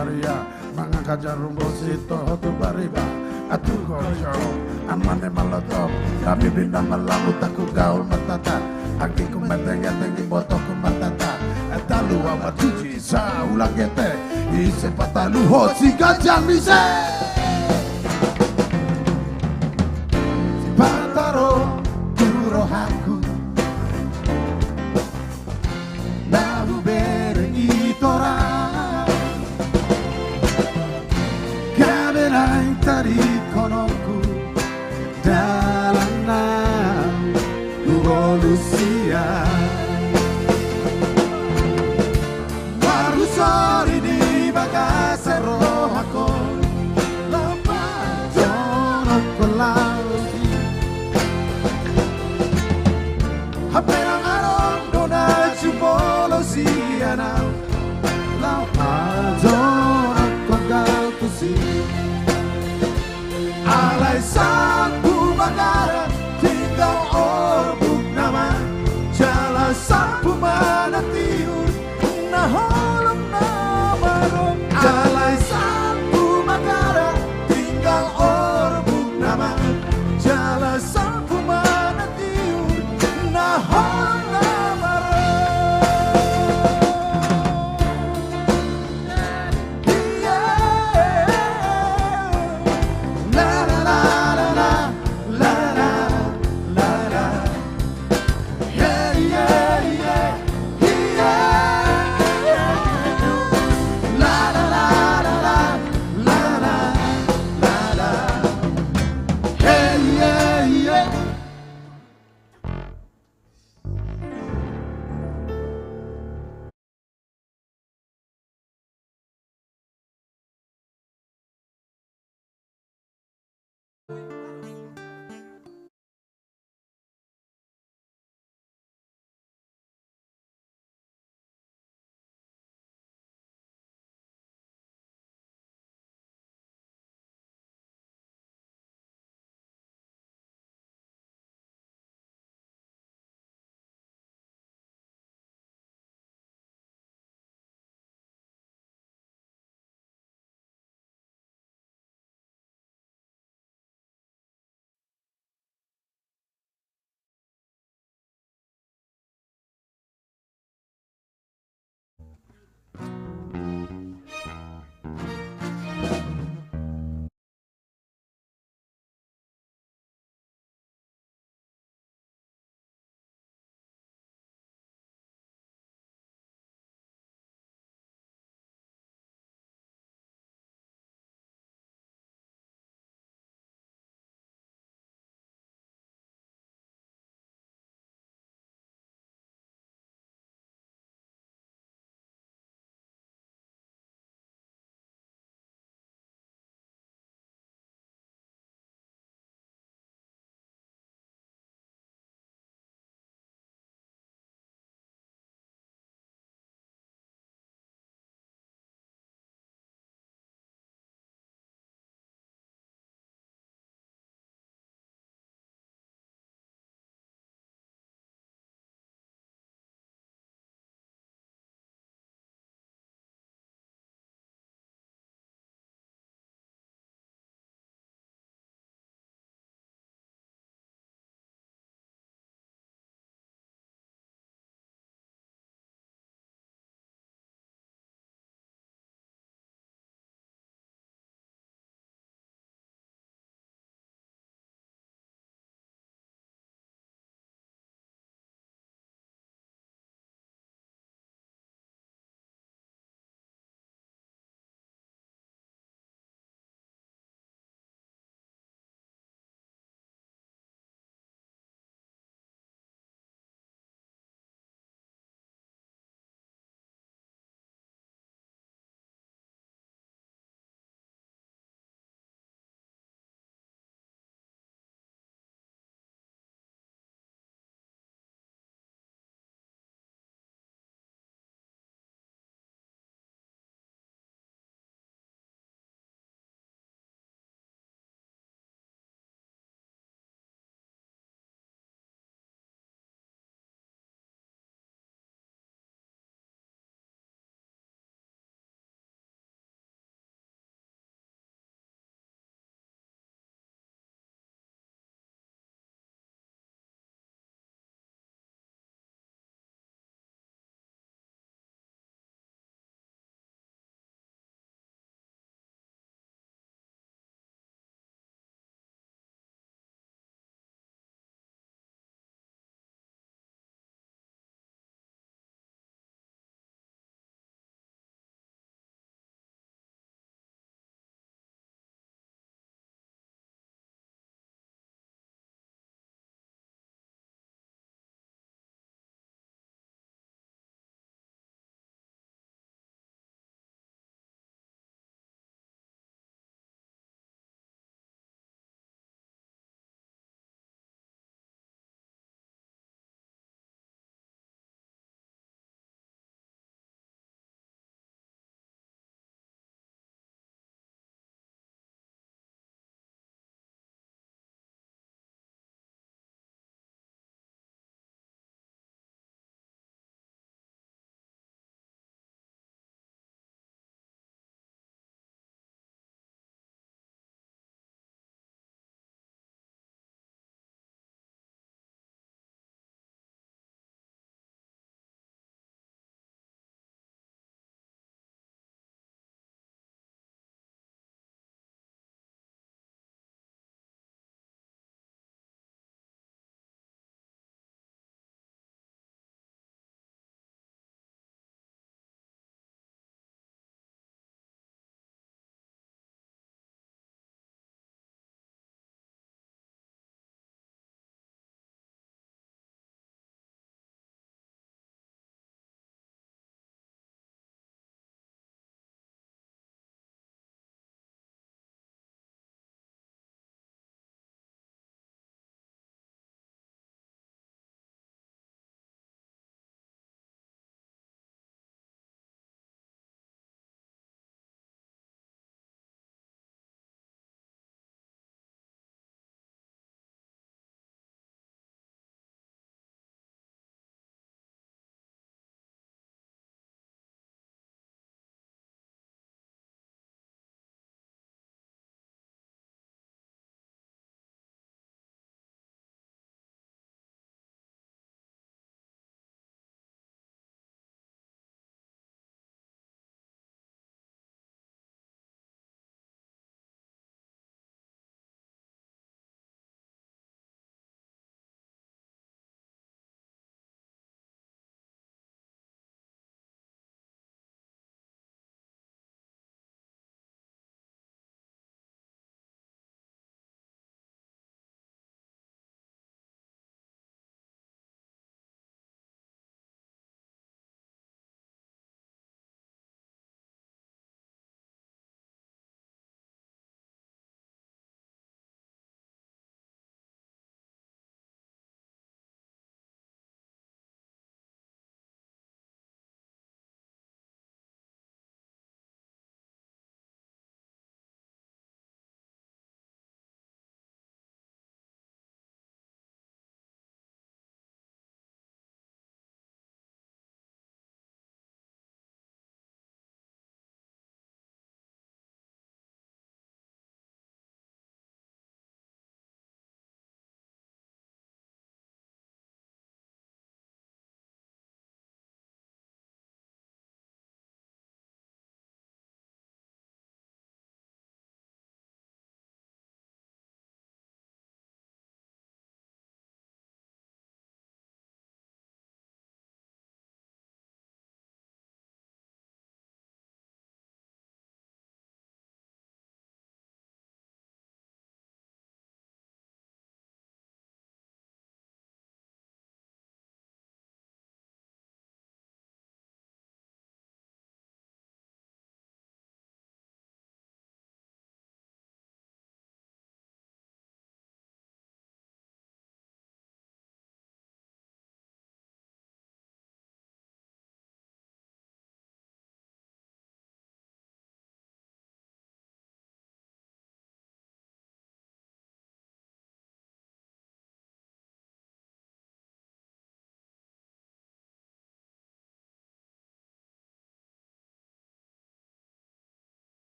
daria mangangkat jarum bosito tu bariba atu kojo amane malotop kami bina malamu taku gaul matata aki kumatenge tengi botoku matata etalu amatuji sa ulangete ise patalu hosi gajang mise pataro turohaku lalu berengi torang kamerai tari konoku dalanan Lucia baru sore di bagasero aku lepas jono kolausi haperang aron dona chupolo siana lepas jono kolausi alai sapu bagara tinggal orbuk nama jala sapu mana tiur nah holong nama rong alai sapu bagara tinggal orbuk nama jala sapu mana tiur nah holong nama rong la la la la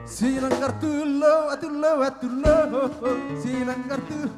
Silang kartu lo, silang kartu.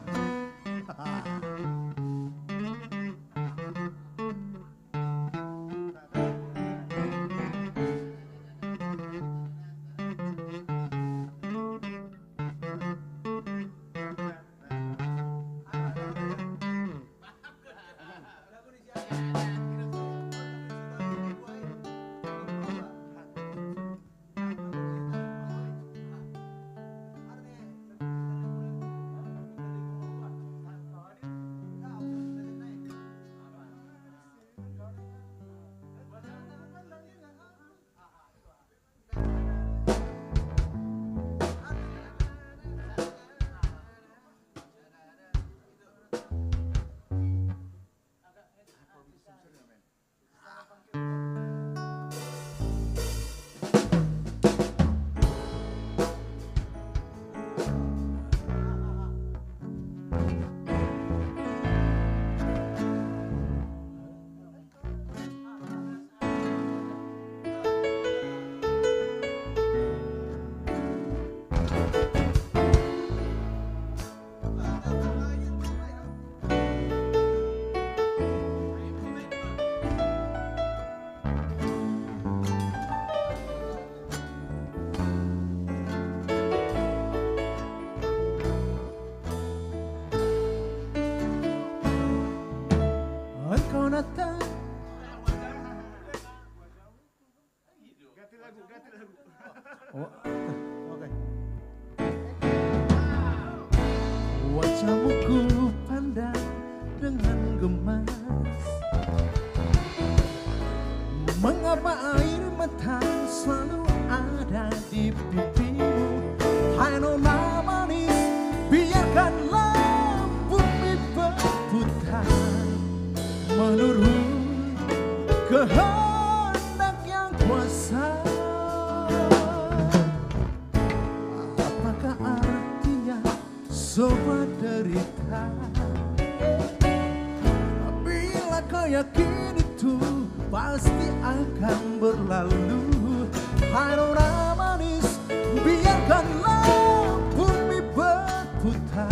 Engkau datang. Ganti lagu. Oh, oke. Wajahmu ku pandang dengan gemas. Mengapa air mata selalu ada di pipimu? Hai nona manis, biarkanlah bumi berputar menurut kehendak yang kuasa. Apakah artinya sebuah derita? Bila kau yakin itu pasti akan berlalu. Hai nona manis, biarkanlah bumi berputar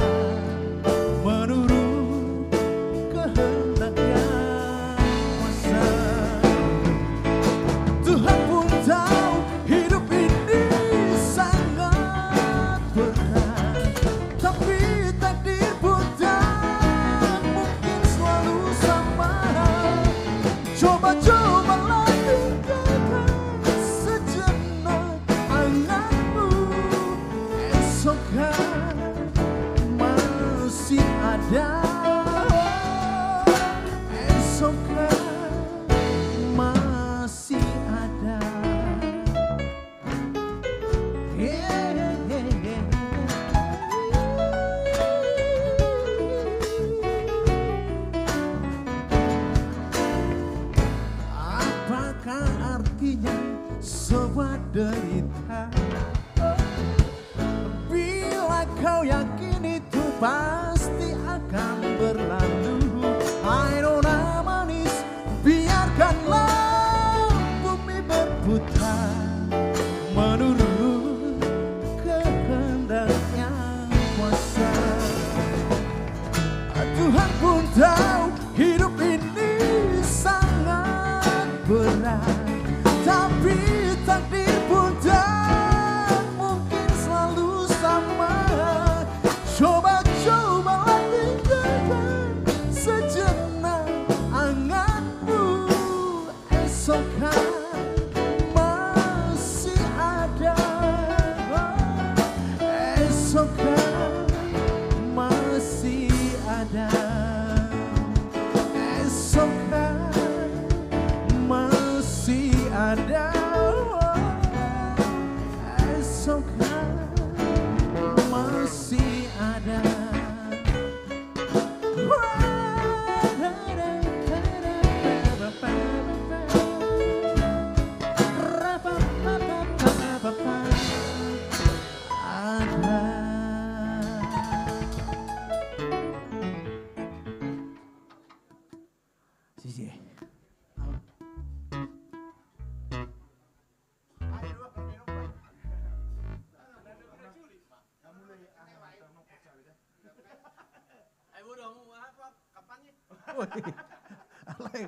menurut kehendak yang kuasa. Tuhan pun tahu hidup ini sangat berat, tapi takdir pun tak mungkin selalu sama. Coba-cobalah tinggalkan sejenak anganmu. Esok kan masih ada. Esok kan masih ada. Apakah artinya sebuah derita? Bila kau yakin itu pasti akan berlalu. Hai nona manis, biarkanlah bumi berputar menurut kehendak yang kuasa. Tuhan pun tahu hidup ini sangat berat, tapi takdir pun tak mungkin selalu sama. Coba-coba Alay.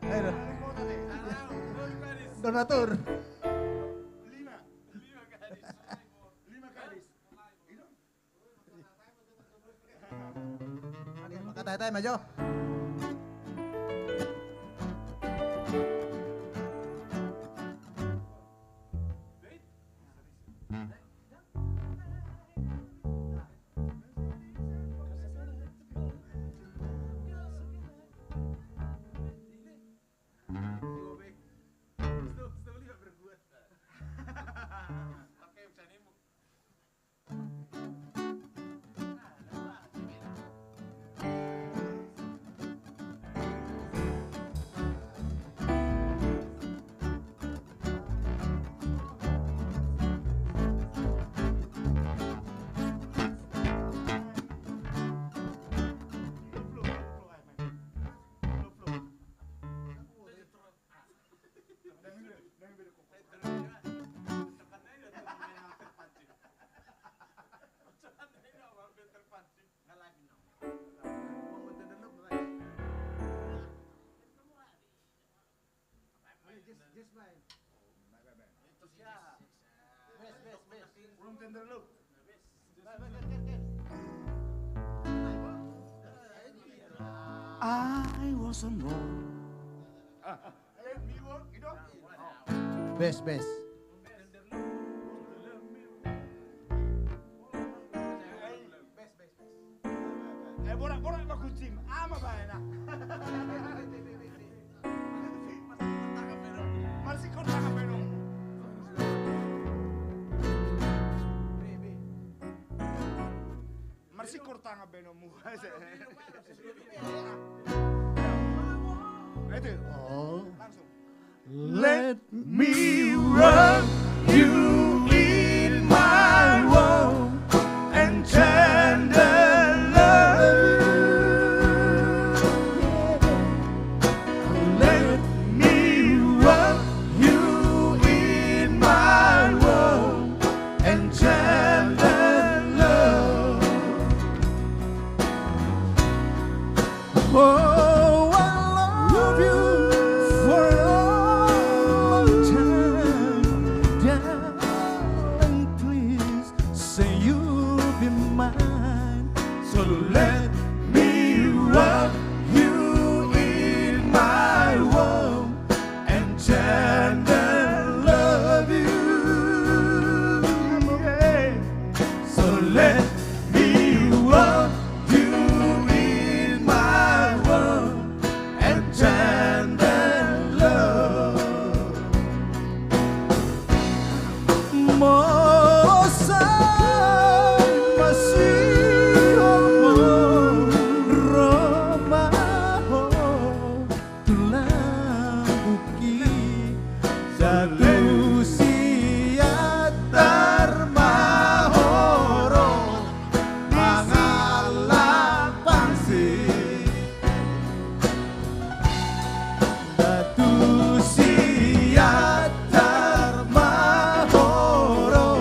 Ayo. Donatur. 5 gadis. Makatay-tay, Majo. I was alone. Bes. Borak-borak pak kucing, ama bayana. Masih kota kapeno. Masih kota kapeno mu. Itu. Oh. Langsung. Let me rub you in my warm and tender love. Let me rub you in my warm and tender love. Oh, I love you for a long time, darling. Please say you'll be mine. So let me rub you in my warm and tender love you. So let me rub you in my warm and tender love. Mosan masih romaho tulang buki satu siatar mahoro mangalang pangsi datu siatar mahoro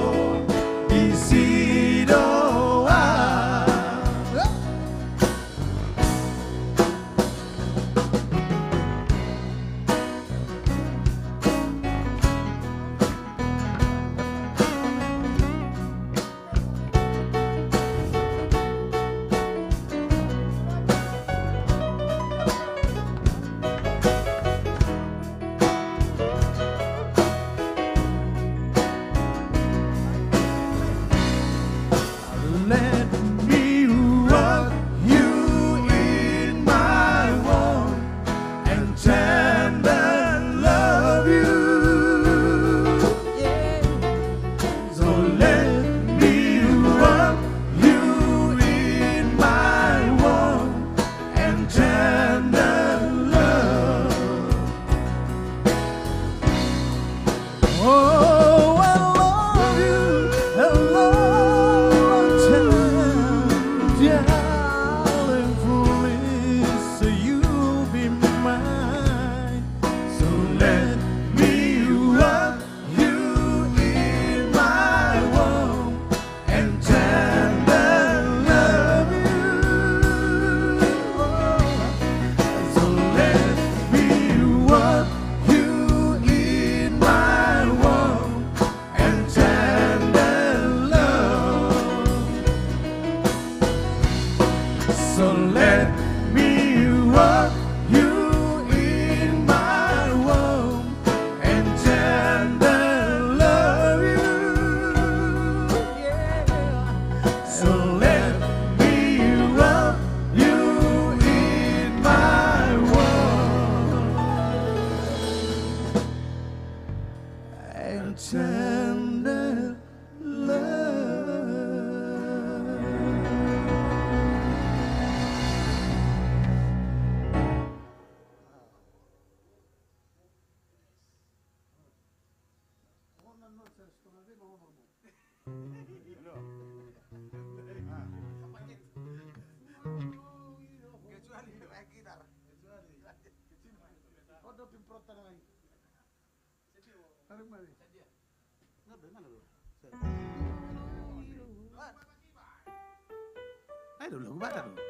Ayo dulu, baca dulu.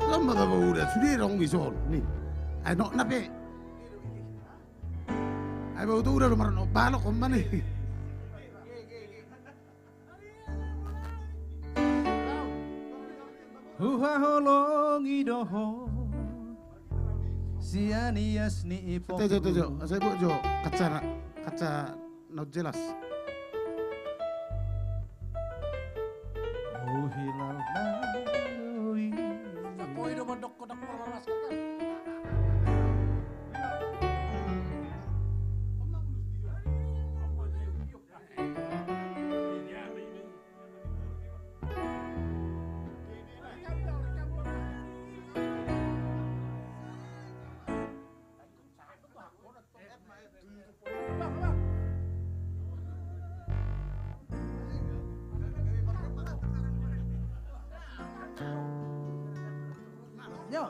Lama tak udah sudah dong bison nih. Ayo nak nape? Ayo tuh udah nomor balok kemana nih? Holongi doho sianias ni ipok. Tuh, saya buat jo kaca not jelas. Oh hilal naloi. Aku hidup kodok permalas kan. Yo.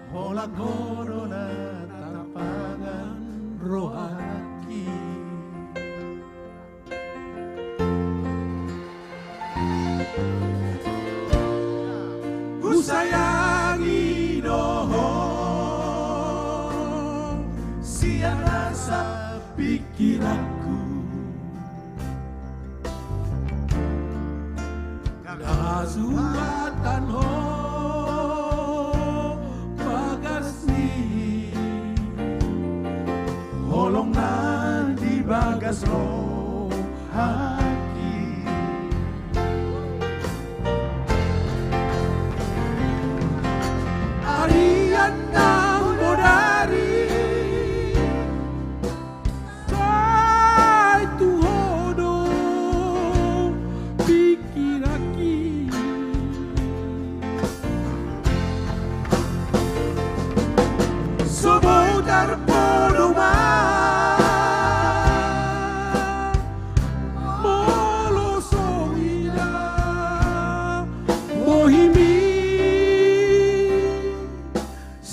Hola corona tapangan rohaki. Ku sayangi doho siang rasa pikiranku. Kasuatan ho holong nanti bagas rohaki. Arian nang bodari sai tu hodo pikiraki. Sobotar podoma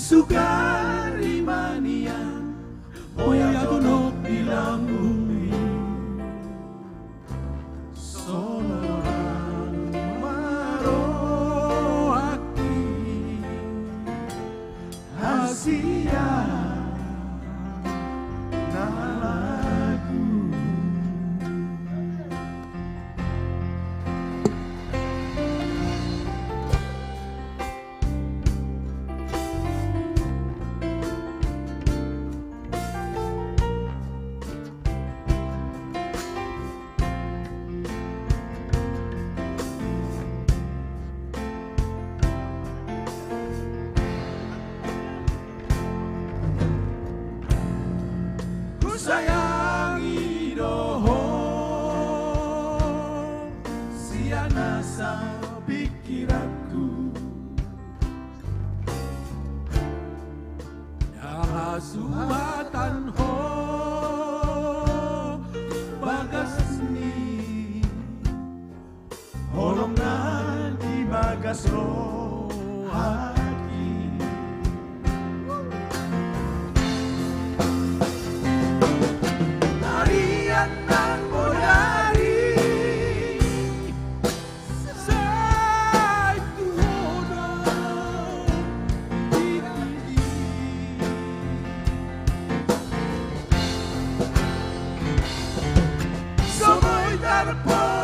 Sugari mania Oya donok bilang bumi Sonoran marohaki Asia nalagu. Sayangi doho siang nasa pikir bagas rohani. Tarian ng bodari sa tuhod tinggi. Sabay darapon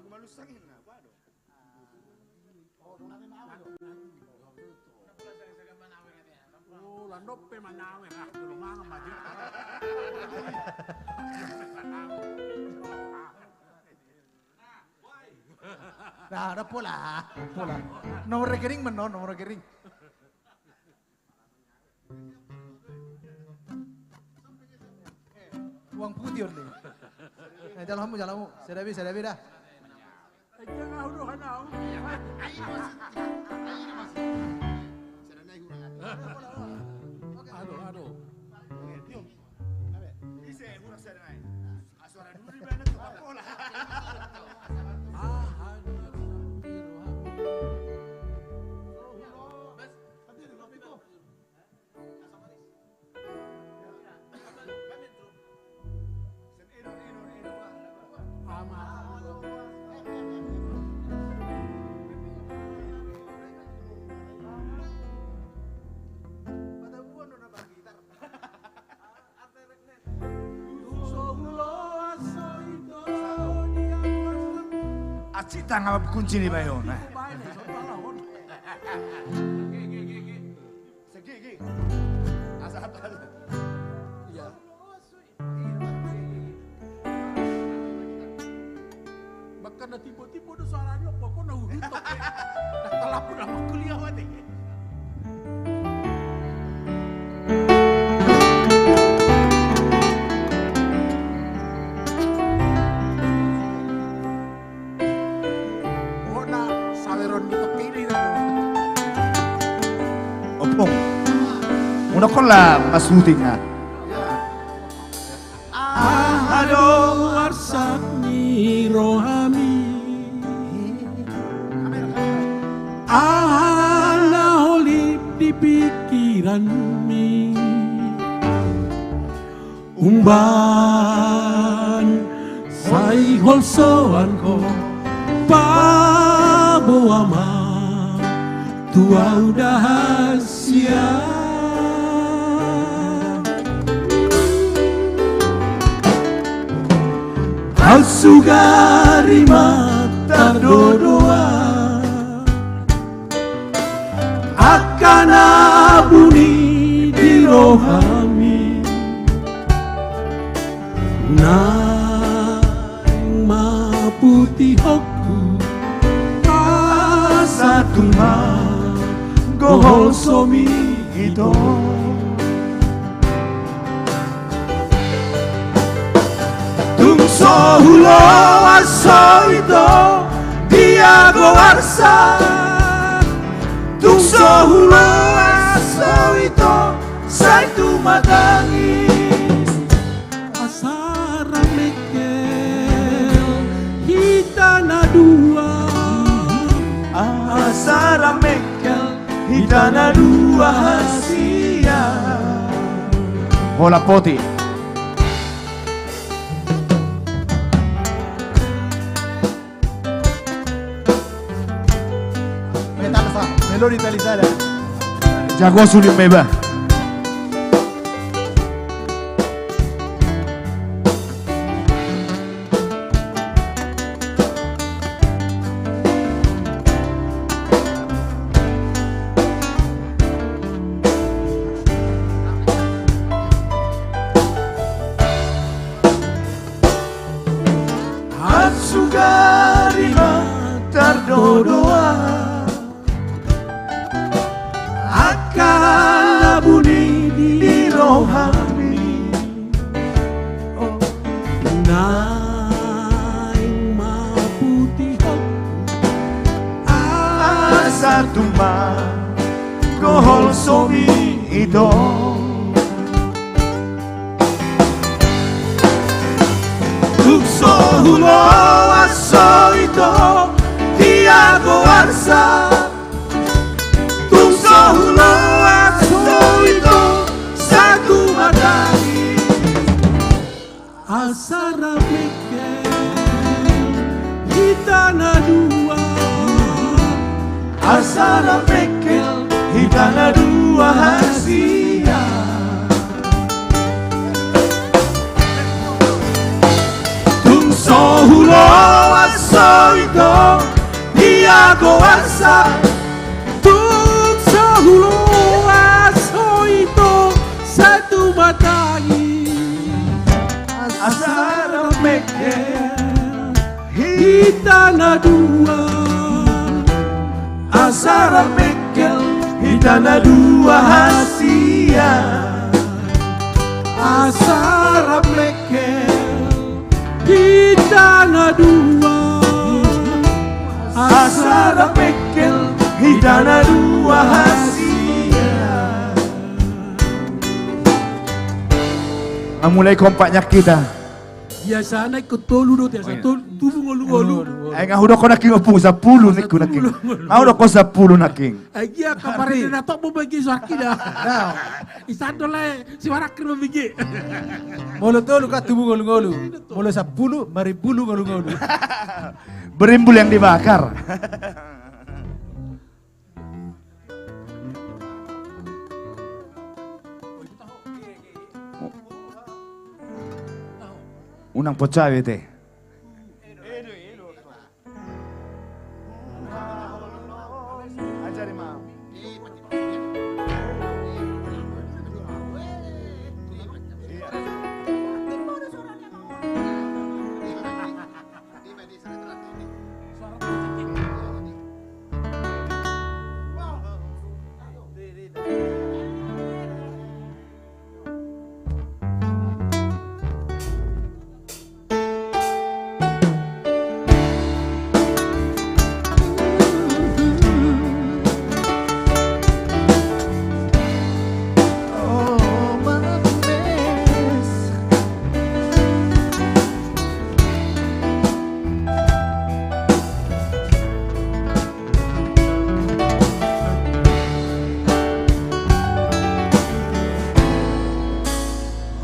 malusangin na, waduh. Oh, landop pe manawe lah, tulungan maju. Nah, ada pola. Nomor rekening menon, nomor rekening. Uang putih order. Jalanmu. Serabi dah. Jangan udah hanau. Aduh. Bisa kurang sedang. Asuran dulu di mana tuh pola. Acita nga kunci ni bayon. Sige. Asa atas. Iya. Baka na tiba-tiba do suaranya kok nahuhutok. Dah pun nama kuliah wate. Opong. Una con la masutinga. Ahado warsak ni rohami. Ala holip di pikiran mi. Umban say holsoan ko pabuama tua udah hasia. Sugari mata dodoa akan abuni di rohani nang maputi hoku asatuma gohol somi ito tungso hulo aso ito dia goarsa tungso hulo aso ito saitu matangis asara mekel hitana dua asara mekel hitana dua hasia Hola poti. Metalsa, melodi talisada. Jago sulit meba. Atsugarima terdodoa akan bunyi di rohani oh, naing maputi asa tumba kohol somi ito tukso hulo aso ito tiago arsa tukso hulo aso ito satu matani asara mekel hitana dua asara mekel hitana dua hasia Sohulo aso ito Tiago asa Tuk sohulo aso ito Satu matangi Asara mekel Hitana dua Asara mekel Hitana dua hasia Asara mekel Hitana dua asara mekel hitana dua hasia. Mulai kompaknya kita. Biasa naik ke tolu do tiasa tubuh ngolu-ngolu. Ay nga hudo ko naking opung 10 niku naking. Hudo ko 10 naking. Agi kemarin na tok mo bagi suaki dah. Isando lai si warakir mabigi. Molo tolu ka tubuh ngolu-ngolu. Molo 10 mari bulu ngolu-ngolu. Berimbul yang dibakar. Unang pocawe teh.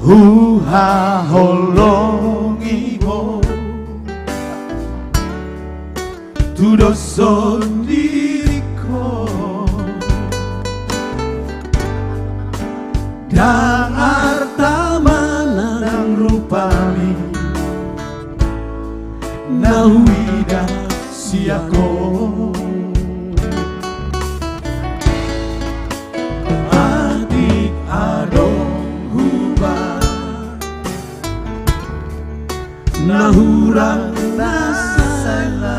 Huha holongi ho Tudoson diriku Dan arta manang rupami Nahuida siako Adik ado nahurang nasala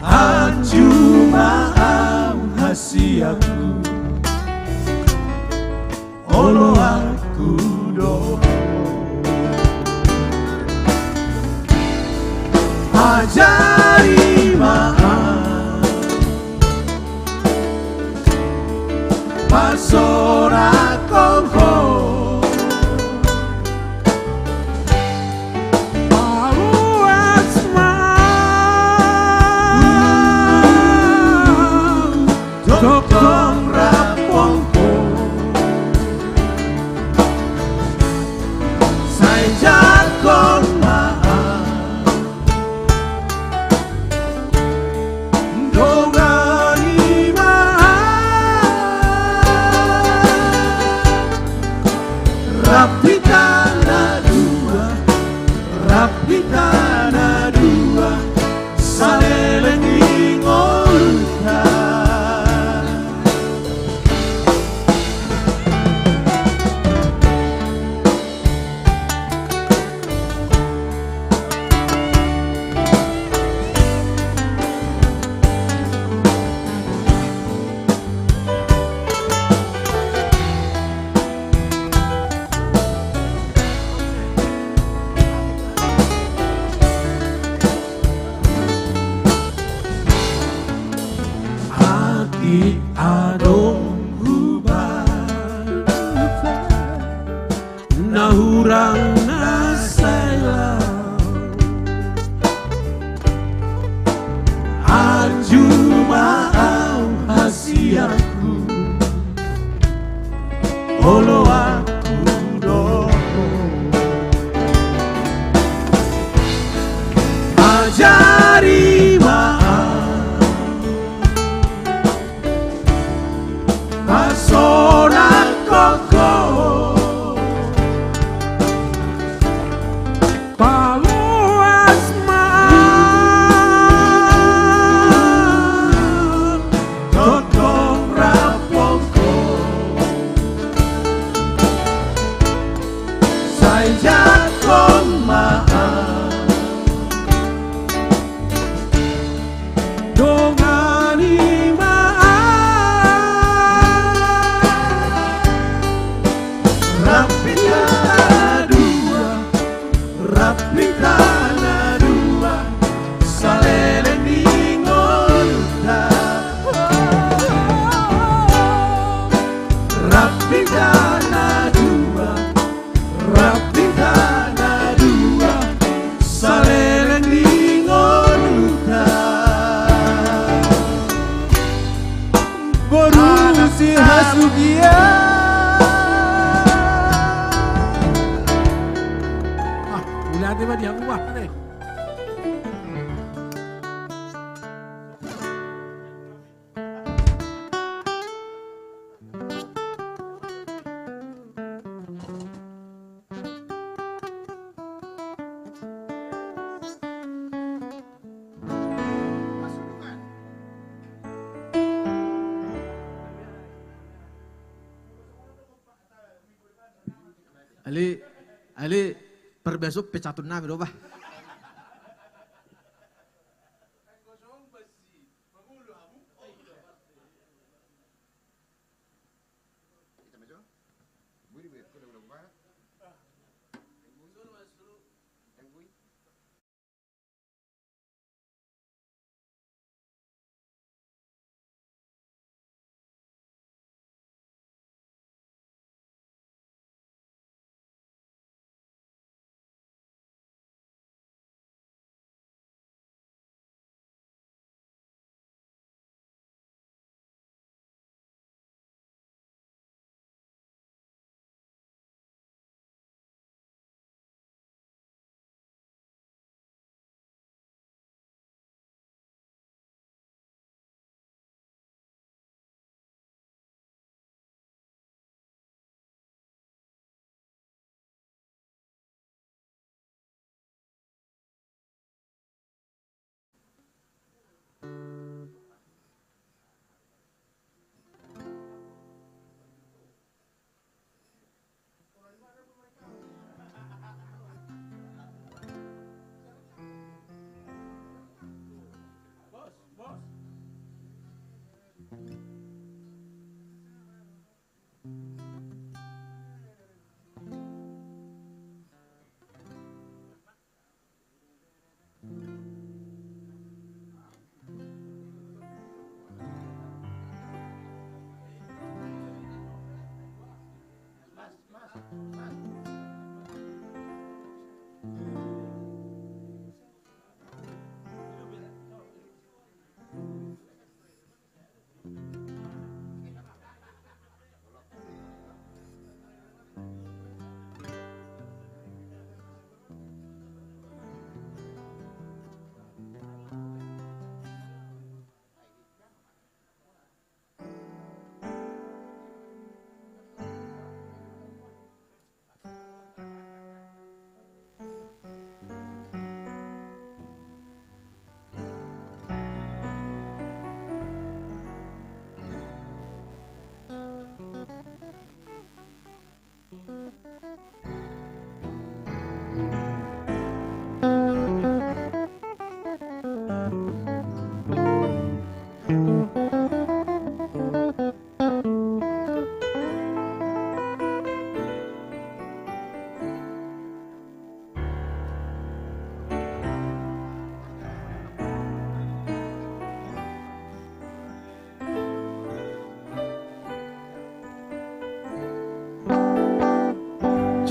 Acuma au hasiaku Olo aku do Ajari maaf Pasora kongko Tokong rapongko Sai jakong maaf Dongani maaf Rapitana dua Salelengi ngolta Hati adong hubah Nahurang nasela Ajuma au hasiaku Olo aku do Ajari Pasona koko Paluas maaf Totong rapongko Sai jakong maaf Dongani Rapitana dua Saleleni ngolta Rapitana dua Saleleni ngolta Borusi hasugia Ulah tiba dia ubah nih. Ali per besok pecatun na biro ba?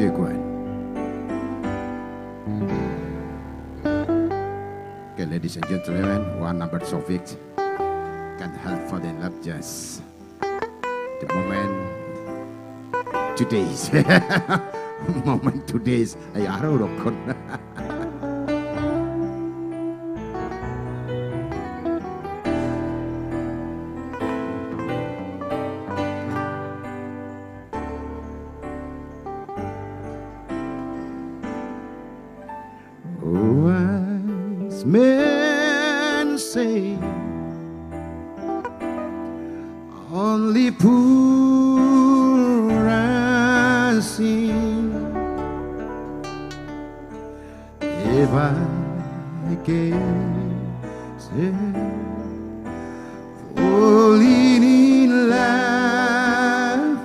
Chiguan. Okay, ladies and gentlemen, one number Soviet can't help fall in love just the moment. Today's moment today's ay araw rokon. Wise men say only poor and sin. If I can say falling in love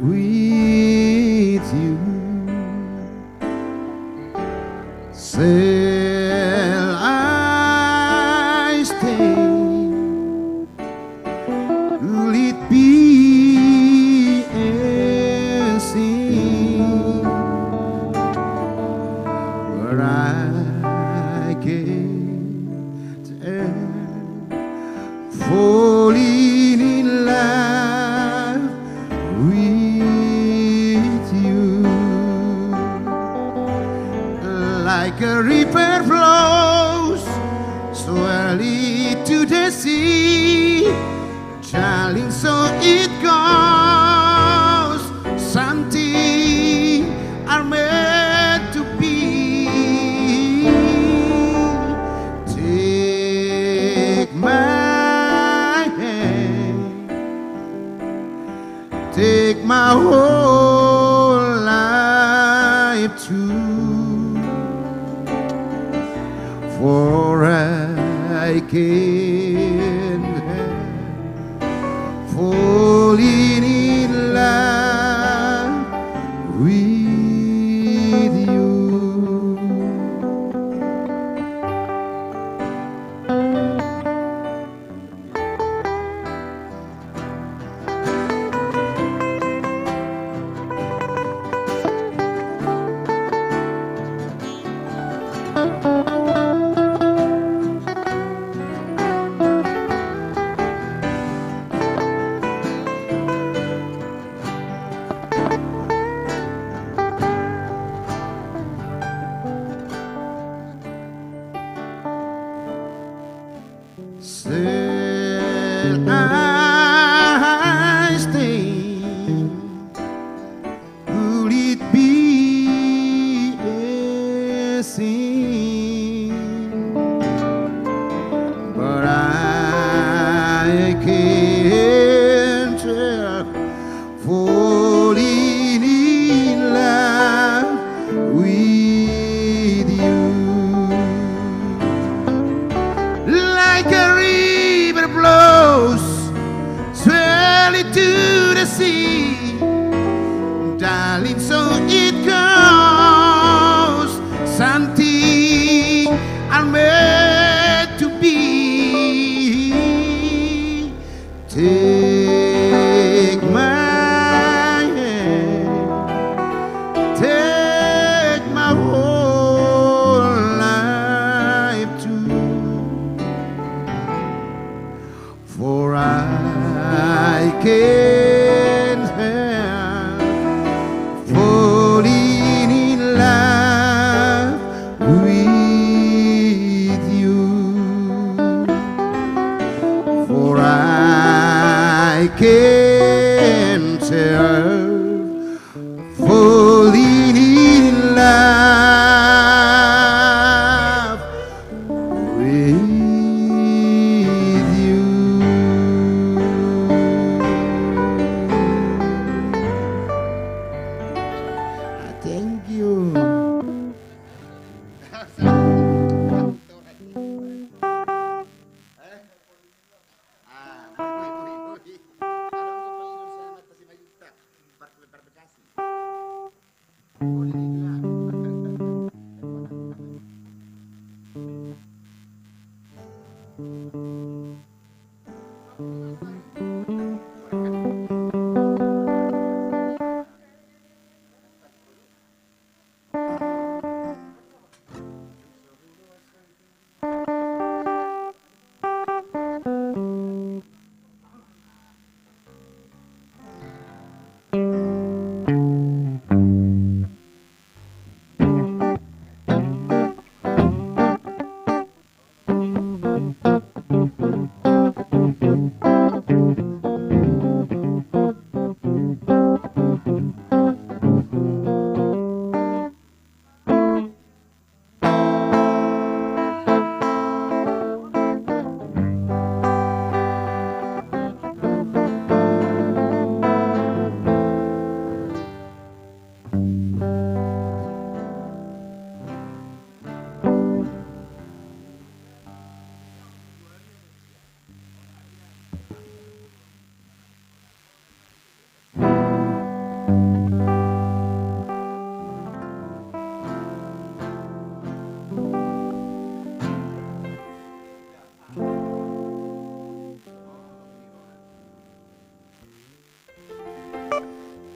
with you, shall I stay? Will it be a sin where I can't falling in love with you? Like a river flows swirly to the sea, darling, so it goes. Something are meant to be. Take my hand, take my whole life too, for I can't falling in love with you. Shall I stay? Will it be a sin? But I can't help falling in love with you. Like a river flows swirling to the sea, darling, so it goes. Something are meant to be. Take my hand, take my whole life too, for I can't help falling in love with you, for I can't help falling in love with you. Thank you.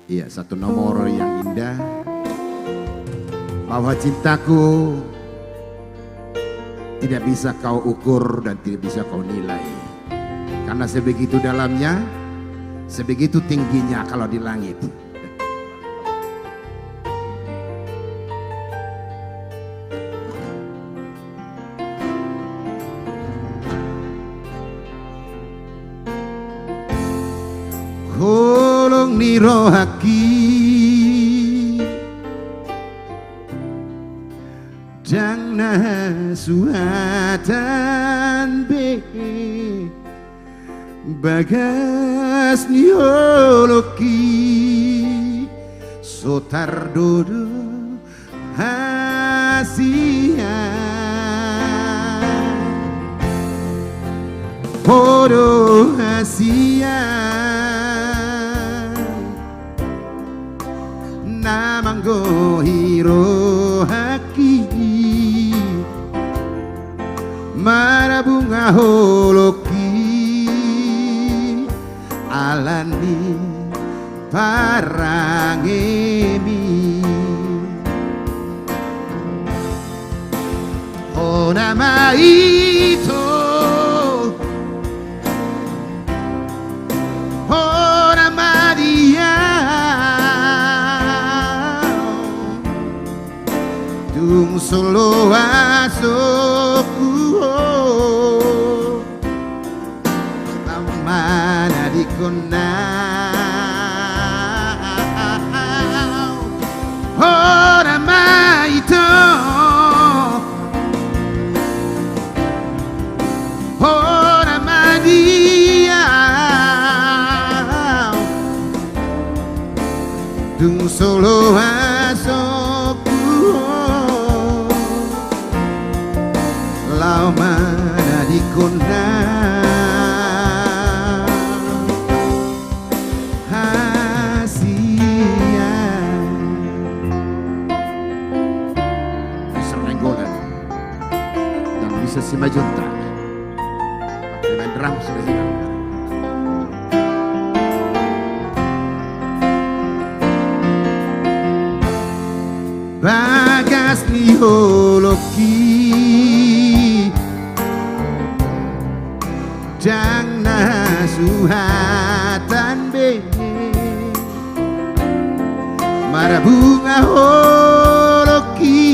Iya, satu nomor yang indah. Bahwa cintaku tidak bisa kau ukur dan tidak bisa kau nilai. Karena sebegitu dalamnya, sebegitu tingginya kalau di langit. Kolong nirohaki jang nasuhatan be bagas nioloki sotar dodo hasian podo hasian namanggo hiro haki marabunga holoki alani parangemi onama ito onama dia dung solo asoku mana di konau ora mai to ora mai dia dung solo asoku lau mana di konau si Majunta dengan drum sudah hilang. Bagas niholoki jang nasuhatan be marabunga holoki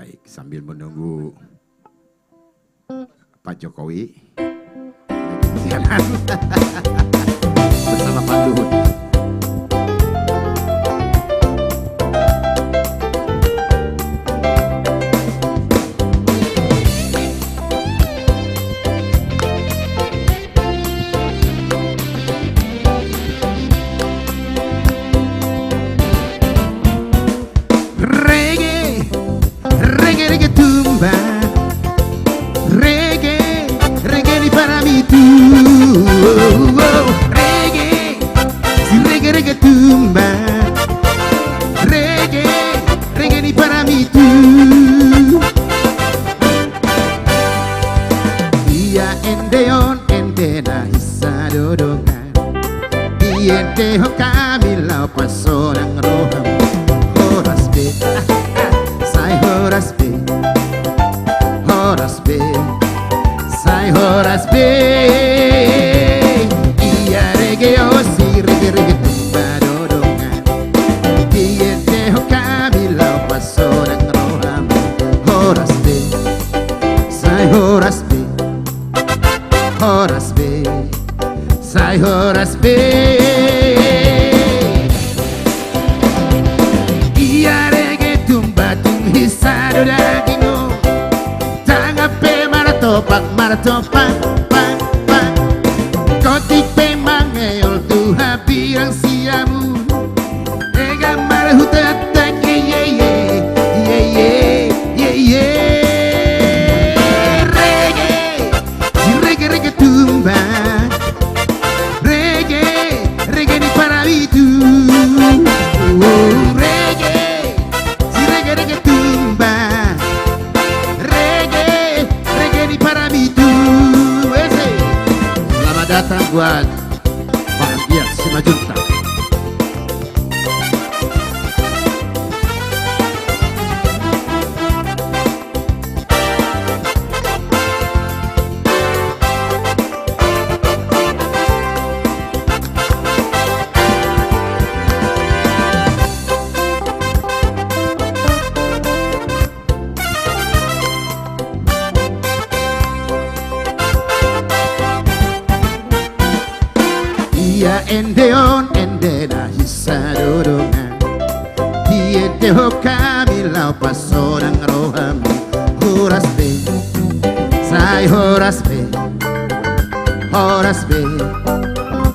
Baik, sambil menunggu Pak Jokowi jalan bersama Pak Luhut. Reggae tumba, reggae ni para mí tú. Reggae, si reggae tumba, reggae ni para mí tú. Ia endeon endena hisa dodongan, ente ho kami lau pasorang roham, horas be. Horas be, iya reggae oh si reggae tumba dodongan, diente ho kami lau pasodang roham. Horas be, say horas be, say horas be. Iya reggae tumba tung hisa dodaging oh, tangape maratopak pak kotik pemang ngeyol tu habirang siamu ega marhu tetek ye reggae si reggae tumba reggae ni para itu reggae si reggae tumba reggae ni para itu. Selamat datang buat Bahagia Simanjuntak. Ia endeon endena hisa dodongan, diente ho kami lau pasodang roham. Horas be, say horas be,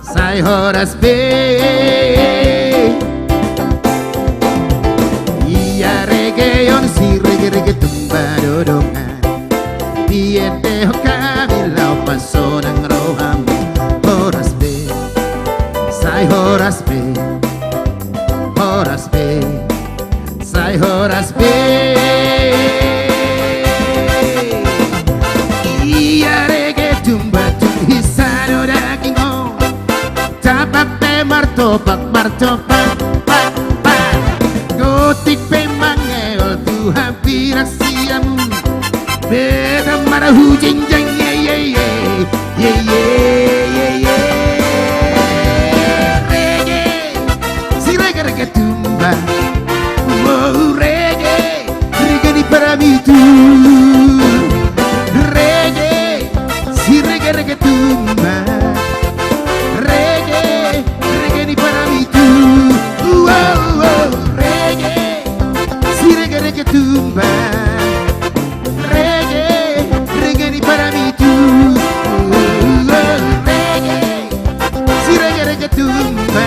say horas be. Ia reggae on si reggae tumba dodongan, diente ho kami lau pasodang roham. Horas be, say horas be, say horas be. Iya reggae tumba tung hisa dodaging oh, tapape martopak pak gotik pemang ngeyol tu hampir siamu beda marahu jenjang ye reggae tumba, oh reggae ni para mí tú. Reggae, si reggae tumba, reggae ni para mí tú. Reggae, si reggae tumba, reggae ni para mí tú. Reggae, si reggae tumba.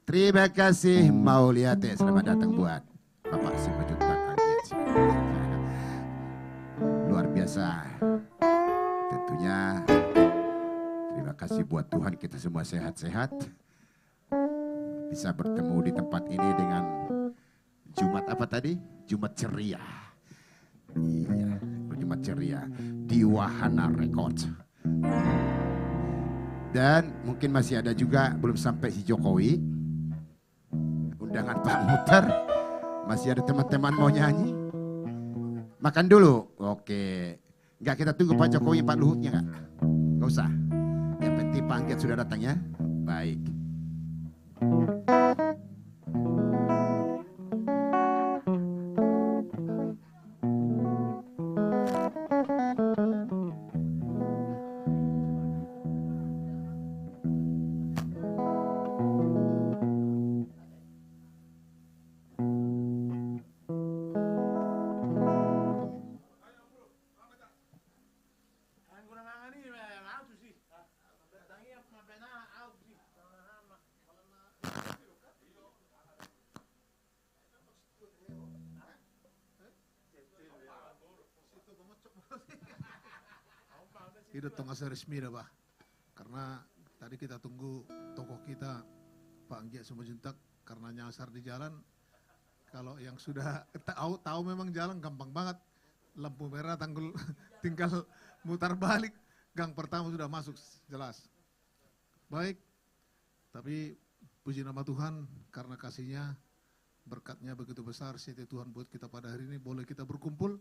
Terima kasih Mauliate, selamat datang buat Bapak Simanjuntak. Luar biasa. Tentunya terima kasih buat Tuhan kita semua sehat-sehat. Bisa bertemu di tempat ini dengan Jumat apa tadi? Jumat ceria. Iya, Jumat ceria di Wahana Record. Dan mungkin masih ada juga belum sampai si Jokowi. Undangan Pak Muter, masih ada teman-teman mau nyanyi. Makan dulu, oke. Enggak, kita tunggu Pak Jokowi, Pak Luhutnya enggak? Enggak usah. Berarti Pak Anggiat sudah datang ya? Baik. Itu tengah resmi dah Pak. Karena tadi kita tunggu tokoh kita Pak Anggiat Sumajuntak karena nyasar di jalan. Kalau yang sudah tahu memang jalan gampang banget. Lampu merah tanggul tinggal mutar balik. Gang pertama sudah masuk jelas. Baik. Tapi puji nama Tuhan karena kasihnya berkatnya begitu besar. Setia Tuhan buat kita pada hari ini boleh kita berkumpul.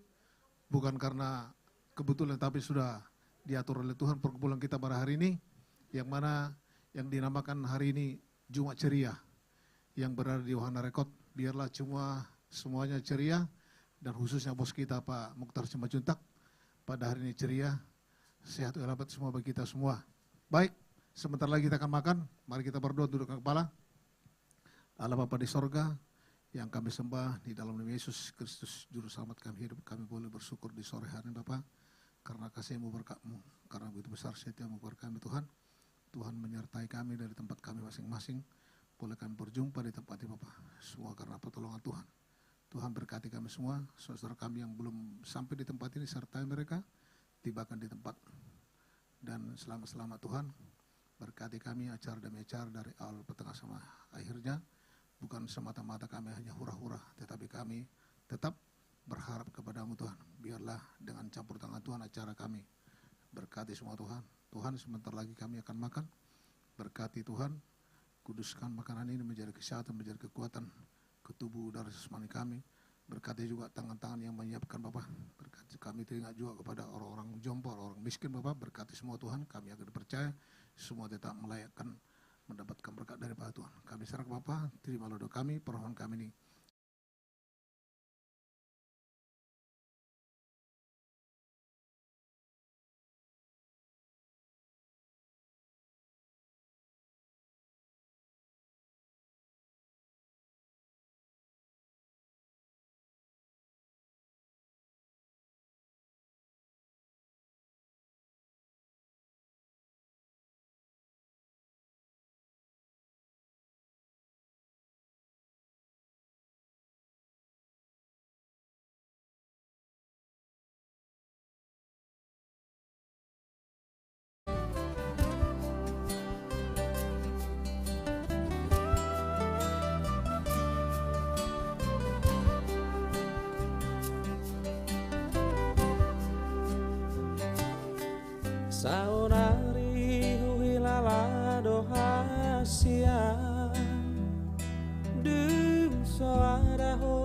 Bukan karena kebetulan tapi sudah diatur oleh Tuhan perkumpulan kita pada hari ini, yang mana yang dinamakan hari ini Jumat Ceria, yang berada di Wahana Rekod. Biarlah semuanya ceria, dan khususnya bos kita Pak Mukhtar Sumajuntak pada hari ini ceria, sehat walafiat semua bagi kita semua. Baik, sebentar lagi kita akan makan, mari kita berdoa dudukkan kepala. Allah Bapa di sorga, yang kami sembah di dalam nama Yesus Kristus, Juru Selamat kami hidup, kami boleh bersyukur di sore hari ini Bapak. Karena kasih-Mu berkat-Mu, karena begitu besar setia-Mu kepada kami Tuhan. Tuhan menyertai kami dari tempat kami masing-masing. Boleh kami berjumpa di tempat ini Bapak. Semua karena pertolongan Tuhan. Tuhan berkati kami semua, saudara kami yang belum sampai di tempat ini, sertai mereka, tibakan di tempat. Dan selamat-selamat Tuhan, berkati kami acara demi acara dari awal, pertengah, sama akhirnya. Bukan semata-mata kami hanya hura-hura, tetapi kami tetap berharap kepadamu Tuhan. Biarlah dengan campur tangan Tuhan acara kami. Berkati semua Tuhan. Tuhan sebentar lagi kami akan makan. Berkati Tuhan. Kuduskan makanan ini menjadi kesehatan, menjadi kekuatan ke tubuh darah jasmani kami. Berkati juga tangan-tangan yang menyiapkan Bapak. Berkati kami teringat juga kepada orang-orang jompo, orang miskin Bapak. Berkati semua Tuhan. Kami akan dipercaya. Semua tetap melayakkan mendapatkan berkat daripada Tuhan. Kami serah Bapak. Terimalah doa kami, permohonan kami ini. Saunari huilala dohasia Dum soadaho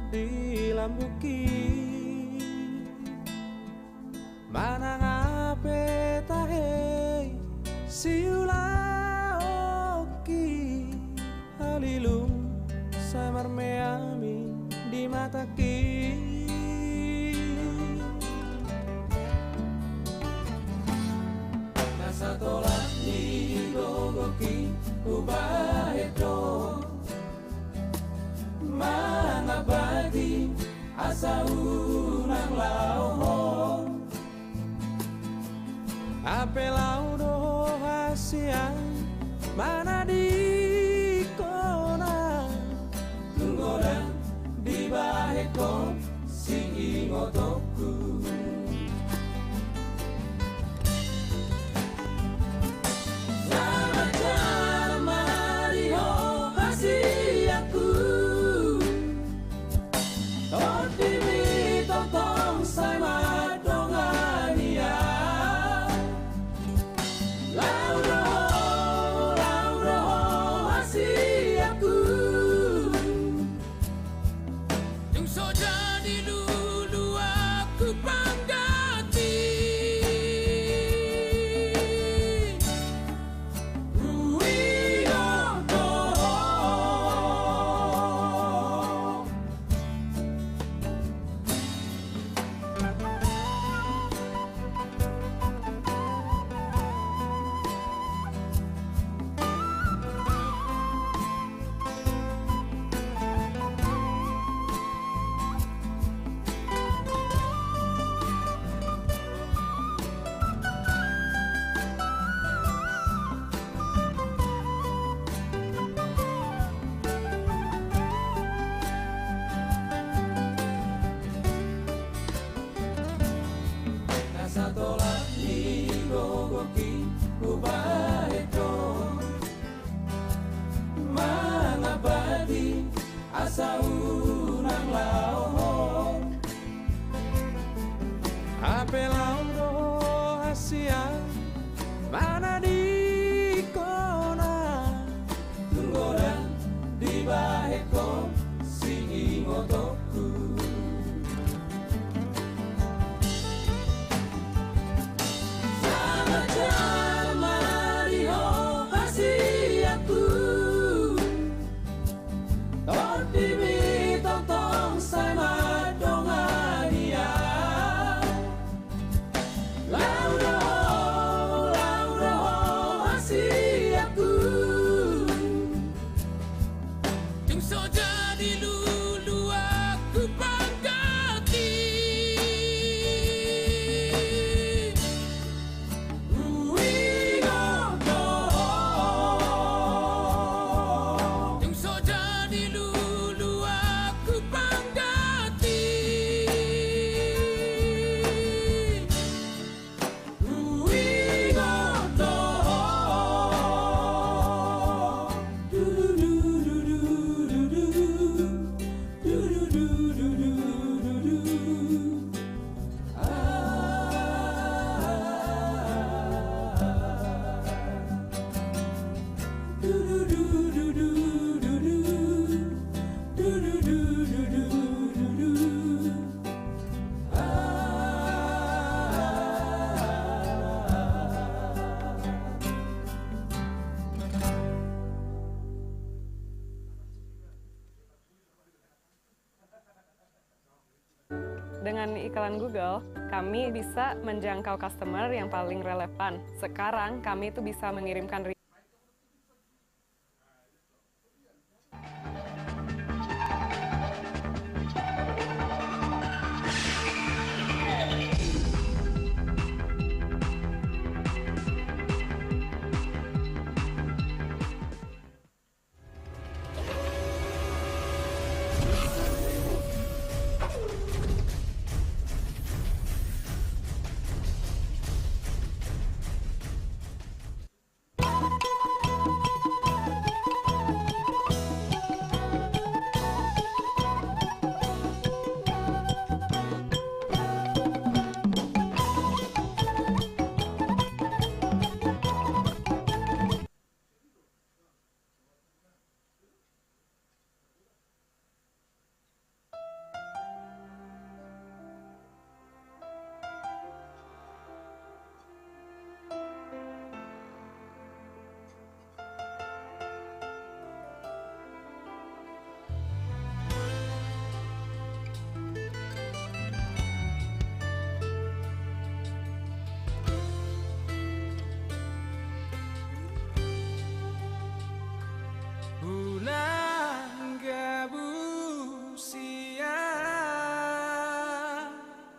di lambuki Manang ape tahe siula oki Halilum samar meami di mataki Satolah ni gogoki ubaheto Mangabadi asa unang lauho Ape laudo hasian mana di kona Tunggoda di baheko si ingotoku saurang lao ape laudo hasia mana di kona tunggoda di baheko si ngotoku sama jama di ho hasiaku torti mi tong sai ma dongania laudo hasiaku ting so jadi lulu aku panggati ting so jadi lulu aku panggati Dengan iklan Google, kami bisa menjangkau customer yang paling relevan. Sekarang kami itu bisa mengirimkan bulan gabusia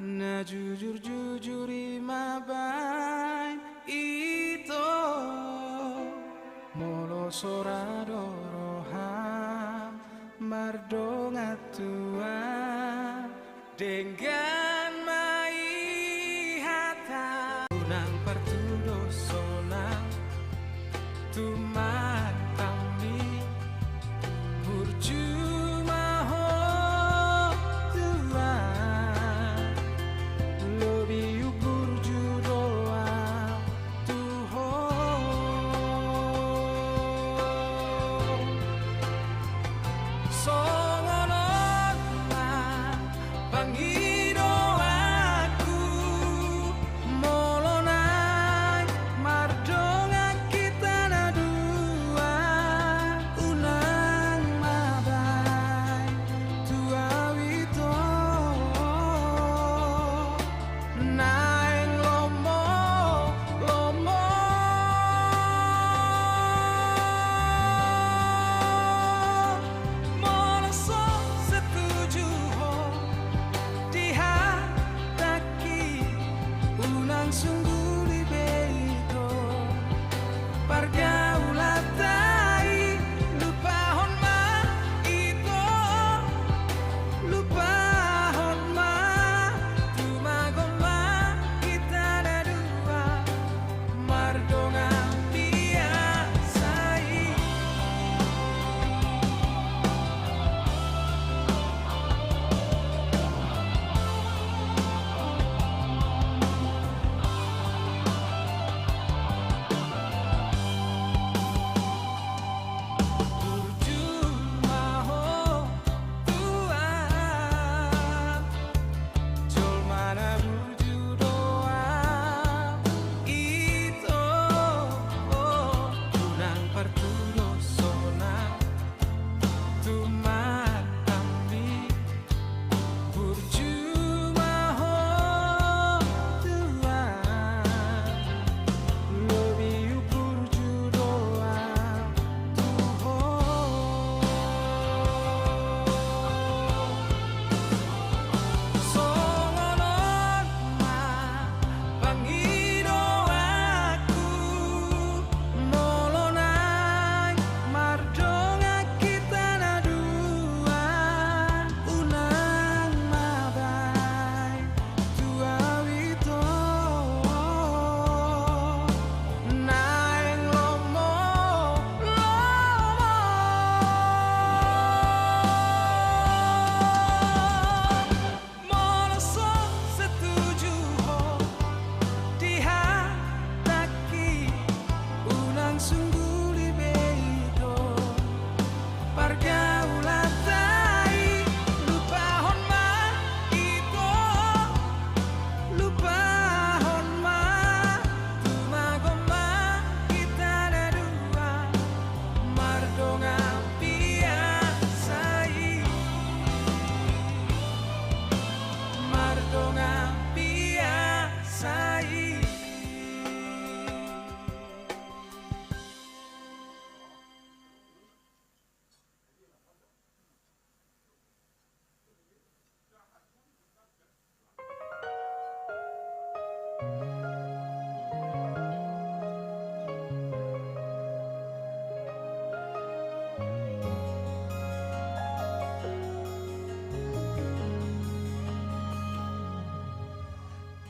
na jujur mabai ito molo soradoroham mardonga tua dengan mai hata nang pertudo sonang tumatami burjuma ho tua lobi burju doa tuho songono pangido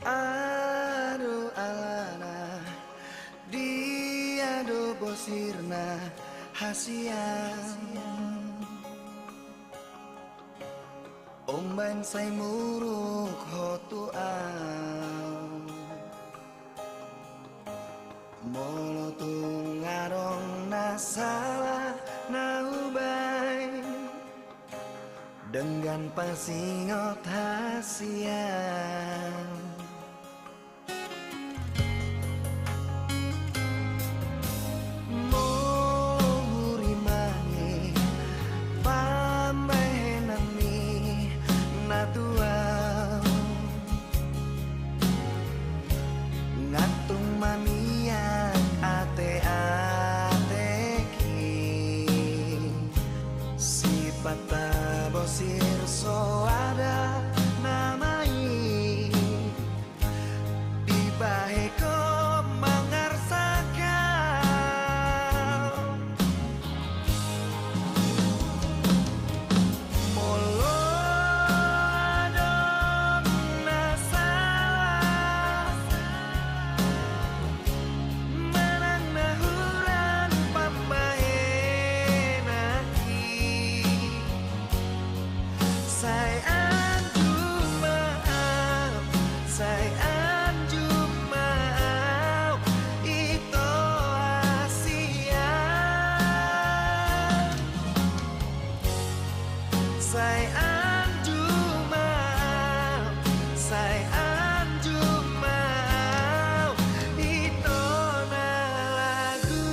Aduh alana dia do bosirna hasian omban say muruk hotu au molotung ngarong nasalah naubay dengan pasingot hasian ngatung mamiak ate-ateki si patah bosir so ada namai di baheko mangarsakan molo adong nasalah menang nahuran pambahenaki say anjum maaf say anjum maaf itu asian say anjum maaf say anjum maaf itu na lagu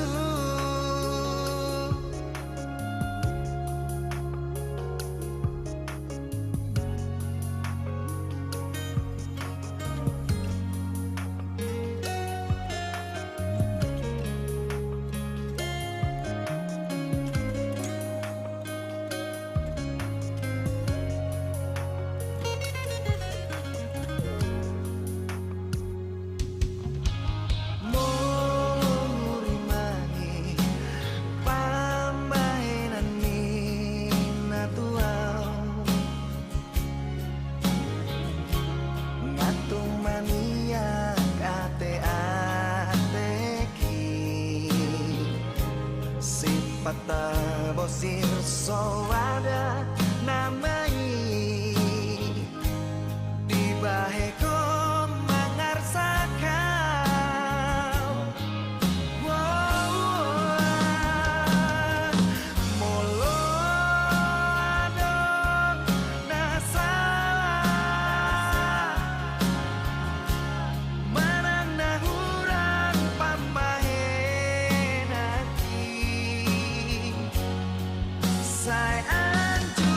Murimani pambahenan minatuau ngatung maniak ate-ateki si patah bosir so ada namai di baheko mangarsakan molo adong nasalah menang nahuran pambahenaki say anjum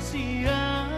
kasihan.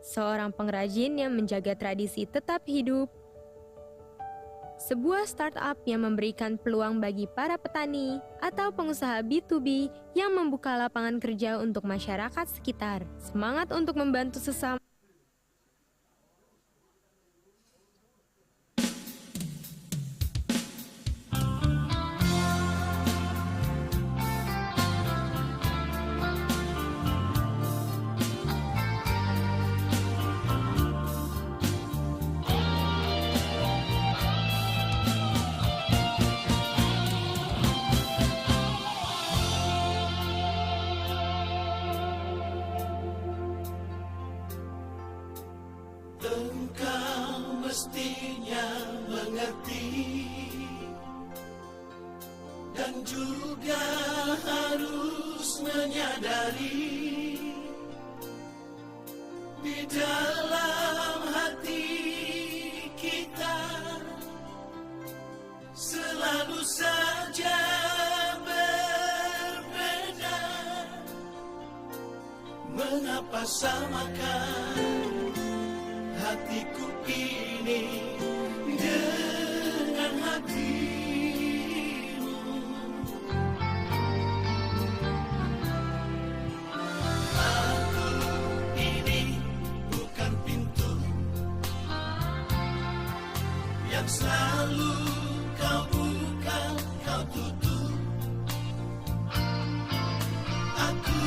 seorang pengrajin yang menjaga tradisi tetap hidup, sebuah startup yang memberikan peluang bagi para petani, atau pengusaha B2B yang membuka lapangan kerja untuk masyarakat sekitar. Semangat untuk membantu sesama. Engkau mestinya mengerti dan juga harus menyadari di dalam hati kita selalu saja berbeda. Mengapa samakan hatiku ini dengan hatimu? Aku ini bukan pintu yang selalu kau buka, kau tutup. Aku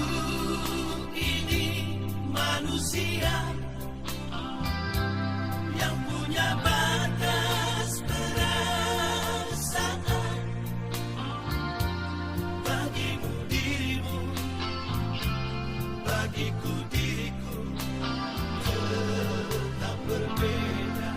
ini manusia yang punya batas perasaan. Bagimu dirimu, bagiku diriku tetap berbeda.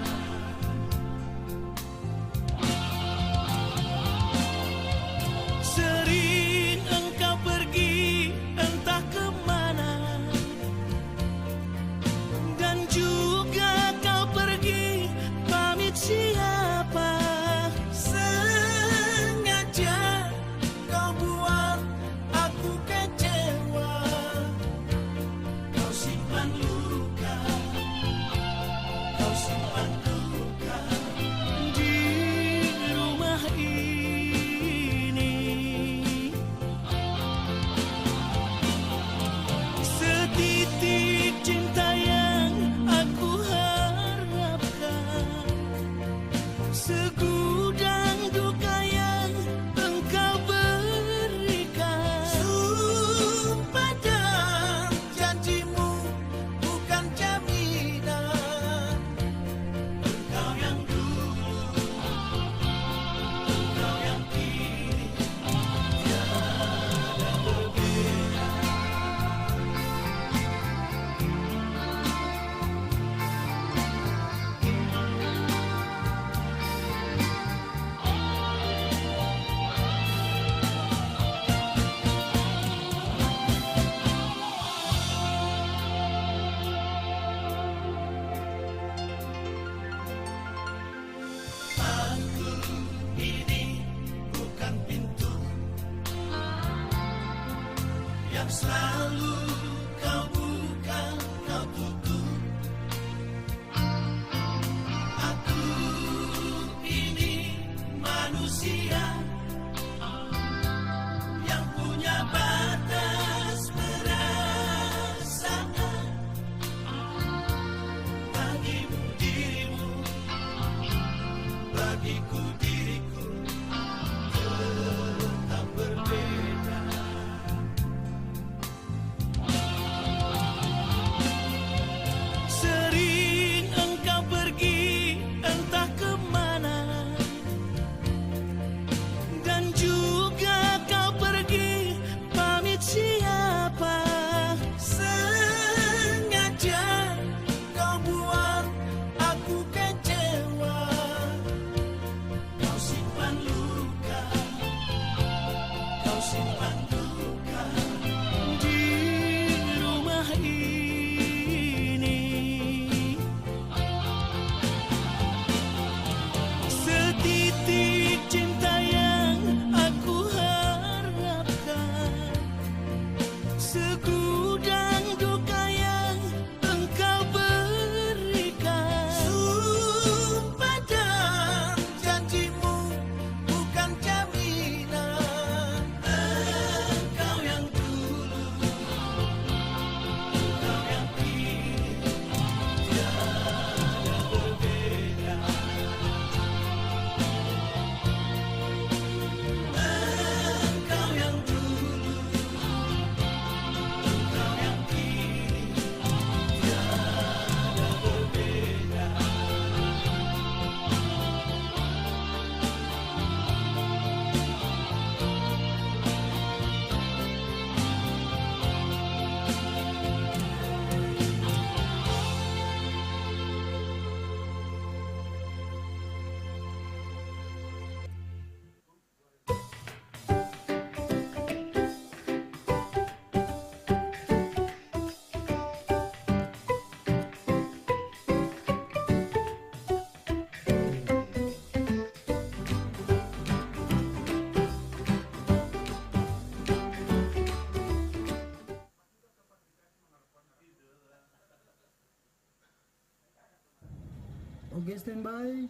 Oke, standby.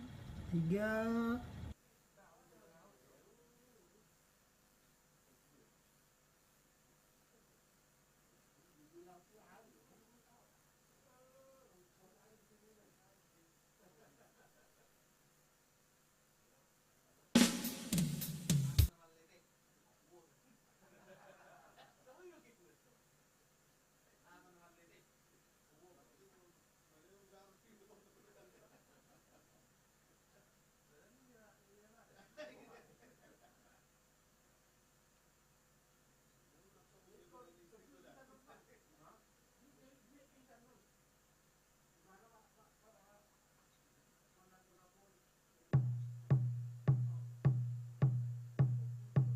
3.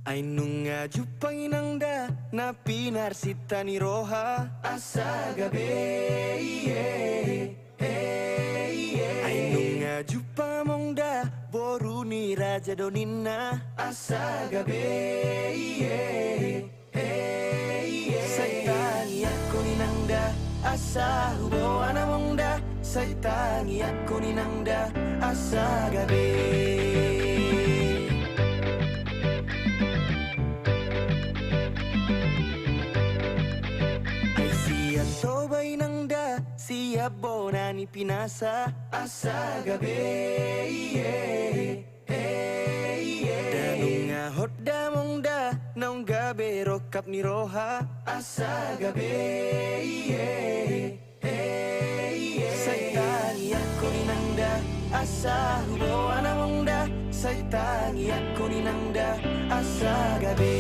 Ainunga jupanginangda na pinarsita ni roha asagabe Ainunga jupamongda boru ni raja donina asagabe Saitangi aku ninangda asa hubo anamongda Saitangi aku ninangda asagabe Sobay nangda siap bonani pinasa asagabe Danunga hodda mongda naungga berokap ni roha asagabe Saitangi aku ninangda asa hubo anamongda Saitangi aku ninangda asagabe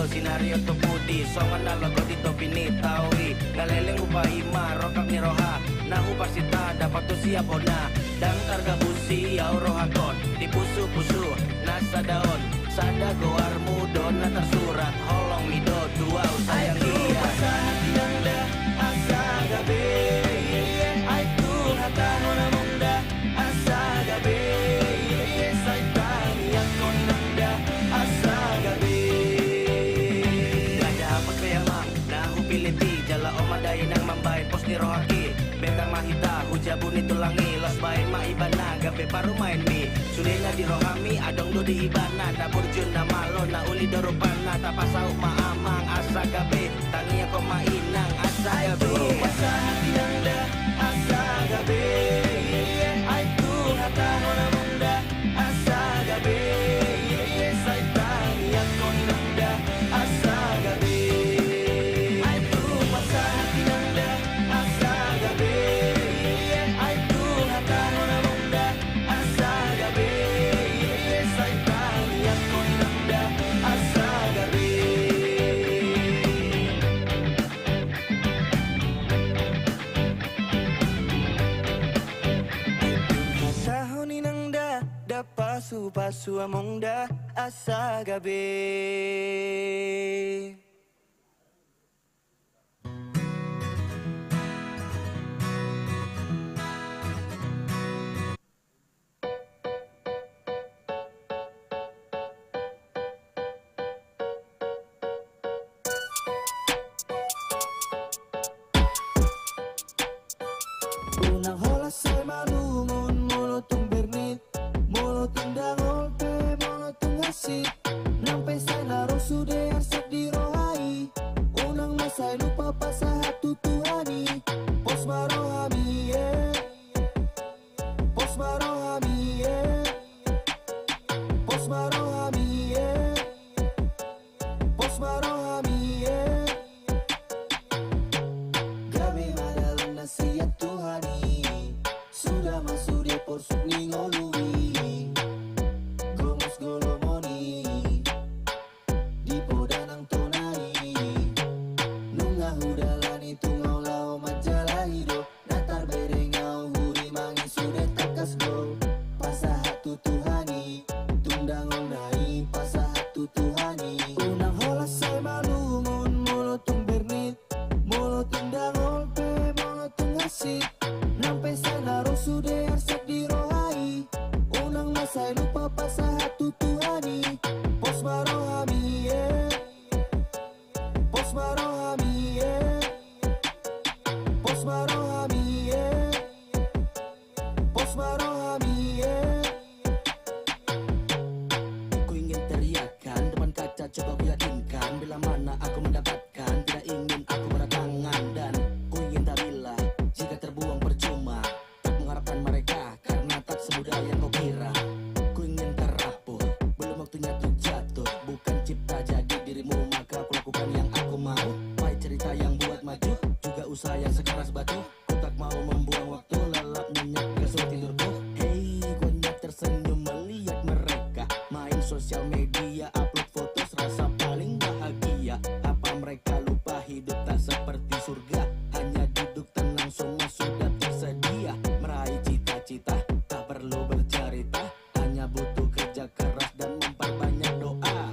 Sinario to putih, songan na logo dito pinitawi Galeleng upaima, rokap ni roha Nahu pasita, dapat tu siap na Dang targa busi, au rohakon Di pusu-pusu, nasa daon Sada goar mudon, na tersurat Holong mido, dua sayang dia Hati nangda, asa gabe Aitu hata nona mongda, asa gabe Saitani akon nangda, asa gabe Piliti jala omadai nang mambain pos ni rohaki Bentang mahita hujabun itu langi Los bain maibana gabe paru main mi Sulinga di rohami adong do di ibana Da burjun na malo na uli dorupana Tapasau maamang asa gabe Tangi ako mainang asa gabe Asa hati nangda asa gabe Aitu hata nona munda asa gabe Saitani ako nangda asa gabe Pasu amongda asa gabe Unang hola say malungon molotong bernit molotong dangol pe molotong hasit Nampai say naro sude arsat di rohai Unang masay lupa pasahat tutuhani Pos marohami Pos marohami Pos marohami Pos marohami Gabi madalang nasihat Tuhani Sudah masuk dia porsuk ningolui Gomus golomoni Dipo danang tonai Nungah udalani tungau lao majalahido Datar berengau huri mangi sudah takas go sude arsak dirohai unang masai lupa pasahat tutuani pos marohami pos marohami pos marohami pos marohami Ku ingin teriakan depan kaca, coba ku yakinkan bila mana aku mendapatkan, tidak ingin aku bertangan. Dan ku ingin tak bila jika terbuang percuma, tak mengharapkan mereka karena tak semudah yang kau kira. Ku ingin terapuh, belum waktunya tuh jatuh, bukan cipta jadi dirimu, maka aku lakukan yang aku mau. Baik cerita yang buat maju, juga usaha yang sekeras batu. Ku tak mau membuang waktu, lelap nyenyak kesuruh tidurku. Hey, ku hanya tersenyum melihat mereka main sosial media, upload foto serasa paling bahagia. Apa mereka lupa hidup tak seperti surga, hanya duduk tenang semua sudah tersedia. Meraih cita-cita tak perlu bercerita, hanya butuh kerja keras dan memperbanyak doa.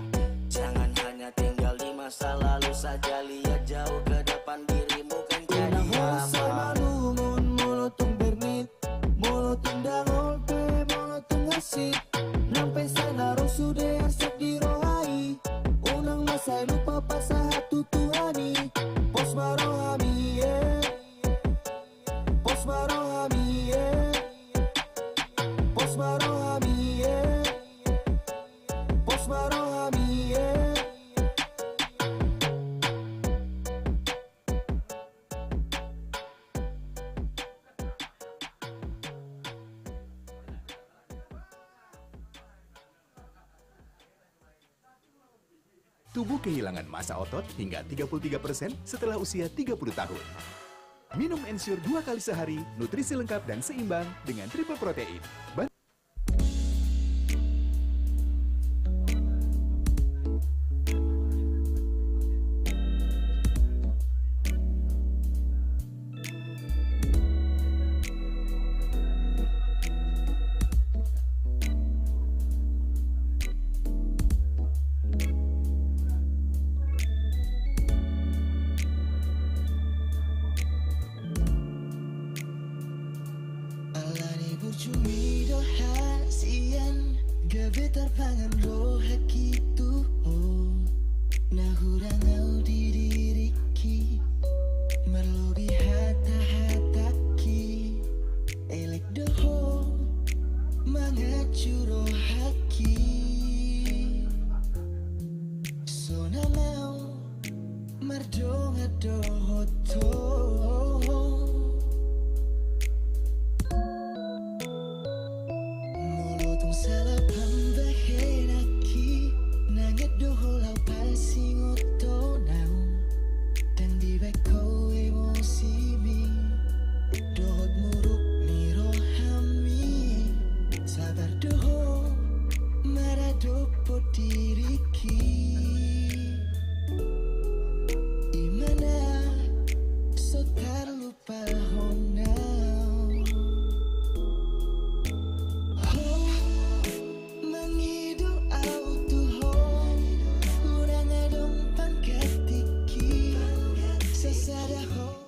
Jangan hanya tinggal di masa lalu saja, lihat jauh ke depan, dirimu kan jadi apa. malungun mulutong bernit mulutong dangolpe mulutong asit nampai sana ro sude arsak dirohai unang masai lupa pasahat tutuani pos marohami pos marohami pos marohami pos marohami Tubuh kehilangan massa otot hingga 33% setelah usia 30 tahun. Minum Ensure 2 kali sehari, nutrisi lengkap dan seimbang dengan triple protein. Alani burcumi do hasian gebetar pangan roh hakitu oh nahurang au didiriki merlobi hata-hataki elek doho mangacuro haki sona mau mardonga dohoto mulutong salapan bahenaki nangat doholau pasing otonau dan di beko emosi mi dohot muruk ni rohami sabar doho maradopo diriki imana sotar lupa honau Mangidu auto home Kurang adong pangkatiki Sesada home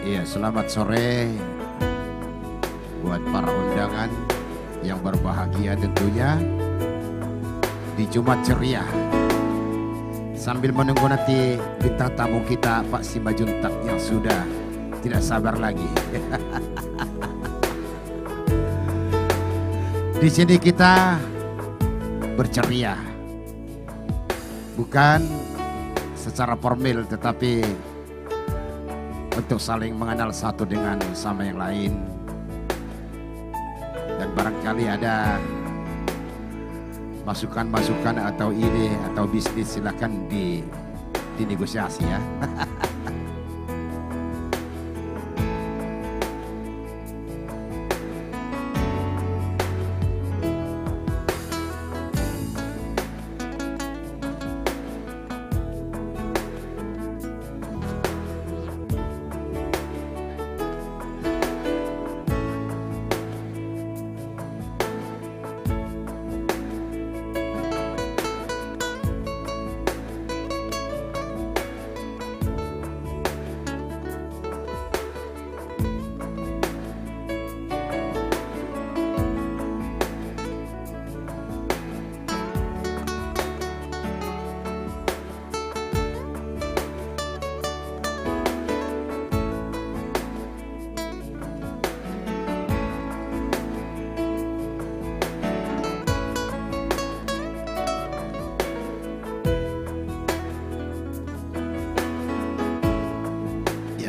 Iya, selamat sore buat para undangan yang berbahagia tentunya di Jumat ceria. Sambil menunggu nanti bintang tamu kita Pak Simbajuntak yang sudah tidak sabar lagi. Di sini kita berceria, bukan secara formal tetapi untuk saling mengenal satu dengan sama yang lain. Dan barangkali ada masukan-masukan atau ide atau bisnis silakan dinegosiasi ya.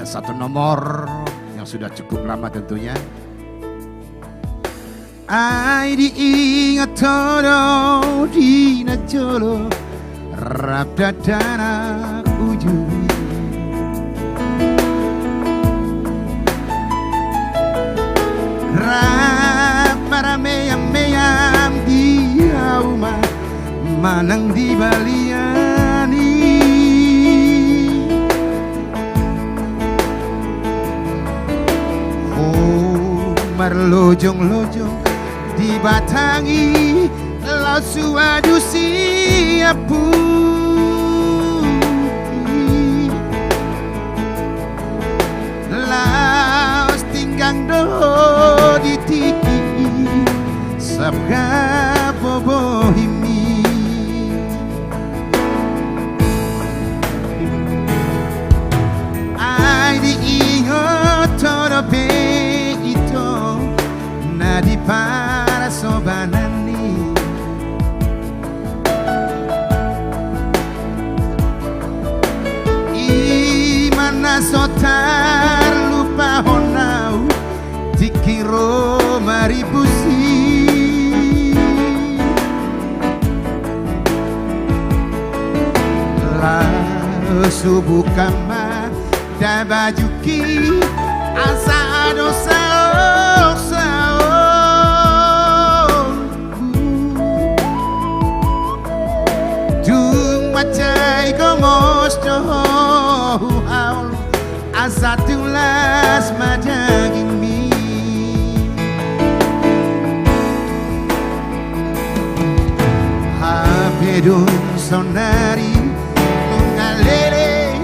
Satu nomor yang sudah cukup lama tentunya. Ai diingat toro di najolo rabda dana ujui rap para meyam di auma manang di baliani marlojong-lojong dibatangi laut suadu siapu laut tinggang do ditiki sabga bobohimi ai diingat torope di para sobanani imana sotar lupa honau dikiro maribusi la subuh kama dabajuki asa adosa Macai komosto haul asatulas madaging mi habedun sonari nungalele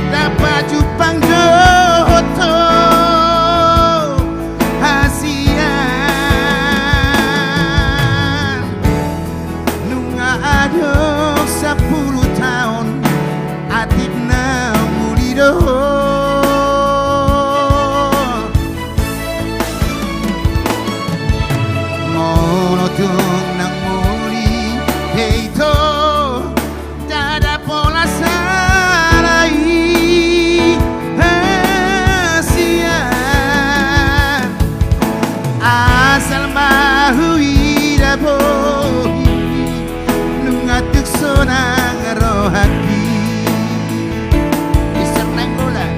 dapat jupang doto hasian nunga adok 10 tahun atibna mulido monotung nang muli heito dada pola sarai hasian asal mahu idabo nungatuk sonang rohaki iseneng bola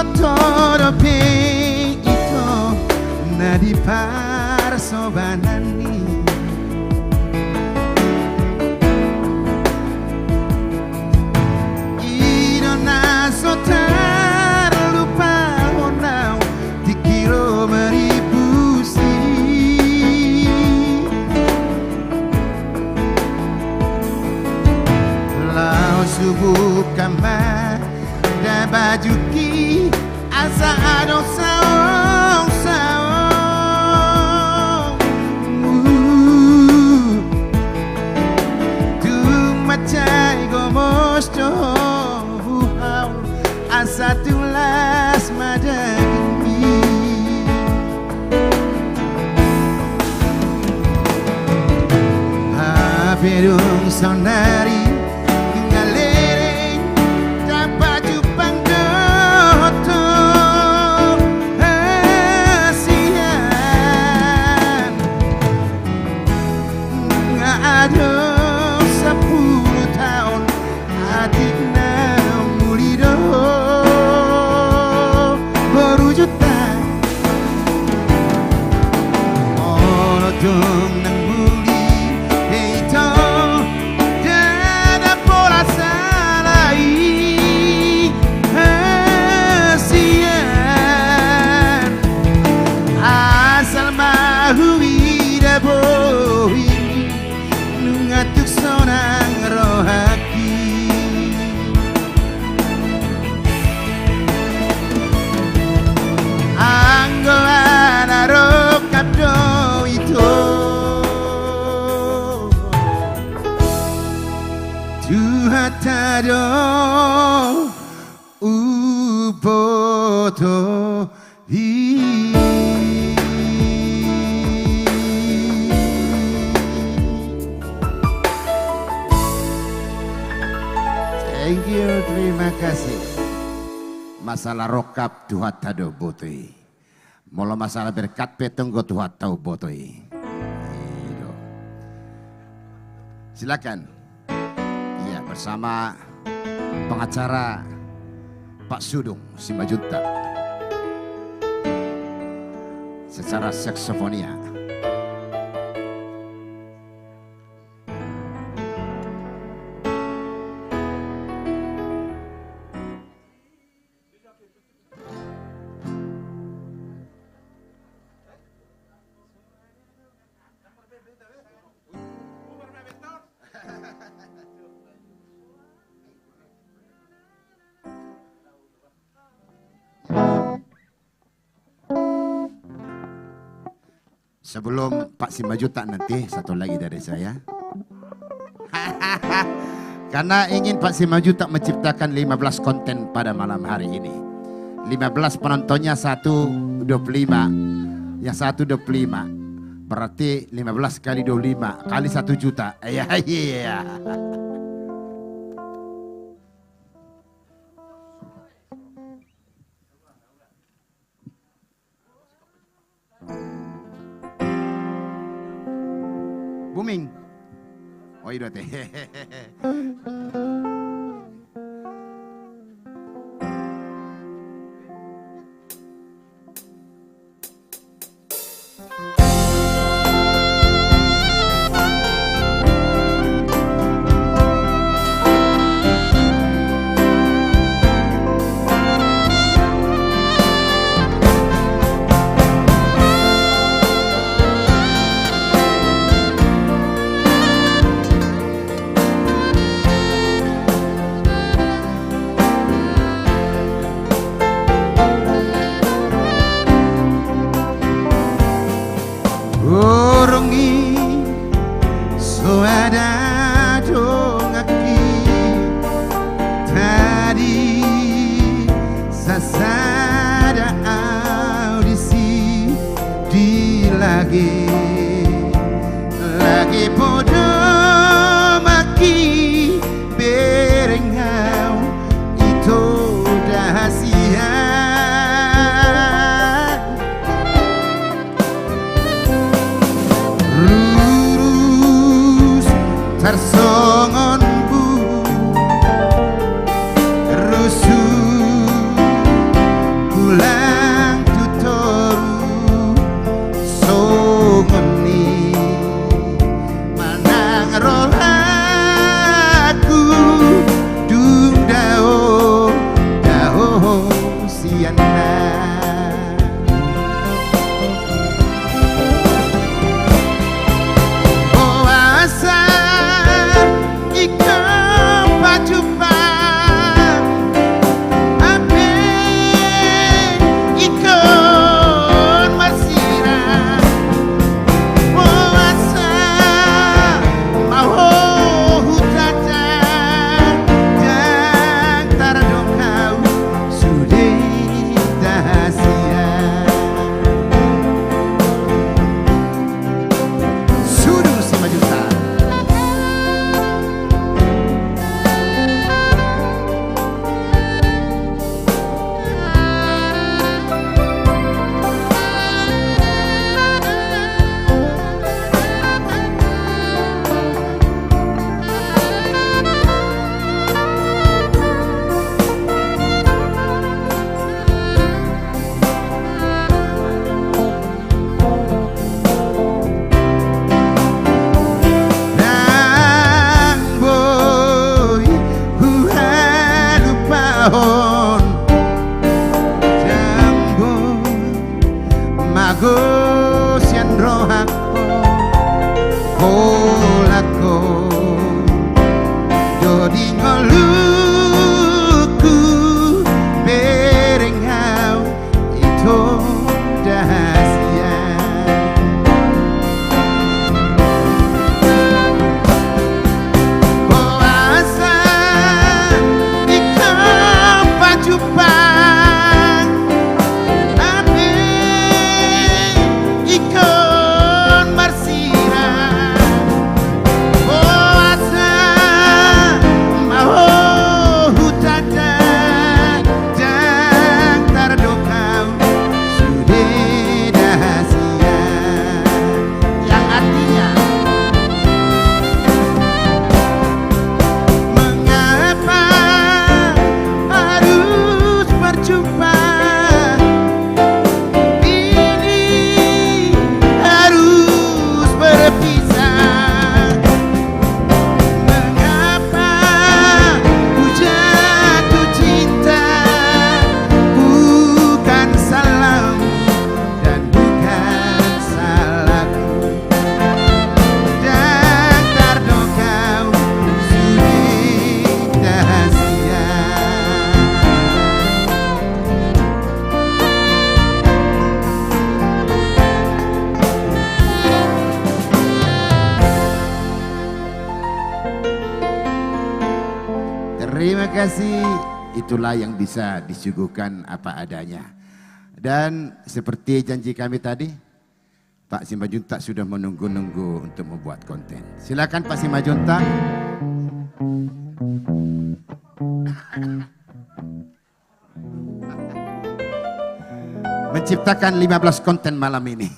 torope ito na di para sobanani Juki asa ado saong saong Tu macai gomos joh asa tulas madagi Haberung sonari Tado upoto Thank you, terima kasih. Masalah rokap Tuhan tado botoi. Mula masalah berkat petenggo Tuhan tahu botoi. Silakan. Iya, bersama pengacara Pak Sudung Simanjuntak secara saksofonia. Sebelum Pak Simanjuntak nanti, satu lagi dari saya. Karena ingin Pak Simanjuntak menciptakan 15 konten pada malam hari ini. 15 penontonnya 125. Yang 125. Berarti 15 kali 25 kali 1 juta. Iya, iya. Booming. Oh iya teh. Lagi bodoh maki berengau itu dahsyat lurus tersongonku rusuh pulang tutoru songoni manang rohaku dung dao dao kasih, itulah yang bisa disuguhkan apa adanya. Dan seperti janji kami tadi, Pak Simajuntak sudah menunggu-nunggu untuk membuat konten. Silakan Pak Simajuntak. Menciptakan 15 konten malam ini.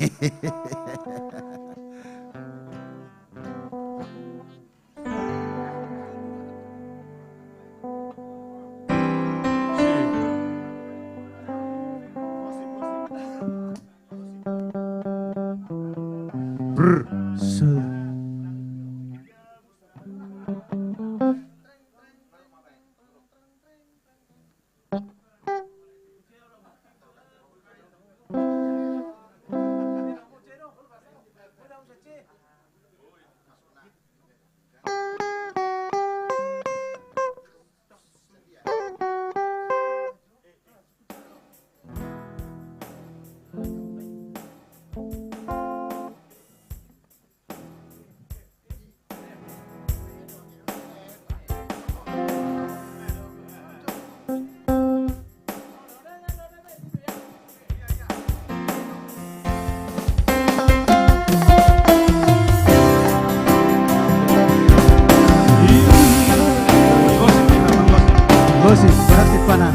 Gosip, berarti panah.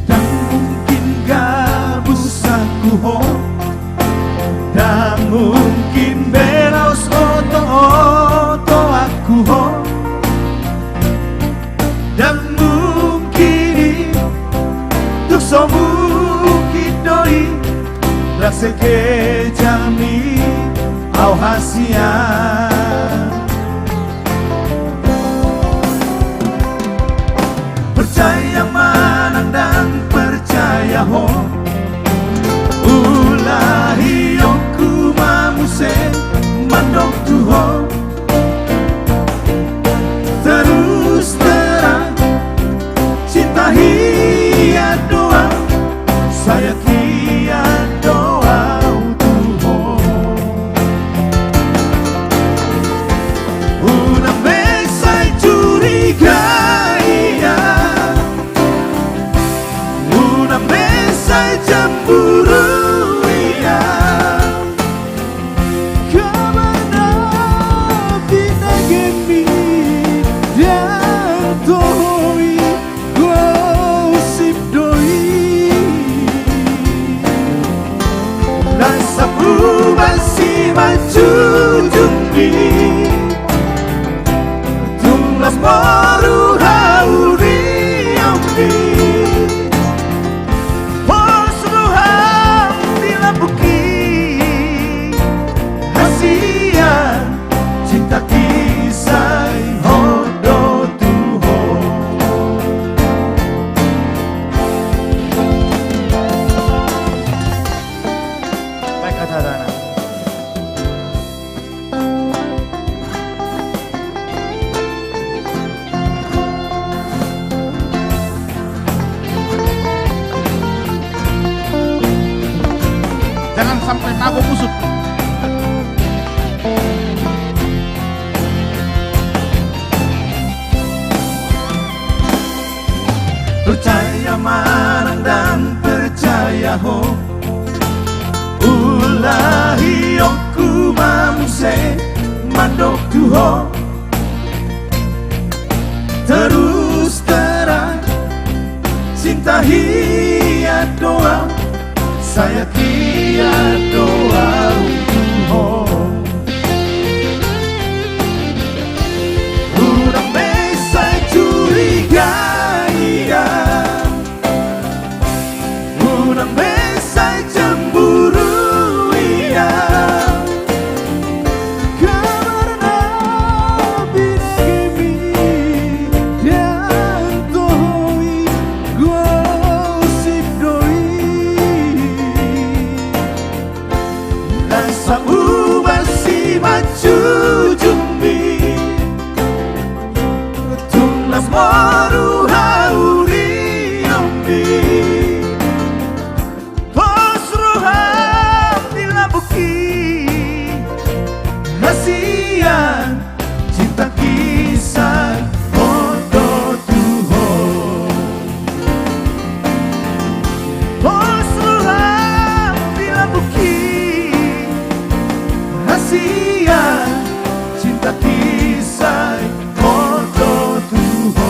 Dan mungkin gak bisa kuho, dan mungkin belos oto aku ho. Dan mungkin itu mungkin doi rasa kejami au hasian. Percaya manang dan percaya ho, ulahi yoku mamuse mandok tuho. Terus terang cinta hiat doa, saya kiat doa Tuhan. Una mesa curiga iya, una mesa cemburu iya. Kemana bina gemi doi gosip doi rasa masih maju jumbi tulas baru hauri ambi posruham dilapuki hasian cinta kisah hodo Baik kata Dana. Jangan sampai mabuk busuk. Percaya manang dan percaya ho, ulahi yoku mamuse mandok tuho. Terus terang cinta hiat doa, saya kiat doa Tuhan. Udah bisa curiga iya, udah bisa cemburu iya. Karena bina gemi dan tohi gosip doi Moru hauri ombi Posruham dilabuki Hasian cinta kisah Odo Tuhan Posruham dilabuki Hasian cinta kisah Odo Tuhan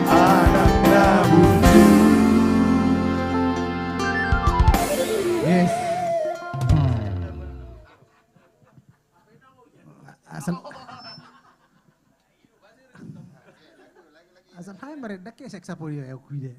Anak Nabutu Yes. Asan hai meredak ya seksa polio ya kuide.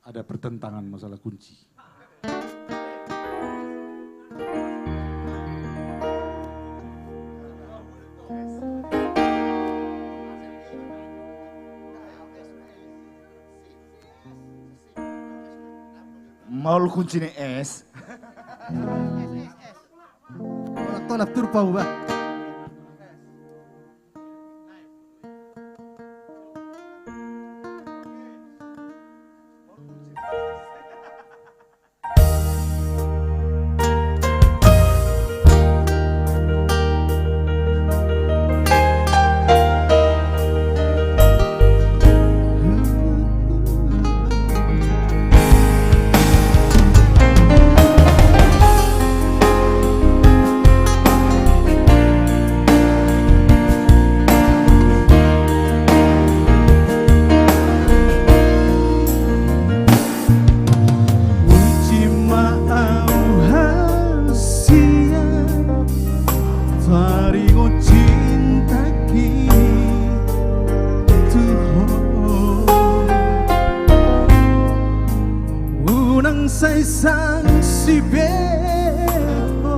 Ada pertentangan masalah kunci. Mau kunci nih es. Tolak turpau ba. Say sang si beo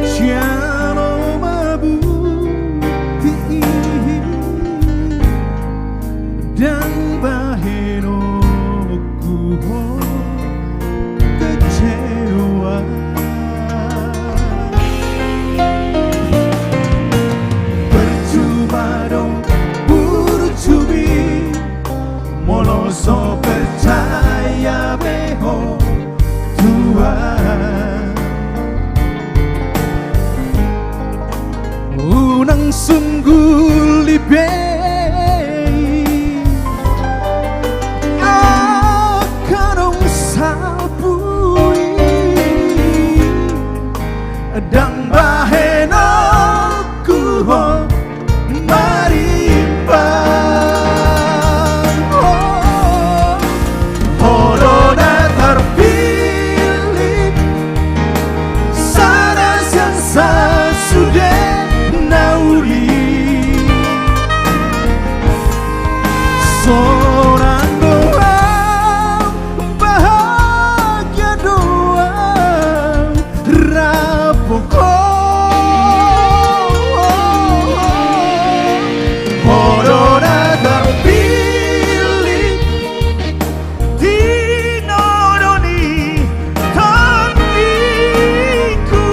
Ciano mabuti Dan baheno kuho kecewa Percuma dong bercubi Moloso percaya beho Tuhan Unang sungguh libei Akanong sapui Dan baheno kuho marimbang Seorang doa bahagia doa rapoko Corona terpilih dinodoni tandiku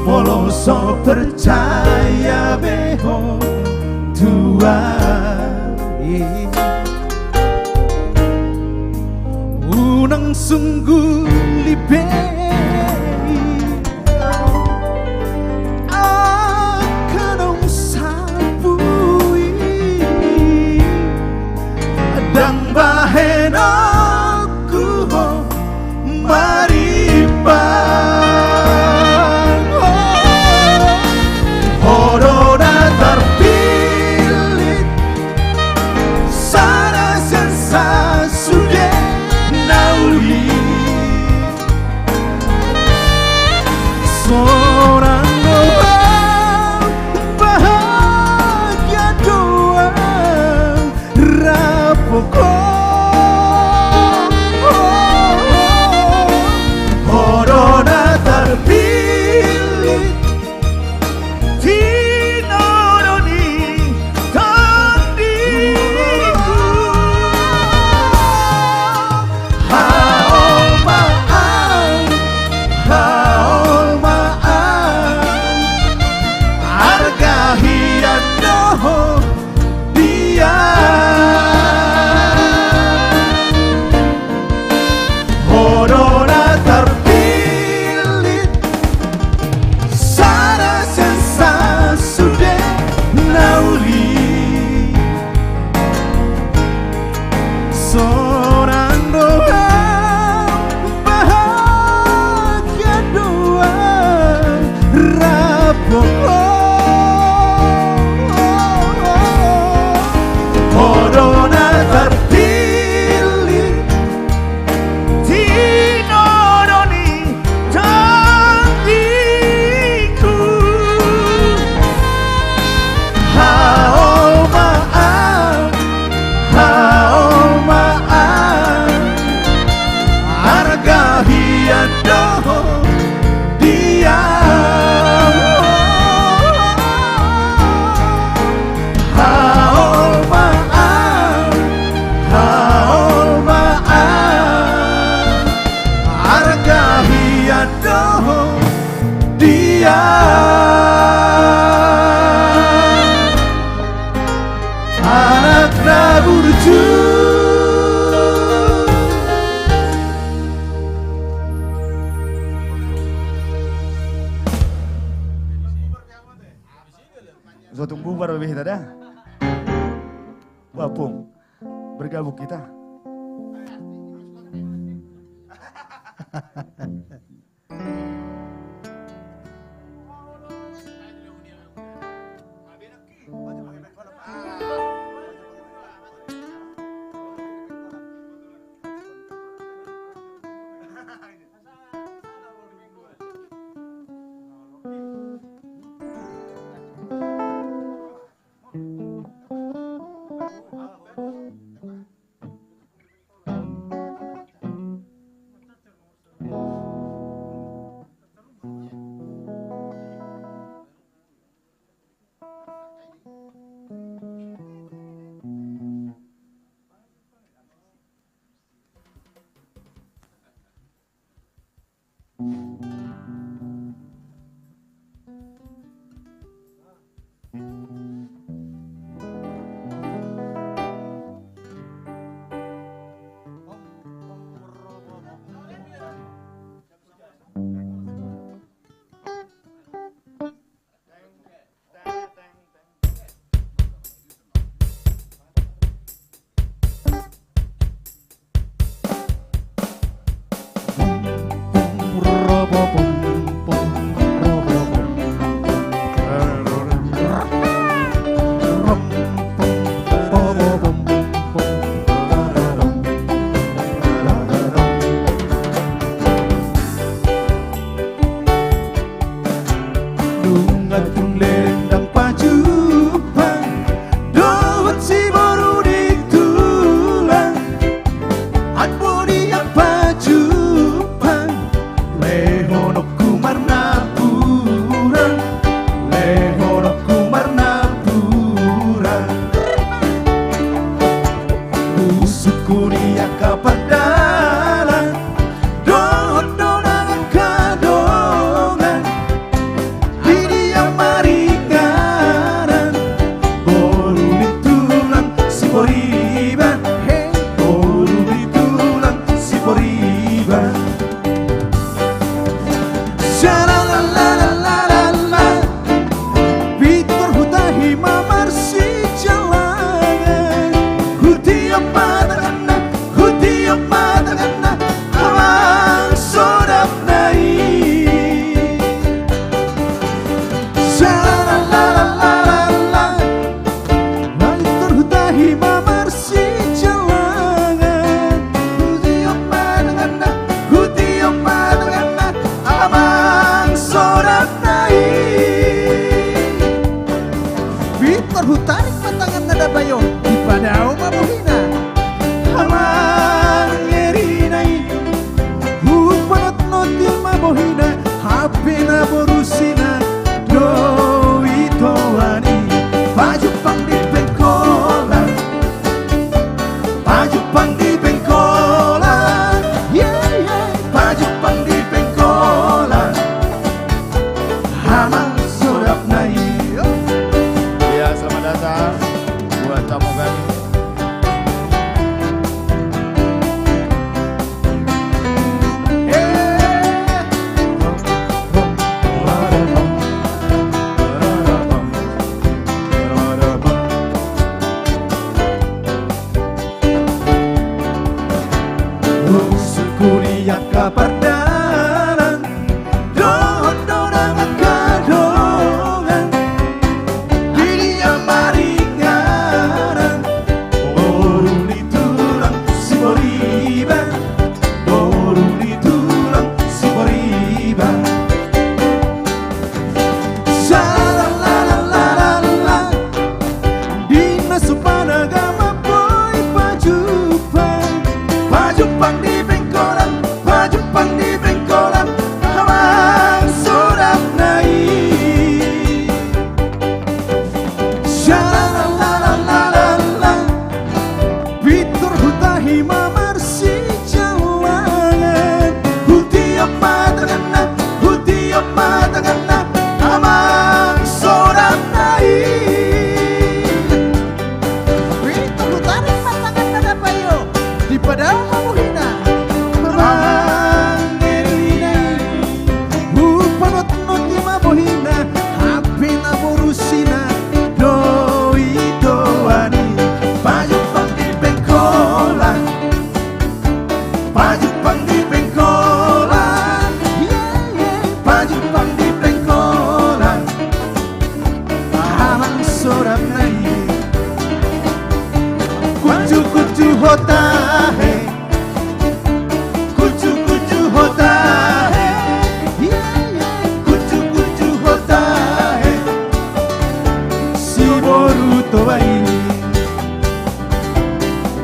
Poloso percaya beho tuai unang sungguh libei akanong sabui dang bahen aku mariba Corona terpilih sana sensa sudah nauli seorang doa bahagia doa rapoko Corona terpilih Tunggu baru lebih tada. Wapung bergabung kita. Sha-la-la-la-la-la, langit terhutahi mamarsi jalangan. Hutiok madangana, hutiok madangana, amang sorak nai. Victor hutarik matangan nada bayo, di padao mabuhina. Amang erinai, hupanot noti mabuhina, hapina borusina, do itoani. Pajupang di Bengkolan, pajupang di Bengkolan, yeah, yeah. Pajupang di Bengkolan, hamang sodap nai. Ya, selamat datang buat tamu kami. Kuriak kapardaran, dorongan kadongan, didia maringaran, boruli tulang si boriba, boruli tulang si boriba. Sha-la-la-la-la-la, Dinas Supanagama boy pajupang, pajupang di Bengkolan, pajupang di Bengkolan, hamang sodap nai. Sha-la-la-la-la-la, Victor hutahi mamarsi jalangan. Hutiok matangana, hutiok matangana, hamang sodap nai. Victor hutarik matangan nada bayo, di padao mabuhina. Amang erinai, hupanot noti mabuhina, hapina borusina, do itoani. Pajupang di Bengkolan, pajupang di Bengkolan, yeah, yeah. Pajupang di Bengkolan, hamang sodap nai. Kucu-kucu hotahe, kucu-kucu hotahe, yeah, yeah. Kucu-kucu hotahe, si boruto ini.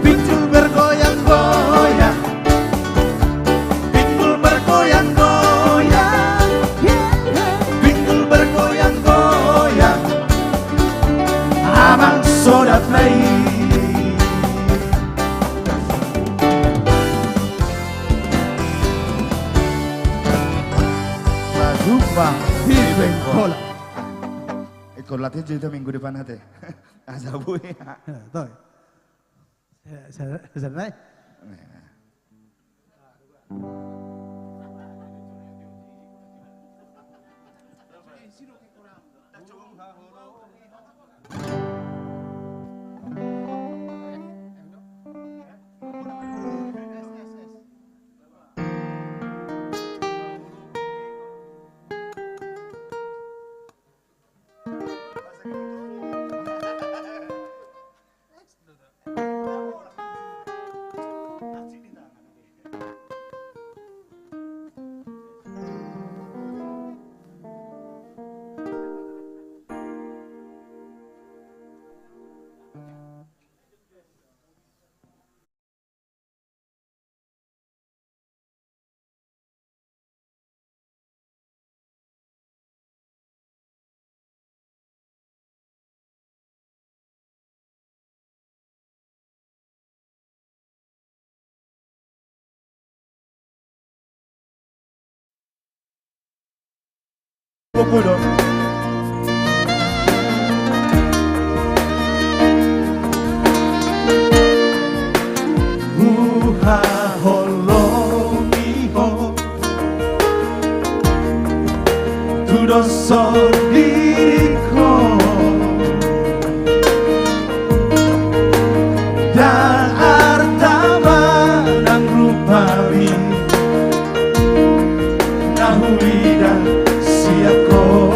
Pintul bergoyang-goyang, pintul bergoyang-goyang, yeah, yeah. Pintul bergoyang-goyang, amang sodap nai. Pajupang di Bengkolan. Ikut latihan cerita minggu depan hati. Azabu ya. Tuh. Saya Pupudo. Uha holomiho Tudoso diriku Dan artama nang rupawi Nahuida siako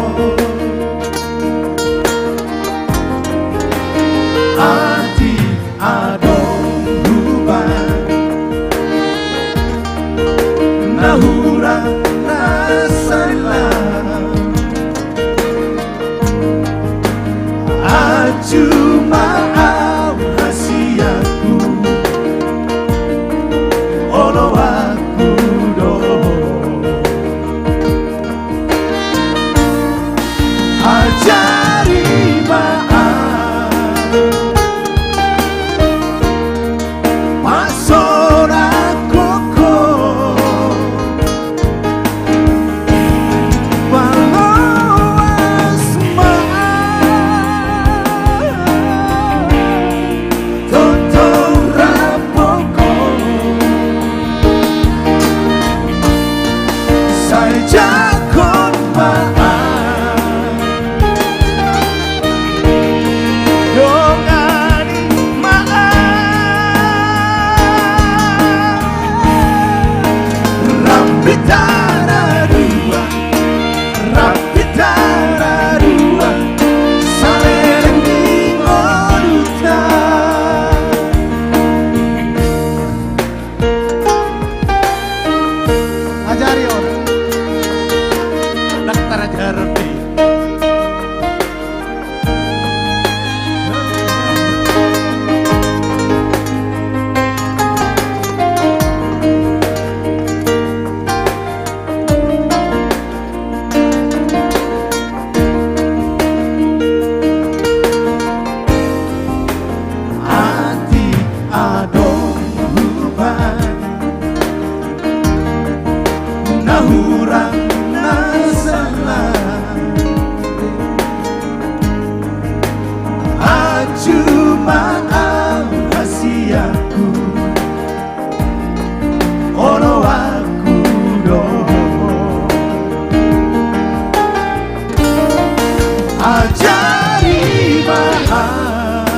ajari mahal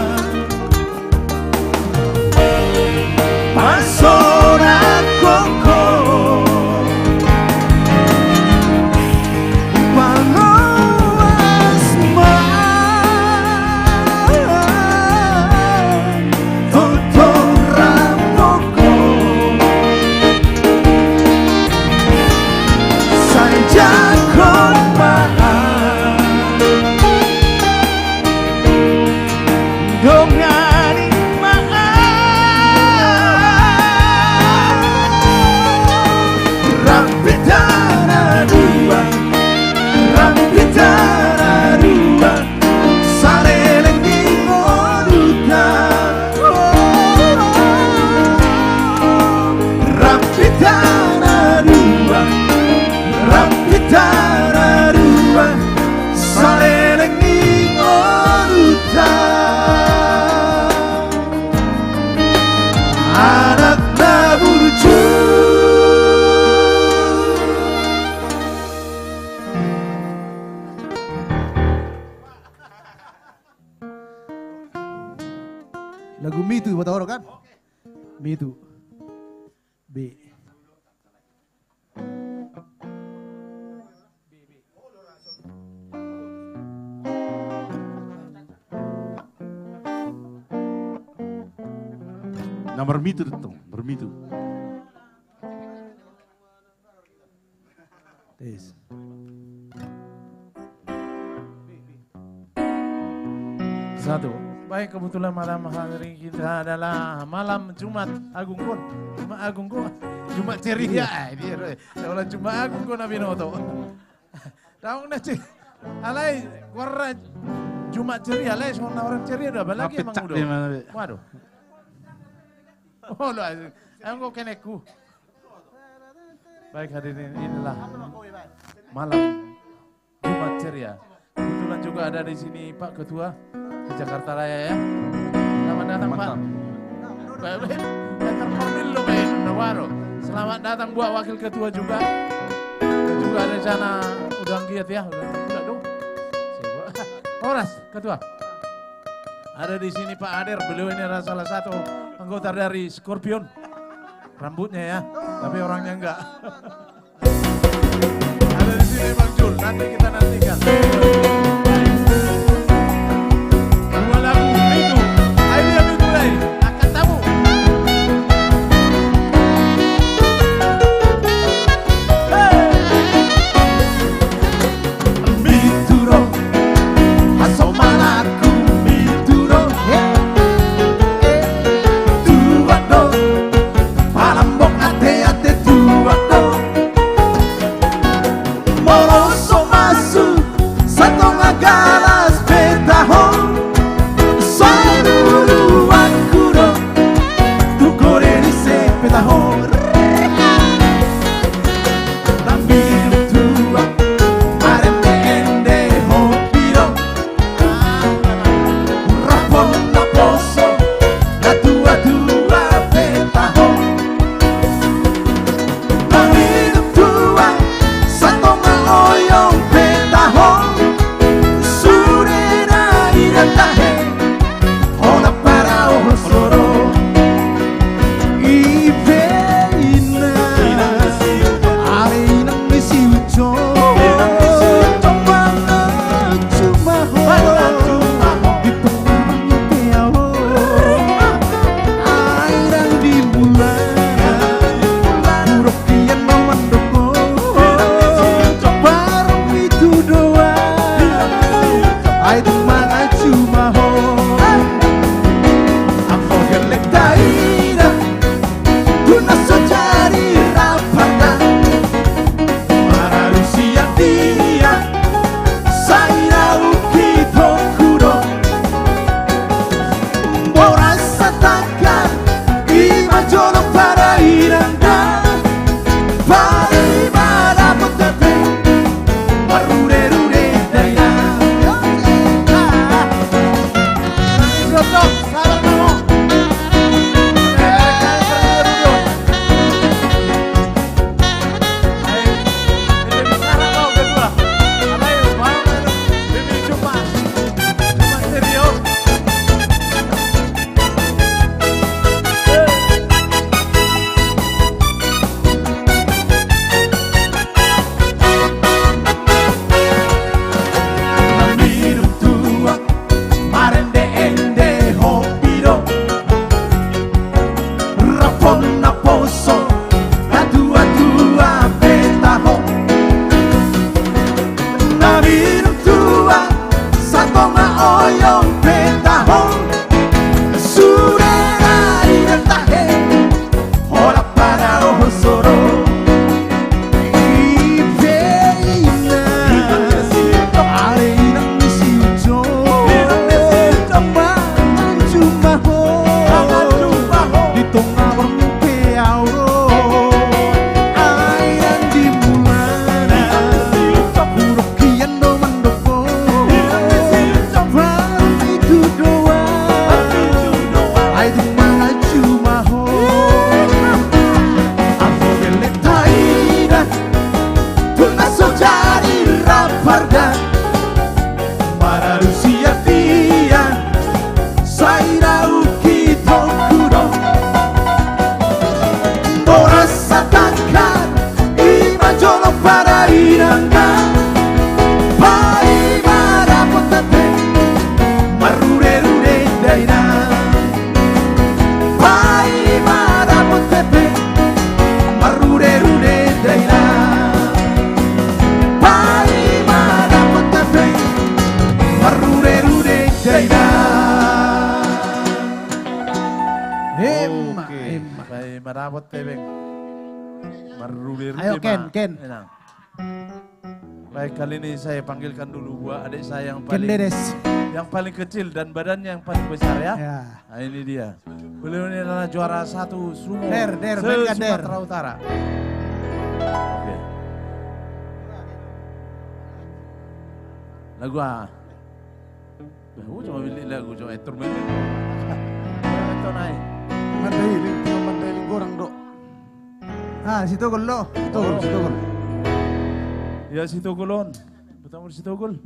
pasona koko pangawas toto ramoko saja kon dongani rampitana dua sarelengi ngoduta rampitana dua sarelengi ngoduta anak naburju Lagu Me Too, tahu kan? Me Too. B. Nomor mitu dong, bermitu. Tes. Satu. Baik, kebetulan malam hari kita adalah malam Jumat Agung Kon. Jumat Agung Kon. Jumat ceria. Dia kalau Jumat Agung Kon Nabi Noto. Tahu nggak sih? Alai warna Jumat ceria, alai soalnya orang ceria udah lagi emang udah. Waduh. Oh, lo, aku kenekku. Baik hadirin, inilah malam Jumat ceria. Kebetulan juga ada di sini Pak Ketua di Jakarta Raya ya. Selamat datang Pak. Baik, terpilih lo Nawaro. Selamat datang buat Wakil Ketua juga. Dan juga ada di sana udah giat ya, udah dong. Horas Ketua. Ada di sini Pak Ader, beliau ini adalah salah satu anggota dari Scorpion. Rambutnya ya, tapi orangnya enggak. Ada di sini Bang Jul, nanti kita nantikan. Dua lagu itu, idea mulai akan tamu. Mituro, asomalaku mituro. Tuando, palambok ate tuando. Moroso masu parda Mararusia dia Saira uki tokuro Tora sataka Ima jolo para iranga Pai marapotate Marurerure daira Pai marapotate Marurerure daira Pai marapotate Marurerure daira Pai marapotate Marurerure. Ayo Ken. Enak. Baik, kali ini saya panggilkan dulu buat adik saya yang Ken Dedes. paling kecil dan badannya yang paling besar ya. Ya. Nah, ini dia. Beliau ini adalah juara 1 sumo Sumatera Utara. Oke. Lagu cuma pilih lagu cuma etur pilih. Itu naik. Mandailing gorang dok. Situ gol lo. Situ gol. Ya situ golon. Pertama di situ gol.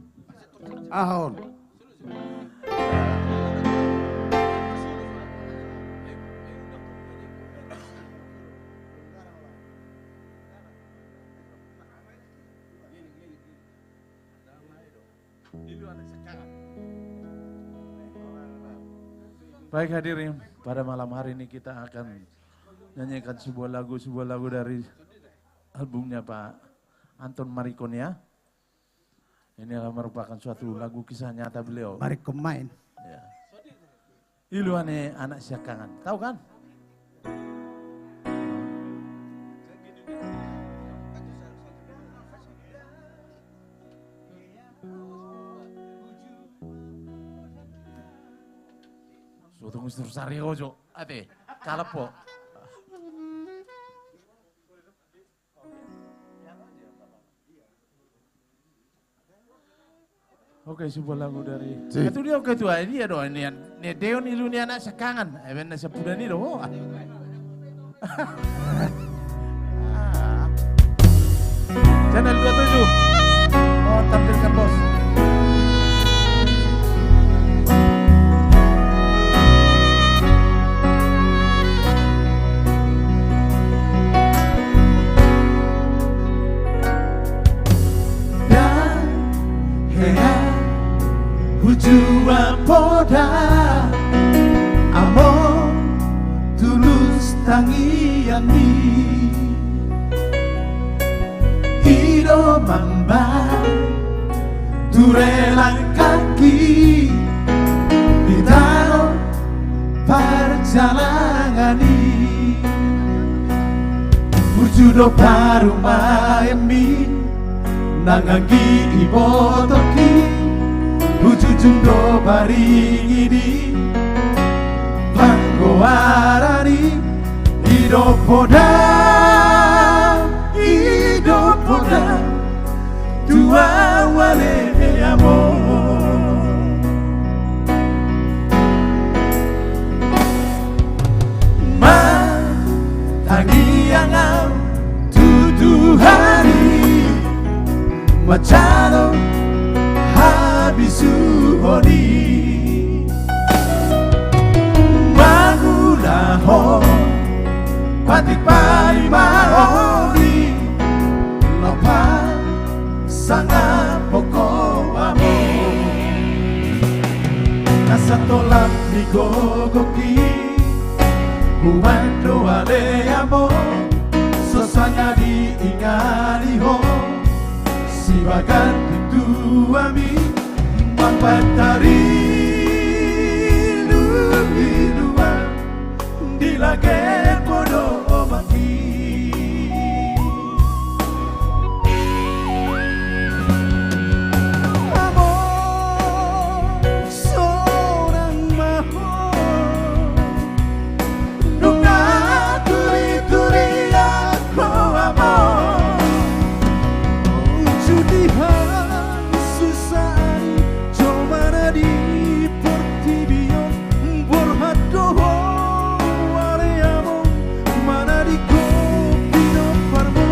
Ahon. Baik hadirin, pada malam hari ini kita akan nyanyikan sebuah lagu dari albumnya Pak Anton Marikonia. Ini adalah merupakan suatu lagu kisah nyata beliau. Marikon main. Ya. Iluane anak siakangan, tahu kan? Tunggu sari ojo, ate, kalapo. Oke, sebuah lagu dari. Itu dia ketua dia doa ini Deon ilu ni anak sekangan, even nasa puda ni doh. Channel 27. Mau tampilkan bos. Jua poda Amo tulus tangiani Hido mamba Turelang kaki Di tanah perjalanani Wujudo paru maemi Nanganggi ibotoki Ujujundo baringidi Panggoarani Idopoda Tua wale amor Ma tagiangau tutu hari Machado Bisuhoni Mahulaho Patik pari mahoni Lopa Sanga poko amo Nasa tolak ni gogoki Humando ale amo Sosanya diingani ho Sibagan itu ami Mapatari luar di lage podo mati Amor seorang mahal Nunga turi-turi aku amor Judihan susah di Portibio Borhado Ariamo mana di Copino Parmo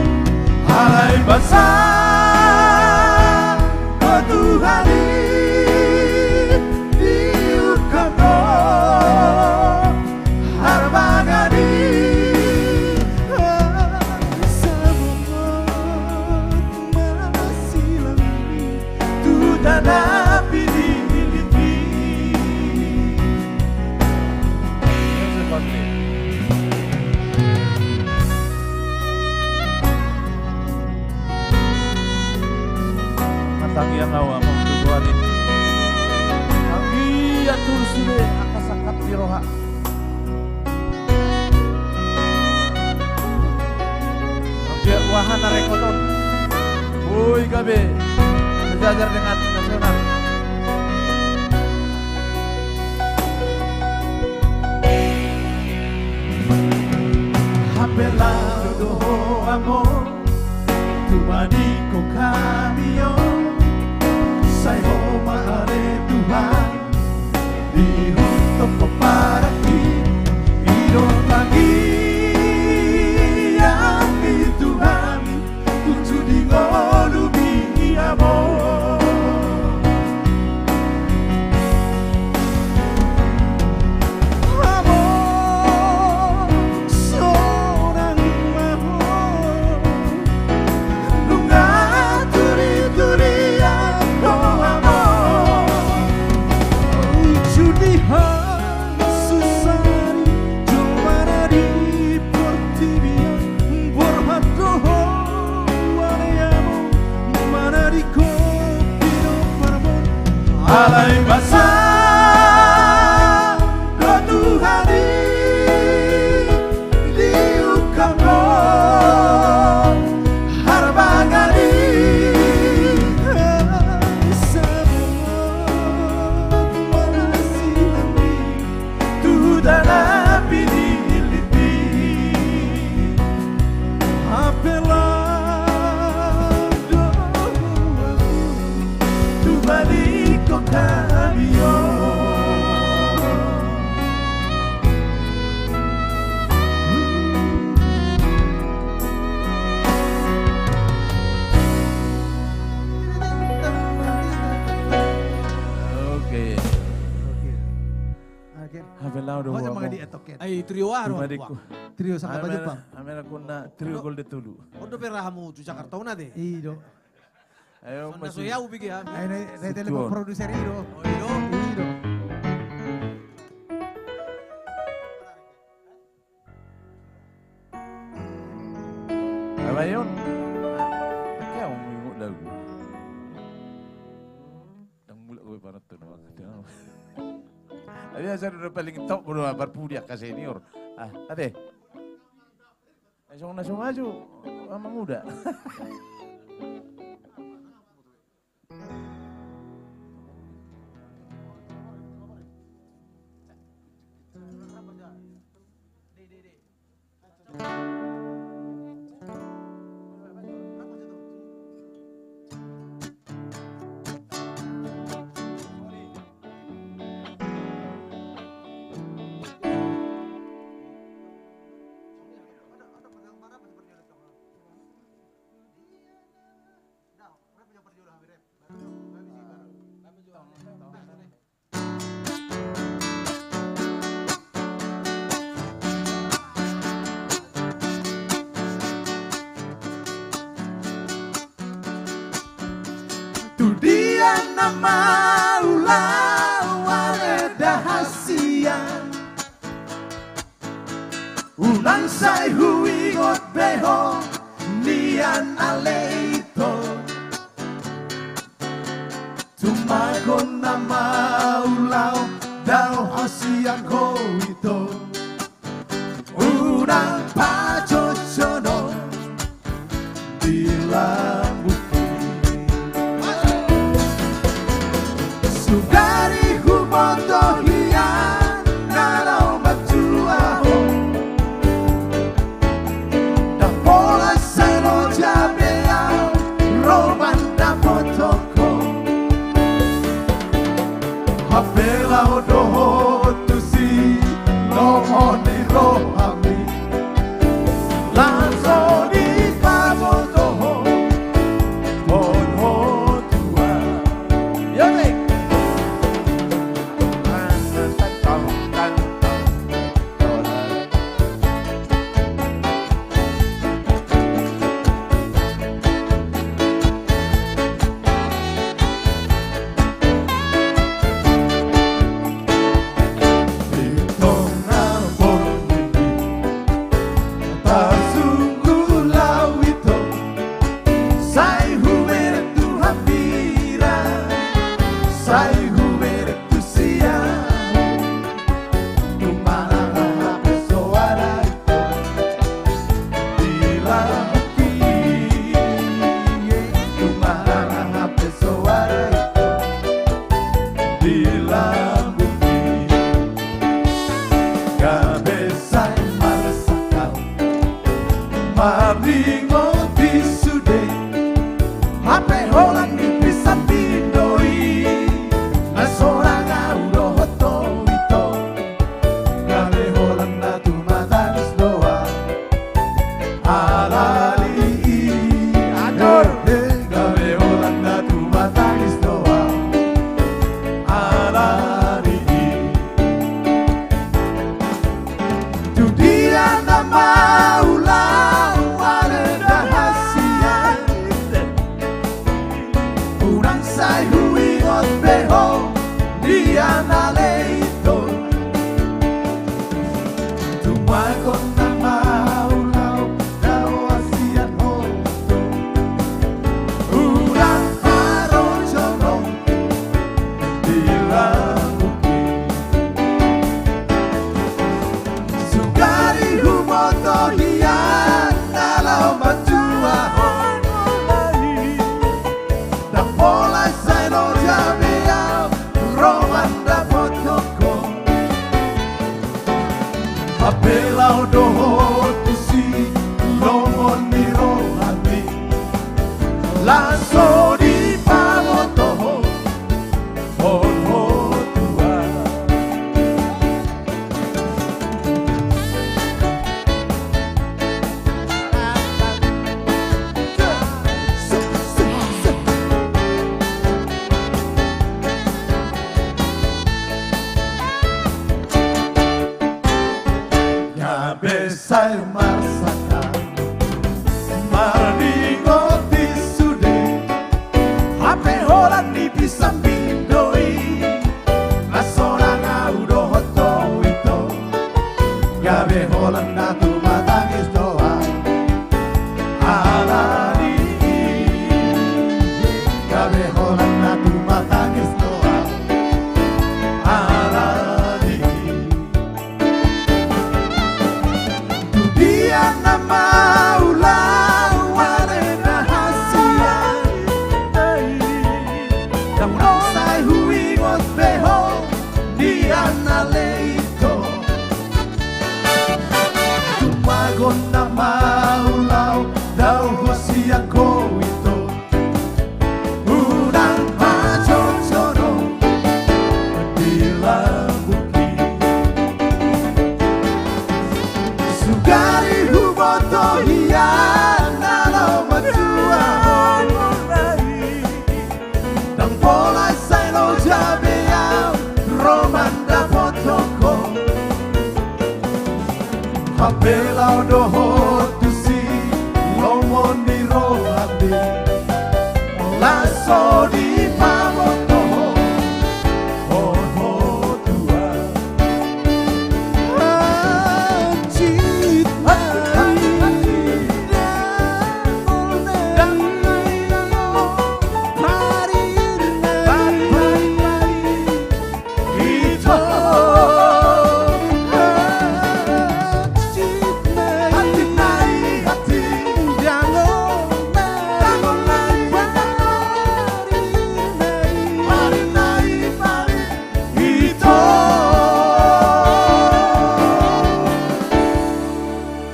Alay basa Tudana pinilipi. Matang yang awam tujuan ini. Kami atur sile akasakat di roha. Dia wahana rekoton. Woi gabe, sejajar dengan nasional. Apelado do amor, tu manico cambio, sai mare Tuhan, diutuk para ti, iro pagi yang Tuhan, tuju di ngolubi amor. Alay basa do Tuhani diukam mo harbangani Tudana pinilipi apelado tu manico cambio. Oke. Oke. Habelau do. Oh, mga di etoket. Ay, trio aro. Trio sa kapa Jepang. Amera kuna trio gol de tulu. Odo perahamu tu Jakarta una de. Ido. Ayo Sonna soya ubigi ha. Ay na telepon producer Ido. Ido. Ido. Abayon. Kaya mo yung lagu. Nang mula ko para to no. Ada saya udah paling top bro berpudia ke senior. Ah, ade. Langsung maju sama muda. Tu dia nama ulau ada hasian ulang sai hui got beho nian aleito tumagon nama ulau dau hasian ko ito unang pacocono bilang Sugari humoto hian Nalau majuaho Da pola selo jabeao Roman da potoko Hapela odoho tusi Noho ni rohami Lanzo ni pamotoho Ponho tua Yole sai hubere tusia kumana pessoa bila bukti kumana pessoa bila bukti cabeça malasakal maringo disude hape holang di pisang pindoi na sorang audo hoto ito gabe holang na tumatanis doa alali ador gabe holang na tumatanis doa alali tu dia na maulau ale dahasian urang sai huingot beho dia na leito tumakon na maulau dahasian hoto urang parojono bila sugari humoto hian nalau matua da pola sai lo jabeao roman da potoko apelau do tusi lomon ni rohani laso di pamoto on tua besai masakan maringo disude hape holan di pisang pindoi na sorang audo hoto ito gabe holan na tumatangis doa alani gabe holan na tumatangis doa alani dia na maulau ale dahasian Kamu sai huingot beho dia na leito tumagon na maulau dau hosian ko ito unang pacocono bila buki sugari humoto hian nalau matua dan pola sai lo jabeao roman da potoko hapelau doho tusi lomon di rohati laso di pamoto on tua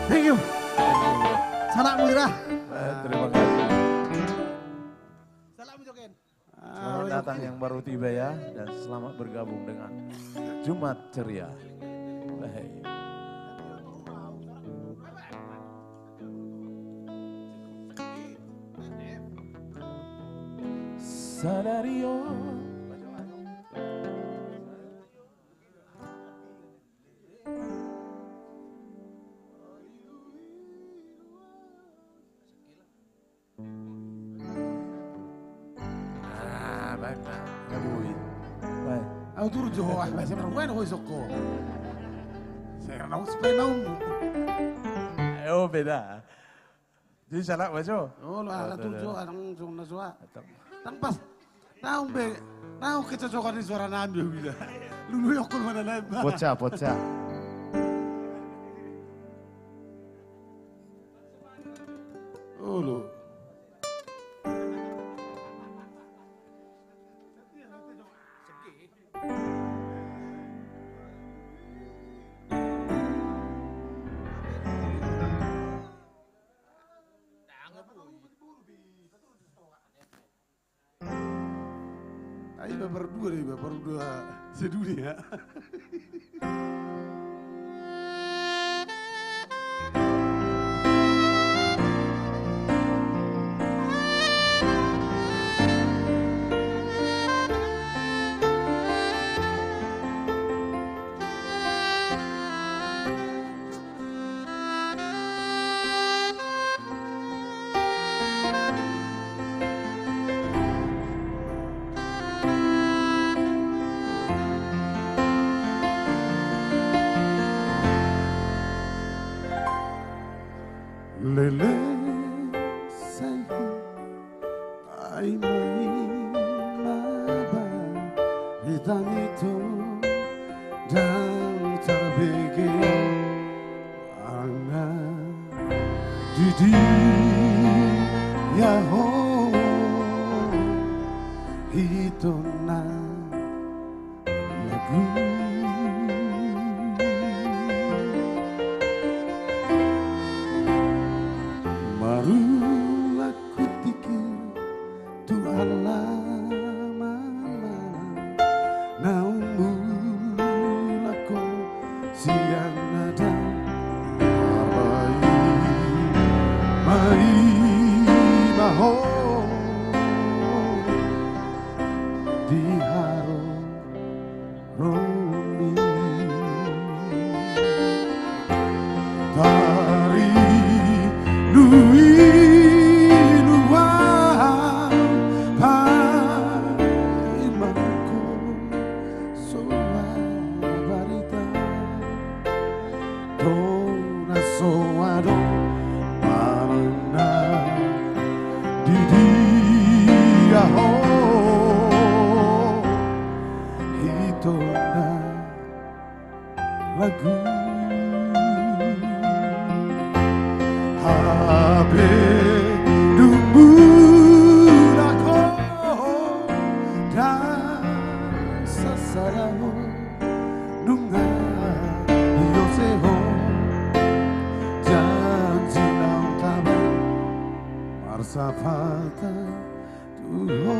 Thank you. Salam mudra. Terima kasih. Salam jogen. Selamat datang yang baru tiba ya, dan selamat bergabung dengan Jumat Ceria. Baik. Sadario. Baik, ya bui. Baik. Aku turun Johor, saya perempuan aku isoko. Saya nau supaya nau. Oh beda. Jadi salah baca. Oh lah, turun Johor, nang Johor na Johor. Tang pas, nau be Nah, kecocokan di suara Nando bila. Lulu yokon mana nembak. Bocah, bocah. Oh, lo. Ayo berdua nih, berdua sedunia. Lele sahi ai mai maba hitam itu dan terbege ana didi ya ho itu na lagu barulah ku pikir Tuhan lama namun aku siang nada mai maho di haro romi tari lui luar paimanku soa barita dona soado marana di dia ho hitona lagu Habe dumbul aku dan sasaramu nunga yoseho janji nang tabang marsapata tuho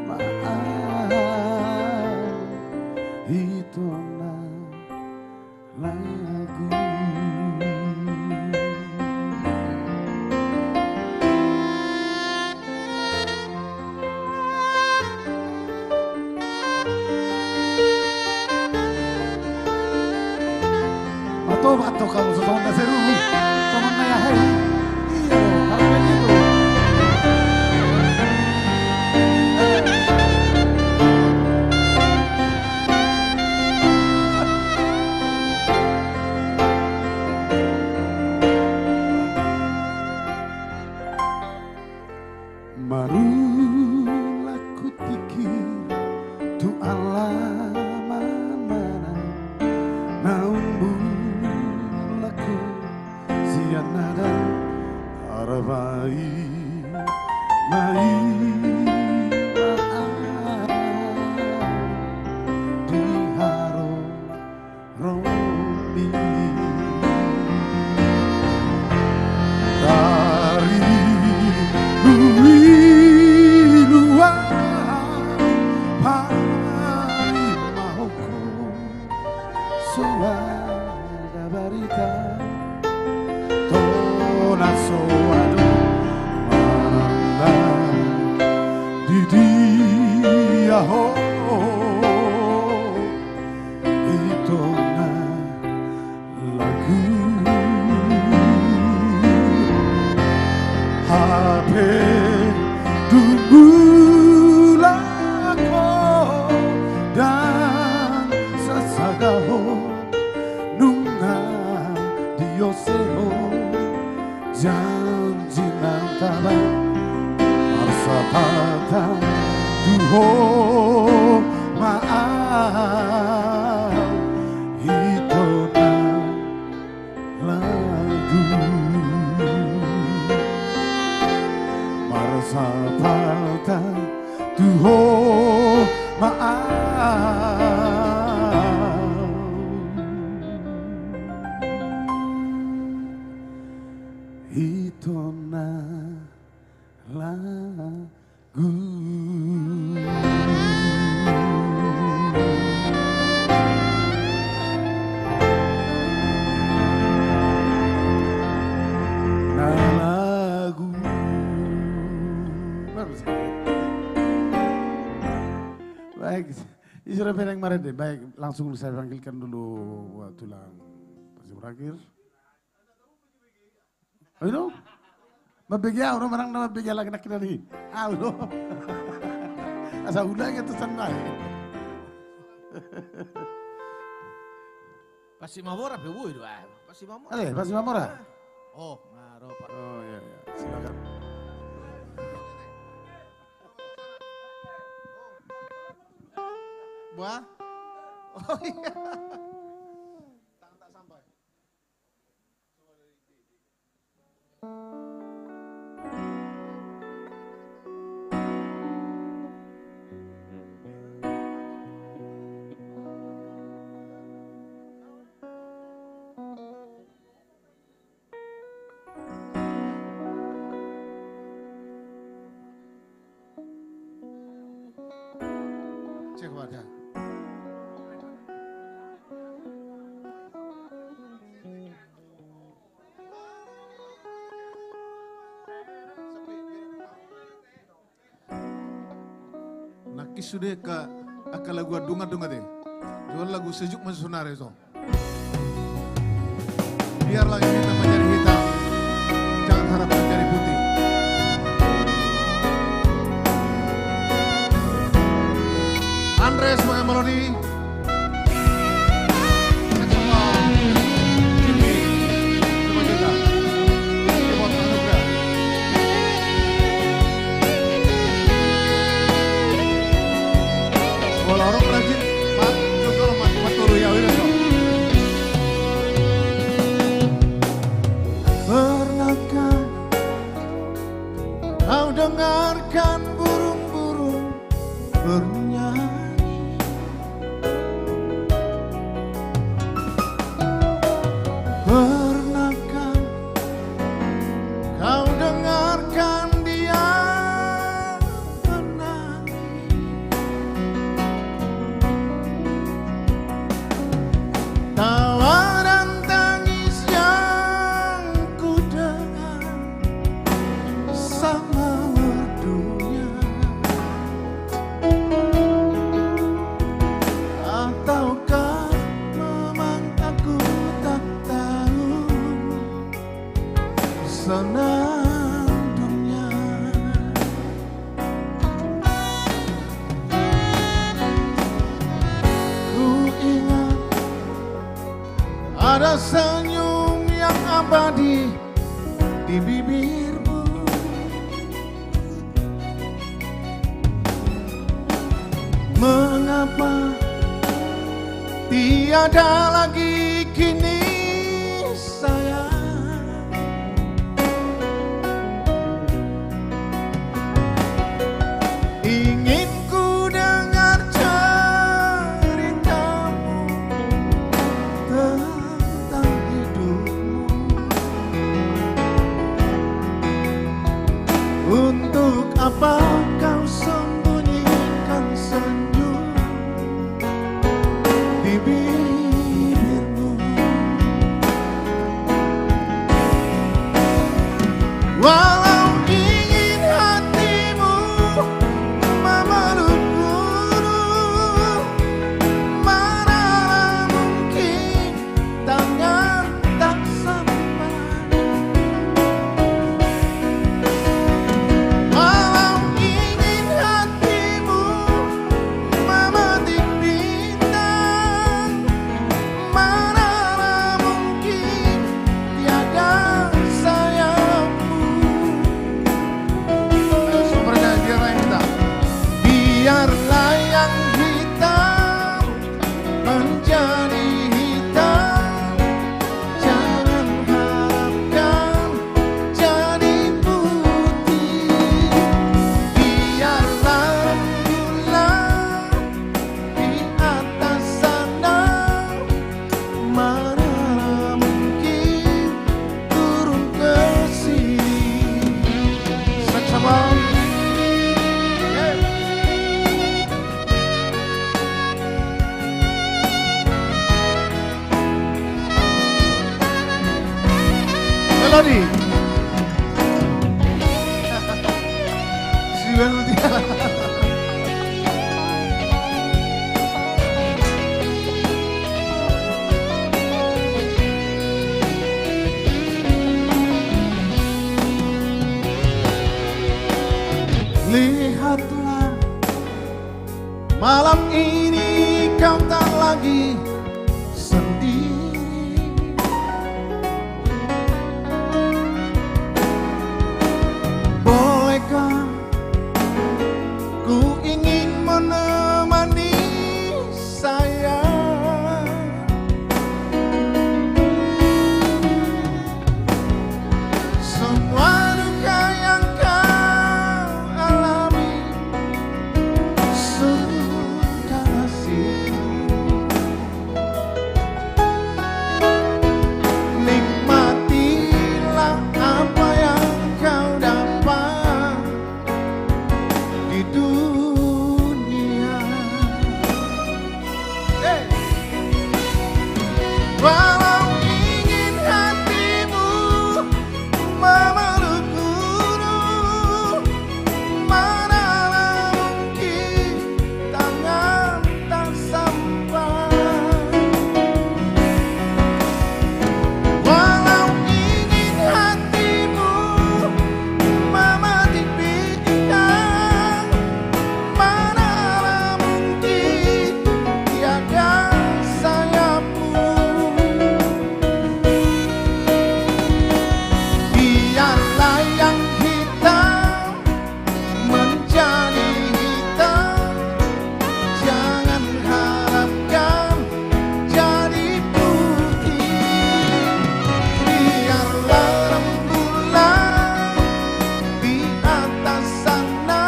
maaf itu lagu. Bato kamu setonda seru, teman naya hai, iya, harusnya gitu. Marulah ku pikir tu alaman mana namun laku sian nada arabai mai di haro romi dari luar pai mauku suara barita tona soado mana di dia ho itu lagu HP dumbul aku dan sasagaho nunga dioseho janji nang tabang marsapata tuho maaf itu lagu merasa patah tuh maaf itu lagu. Lagu. Baik, ini sudah yang kemarin deh. Baik, langsung saya panggilkan dulu tulang pasti berakhir. Oh, itu? Mabigyan, orang marang na mabigyan lagi nak kinali. Ah, ulo. Asa ulang itu sanay. Pasti Mamora pe wuy doa. Pasti Mamora. Ale, pasti Mamora. Oh, ngaro Pak. Oh iya iya. Silakan. Buah. Oh iya. Tangan tak sampai. Cek wajah. Nakis sudah ke akal lagu dunga-dunga deh. Jual lagu sejuk masuk sonare itu. Biarlah ini kita menjadi hitam, jangan harap menjadi putih. Andres Maya Melody. Orang rajin, Pak, kalau matulu ya udah so. Pernahkah kau dengarkan burung-burung bernyanyi? Pernahkah kau dengarkan dia tawa dan tangis yang ku dengar sama merdunya? Ataukah memang aku tak tahu senandungnya? Ku ingat ada senyum yang abadi di bibirmu. Mengapa tiada lagi kini sayang? Ingin ku dengar ceritamu tentang hidupmu. Untuk apa kau sembunyikan senyum di bibirmu? layang hitam menjadi hitam, jangan harapkan jadi putih. Biarlah rembulan di atas sana, mana mungkin turun ke sini. Sama-sama. Melodi. Si Melodi. Lihatlah, malam ini kau tak lagi sendiri. Bolehkah ku ingin menemani sayang? Semua duka yang kau alami sudah kasih. Nikmatilah apa yang kau dapat di dunia. Walau ingin hatimu memeluk gunung, manalah mungkin tangan tak sampai. Walau ingin hatimu memetik bintang, manalah mungkin tiada sayapmu. Biarlah yang hitam menjadi hitam, jangan harapkan jadi putih. Biarlah rembulan di atas sana,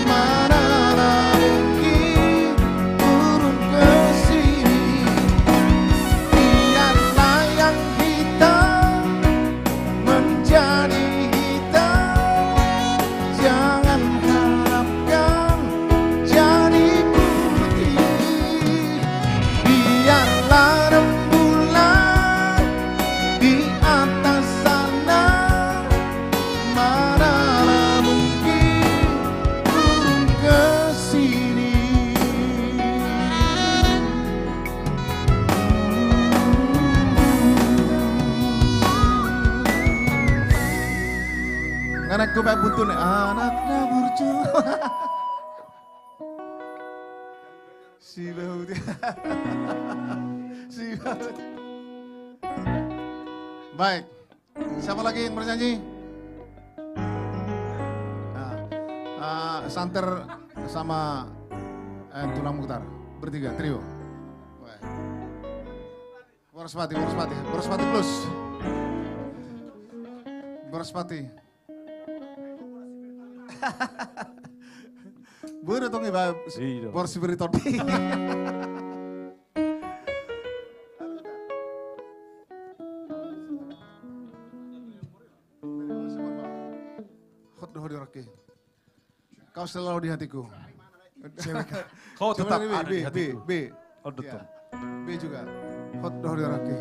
manalah mungkin turun ke sini. Biarlah yang hitam menjadi hitam, jangan harapkan jadi putih. Biarlah rembulan di atas sana, manalah mungkin turun ke sini. Anakku baik butuh anaknya burcu. Si baut. Si baut. Baik. Siapa lagi yang bernyanyi? Santer sama Tulang Mukhtar. Bertiga, trio. Baik. Borospati plus. Borospati. Boleh dong iba porsi beritodi. Hot rocky. Kau selalu di hatiku. Kau tetap ada di hatiku. B. Ya. B juga. Hot rocky.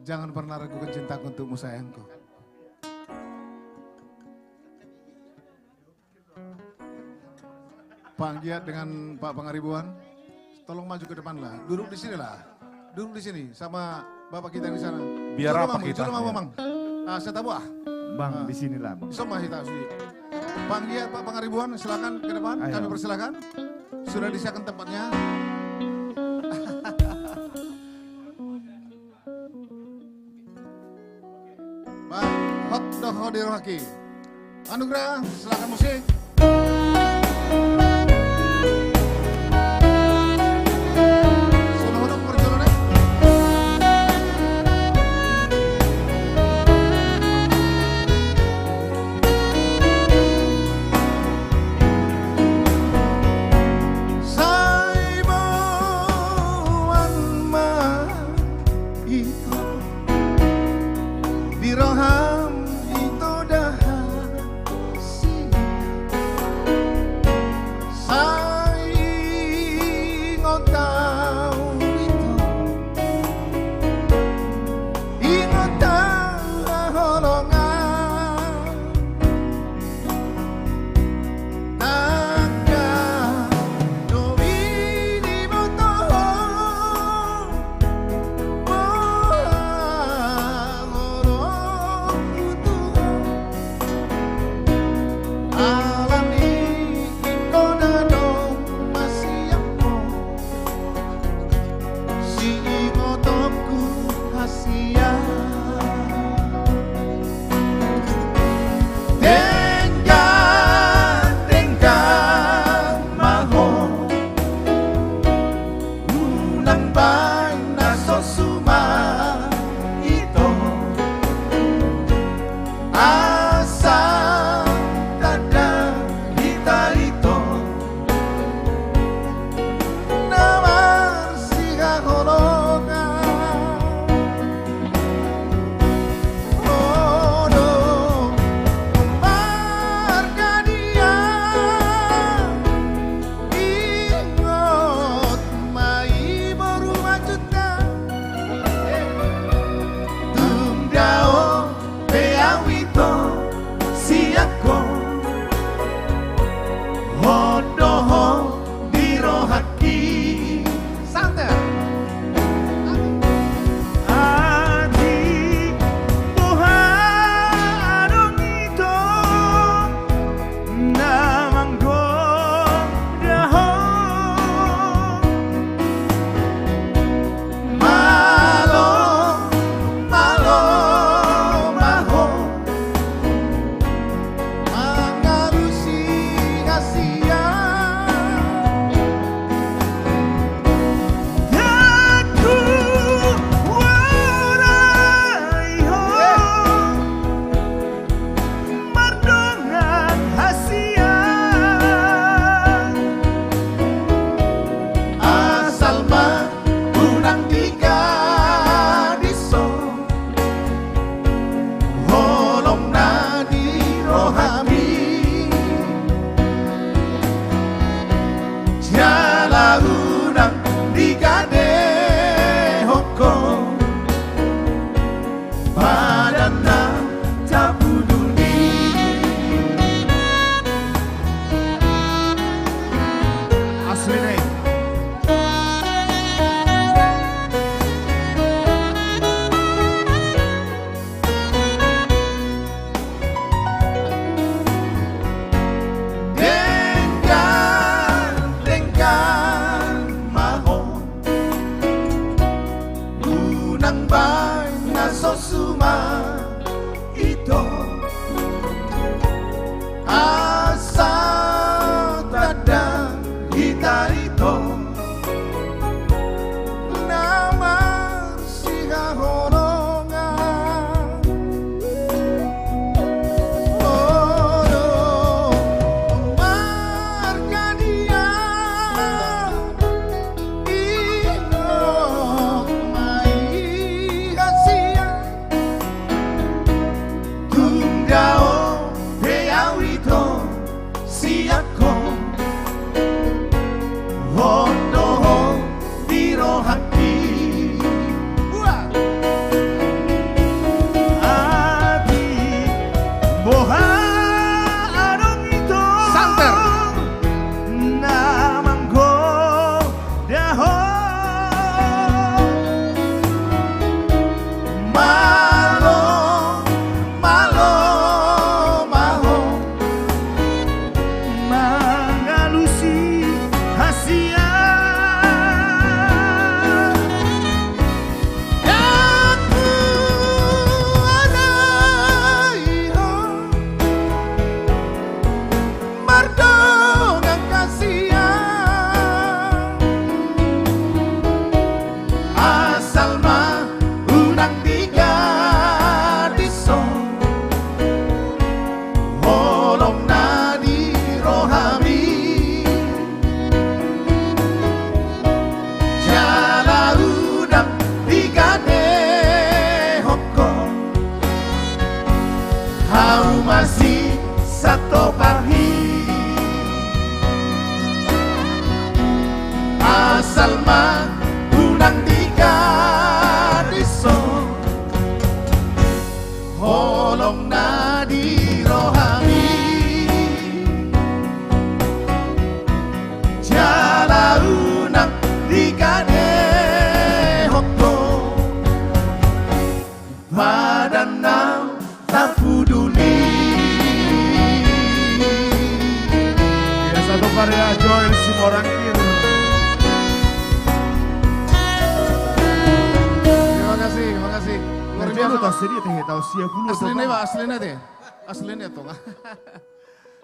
Jangan pernah ragukan cintaku untukmu sayangku. Pak Giat dengan Pak Pangaribuan, tolong maju ke depan lah. Duduk di sini lah. Duduk di sini sama Bapak kita yang di sana. Biar apa kita? Sudah Bang. Saya tahu Bang, di sinilah Bang. Semua kita sini. Pak Giat, Pak Pangaribuan, silakan ke depan. Ayo. Kami persilakan. Sudah disiapkan tempatnya. Pak Hot Doh Haki. Anugerah, silakan musik. Sono perjalanan. Saibuan ma itu biroham itu dah Malo berdongang kasihan asal mah unang tiga disong holong nadi rohami jala unang tiga dehoko hau masih satu parhi asal mah unang tiga disong holong nadi rohami jala unang tiga dehoko badanau tapuduni. Ya, satu karya Joel Simorangkir. Terima kasih. Luar biasa. tahu sedih teh tahu siap dulu. Aslinya Pak, aslinya teh. Aslinya tuh.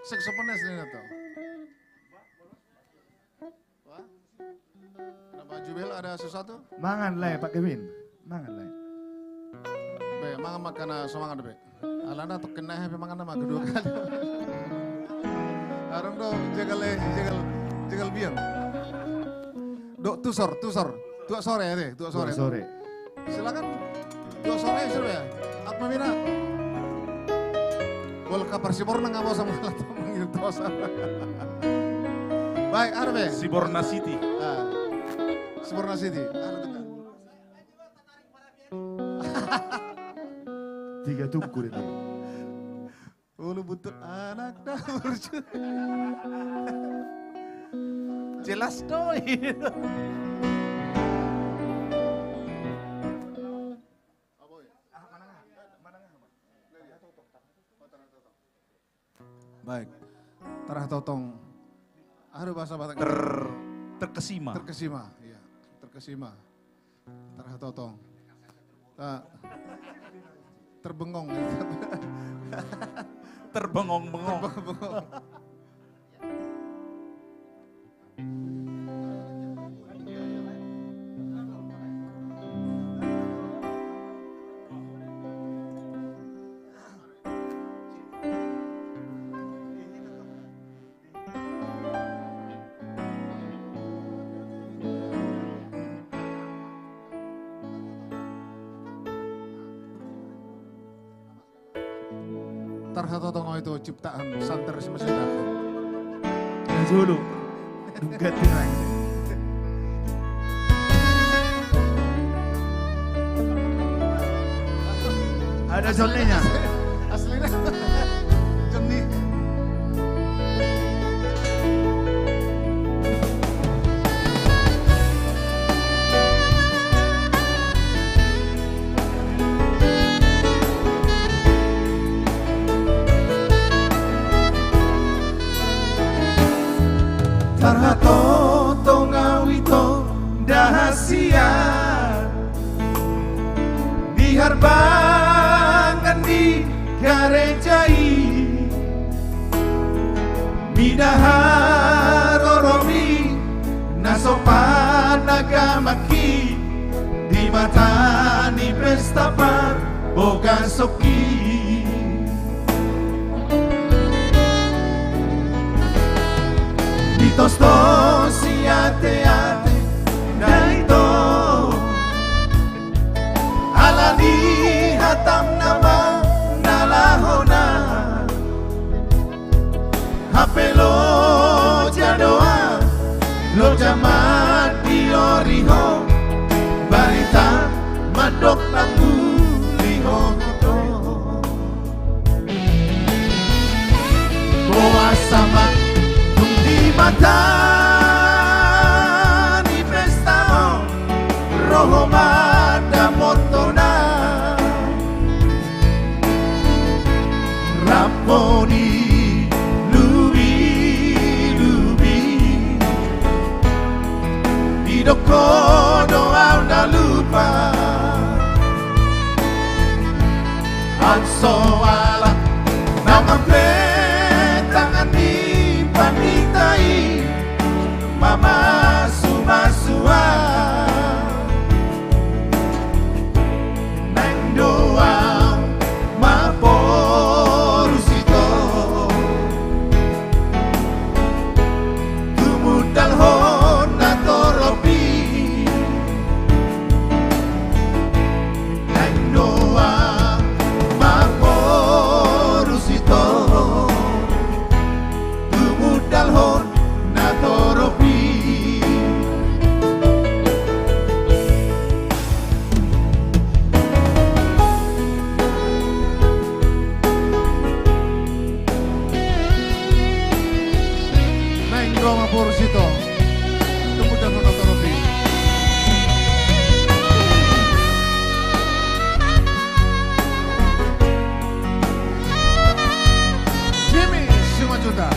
Saksofonnya aslinya tuh. Wah. Kenapa Jubel ada sesuatu? Mangan lah Pak Kevin. Mangan lah. Be, mangan makan semangat be. Alana tuh kena happy mangan sama kedua kali. Arang do jagal biang. Dok tusor. Tua sore ya deh, tua sore. Silakan. Tua sore sudah ya. Apa mina? Gol kapar Siborna nggak mau sama manggil tua sore. Baik, ada be. Siborna City. Siborna City. Tiga tungku itu. Ulu butuh anak dah berju. Jelas doi. Baik. Tarah totong. Ada bahasa Batak. Terkesima. Iya. Terkesima. Tarah totong. Terbengong. Terbengong-bengong. Tarhatotongo itu ciptaan santer semesta. Zulu. Dugatin lagi. Ada Johnny-nya. Aslinya. Johnny. Tarhatoto ngawito dahasia diharbangan di garejai midaharoromi nasopan nagamaki di mata ni pesta par boga soki Tostos y ate Naito Alani hatam nama Nalahona Hapelo jadoa Lo jamat dioriho Barita madok lambu liho kuto Boa sama mata ni pesta roho mada motona raponi lubi didoko doa na lupa anso ala nama tangan di Mama Sumasua Neng doang Maporusito Tumudal hon natoropi Neng doang Maporusito Tumudal hon natoropi Nenggo Maporusito Tumudal hon natoropi Jimmy Simajuta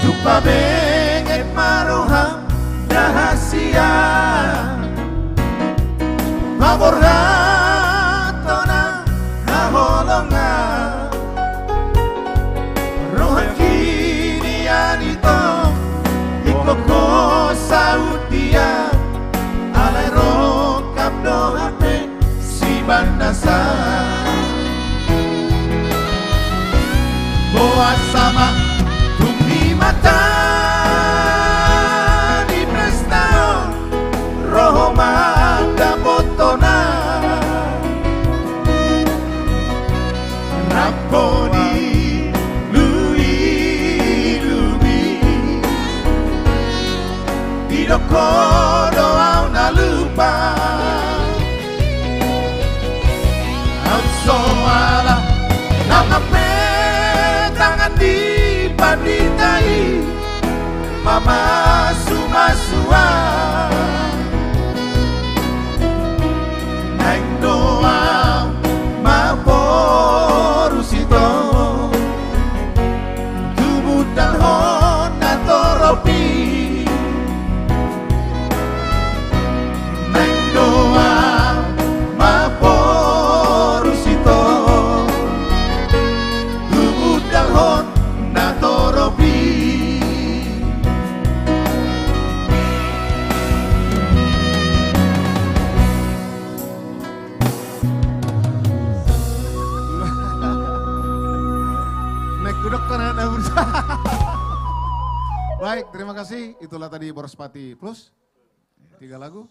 Jumpa benget maruham rahasia Mabor hatona haholonga Rohan kini anito Ikoko saudia Alay rokap dohane si bandasa Boa sama Tumi mata di prestao Roho manda botona Raponi lui lubi Didokodo au na lupa Au soala Nama tangan di panditai Mama Sumasua Neng doang Maporusito Tumudal hon natoropi Neng doang Maporusito Tumudal hon natoropi Naik duduk kan ada berusaha. Baik, terima kasih. Itulah tadi Borospati Plus. 3 lagu.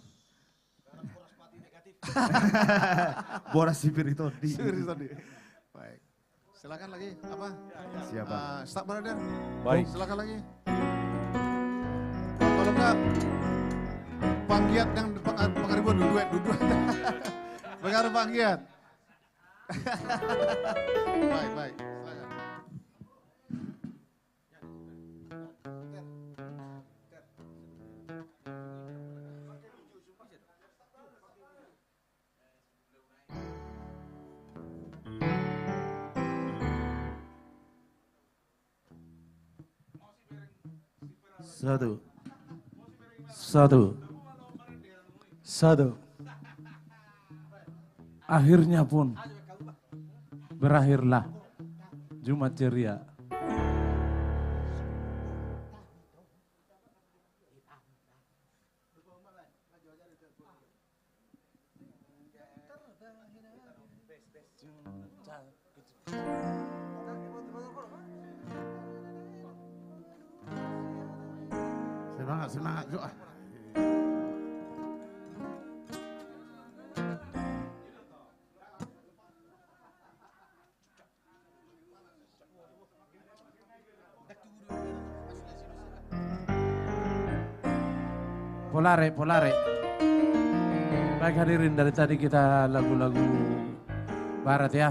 Boras Sipirito di. Baik. Silakan lagi apa? Siapa? Staf brother. Baik. Silakan lagi. Kalau enggak panggiat yang pengaribuan duduet. Pengaruh panggiat. Baik. Silakan. Satu. Akhirnya pun berakhirlah Jumat Ceria. Semangat doa. Polare. Baik hadirin, dari tadi kita lagu-lagu barat ya.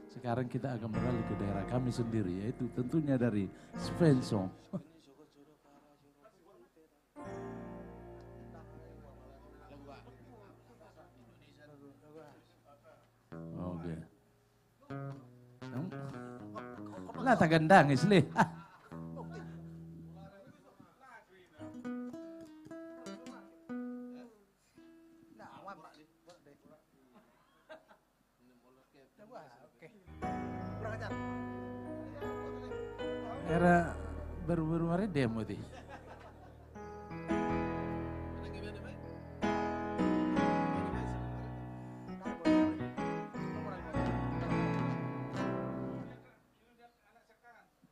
Sekarang kita akan beralih ke daerah kami sendiri, yaitu tentunya dari Svensson. Oke. Lah tak gendang isli. Era baru-baru kemarin demo di.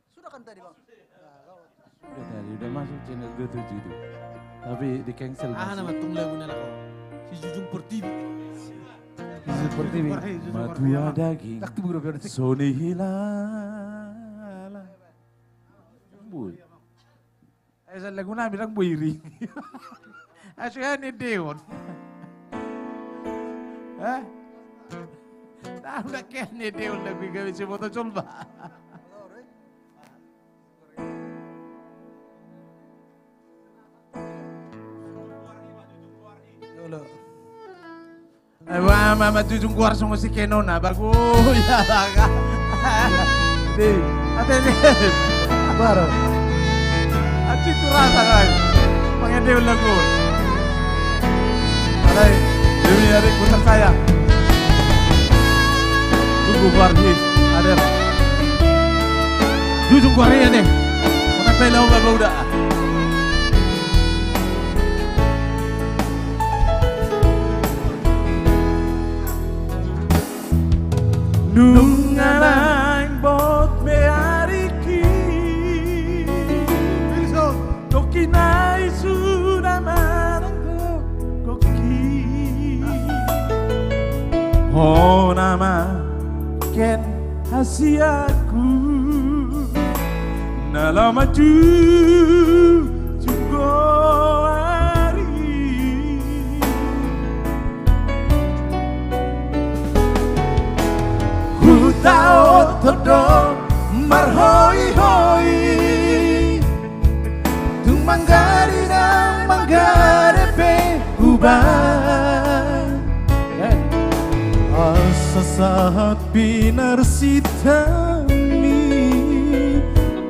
Sudah kan tadi bang? Udah tadi, udah masuk channel 27 itu. Tapi di cancel. Nama tung lagu nela ko. Si Jujung Pertiwi. Seperti ini. Matua daging. Soni hilala. Boy. Sa lagu na bilang buiri. Asya ni Deon. Eh? Tahu na kaya ni Deon lagu gawin si Moto Chulba. Mama Jujung keluar sama si Kenona, bagus ya ka. Di, ate ni. Baru. Aci tu rasa kan. Mengede lagu. Alai, demi hari putar saya. Tunggu keluar hit, ada. Jujung keluar ya deh. Mana pelau baru udah. Nunganang bot meariki Tokinai sudah maranggo koki Oh nama ken hasiaku Nalamaju Junggo Tao todo marhoi hoi Tung manggari na manggare pe uban Asa saat pinarsitami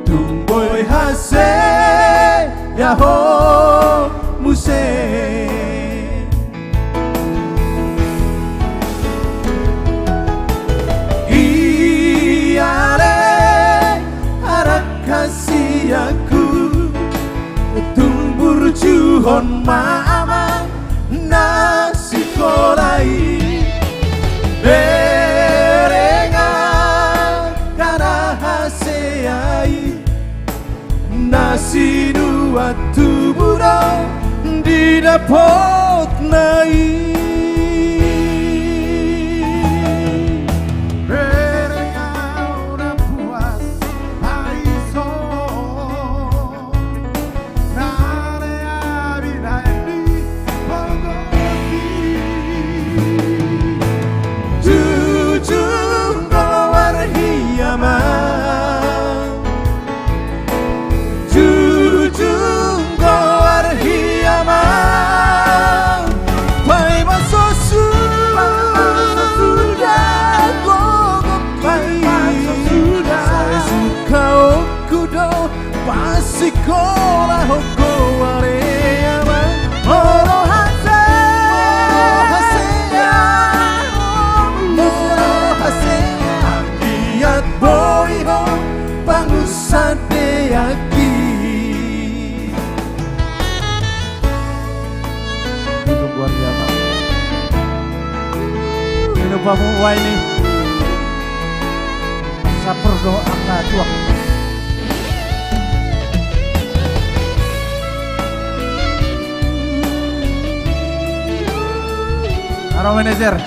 Tumboy hase yaho muse Aku tumbur juhon mama nasi kolai berengan karena haseai nasi dua tuburo di dapot nai Sekolah hoko areyama Moro haseya Giat boiho pangusade aki Itu luar biasa Ini pamuwa ini Sa berdoa kadua Halo manajer.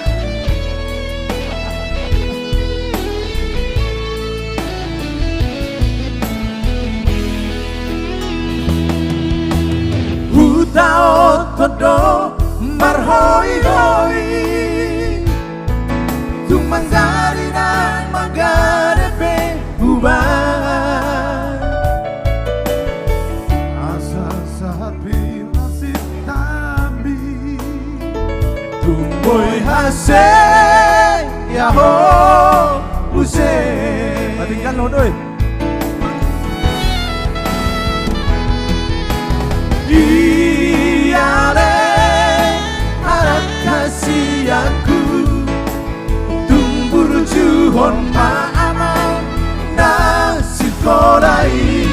Hutao todo marhoi hoi Tumanggari dan manggarepe buban Asa saat pinasip tambi Boy hase yaho use Batingkan lo doi Iyale harap kasih aku Tumbur juhon ma'ama Nasib kodai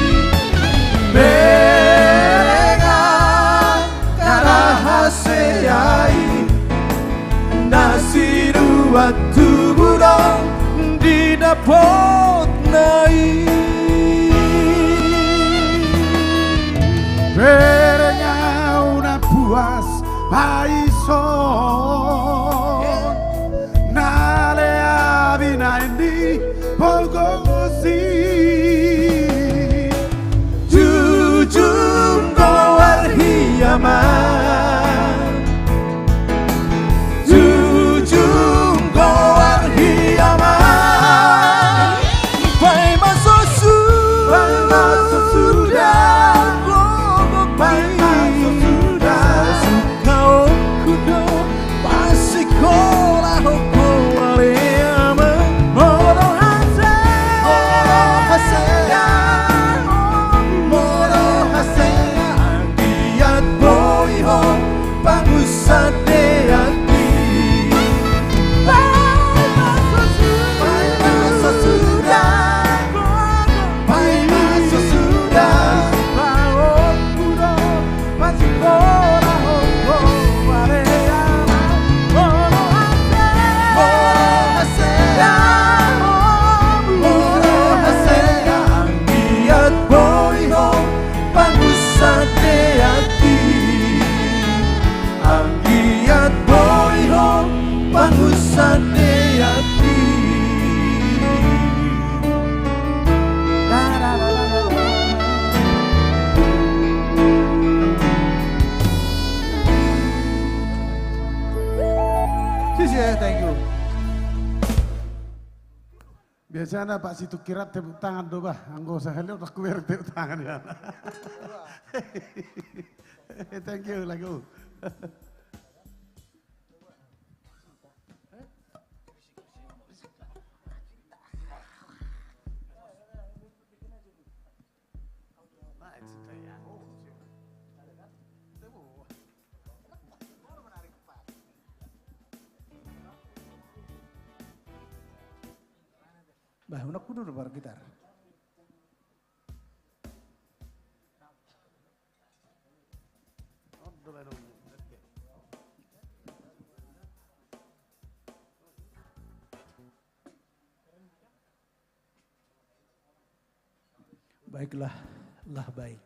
siapot nai Berenya una puas paison Nale abina indi pogosi Jujum goar hiyaman Jujum goar hiyaman Pai masuk sudah Pai masuk sudah Kau kudo pasti kolah hoko aliyama Moro hasaya Moro hasaya Diat boy ho Bagusan deati Pai masuk sudah Pai masuk sudah Kau kudo pasti kolah hoko aliyama Moro hasaya Moro hasaya Diat boy ho Bagusan deati Anggiat boy ho Bagusan deati Thank you. Biasanya Pak Situ Kirat tepuk tangan do bah, anggo sahele udah kuwer tepuk tangan ya. Thank you lagu. Bah, unak kudu bar gitar. Baiklah, lah baik.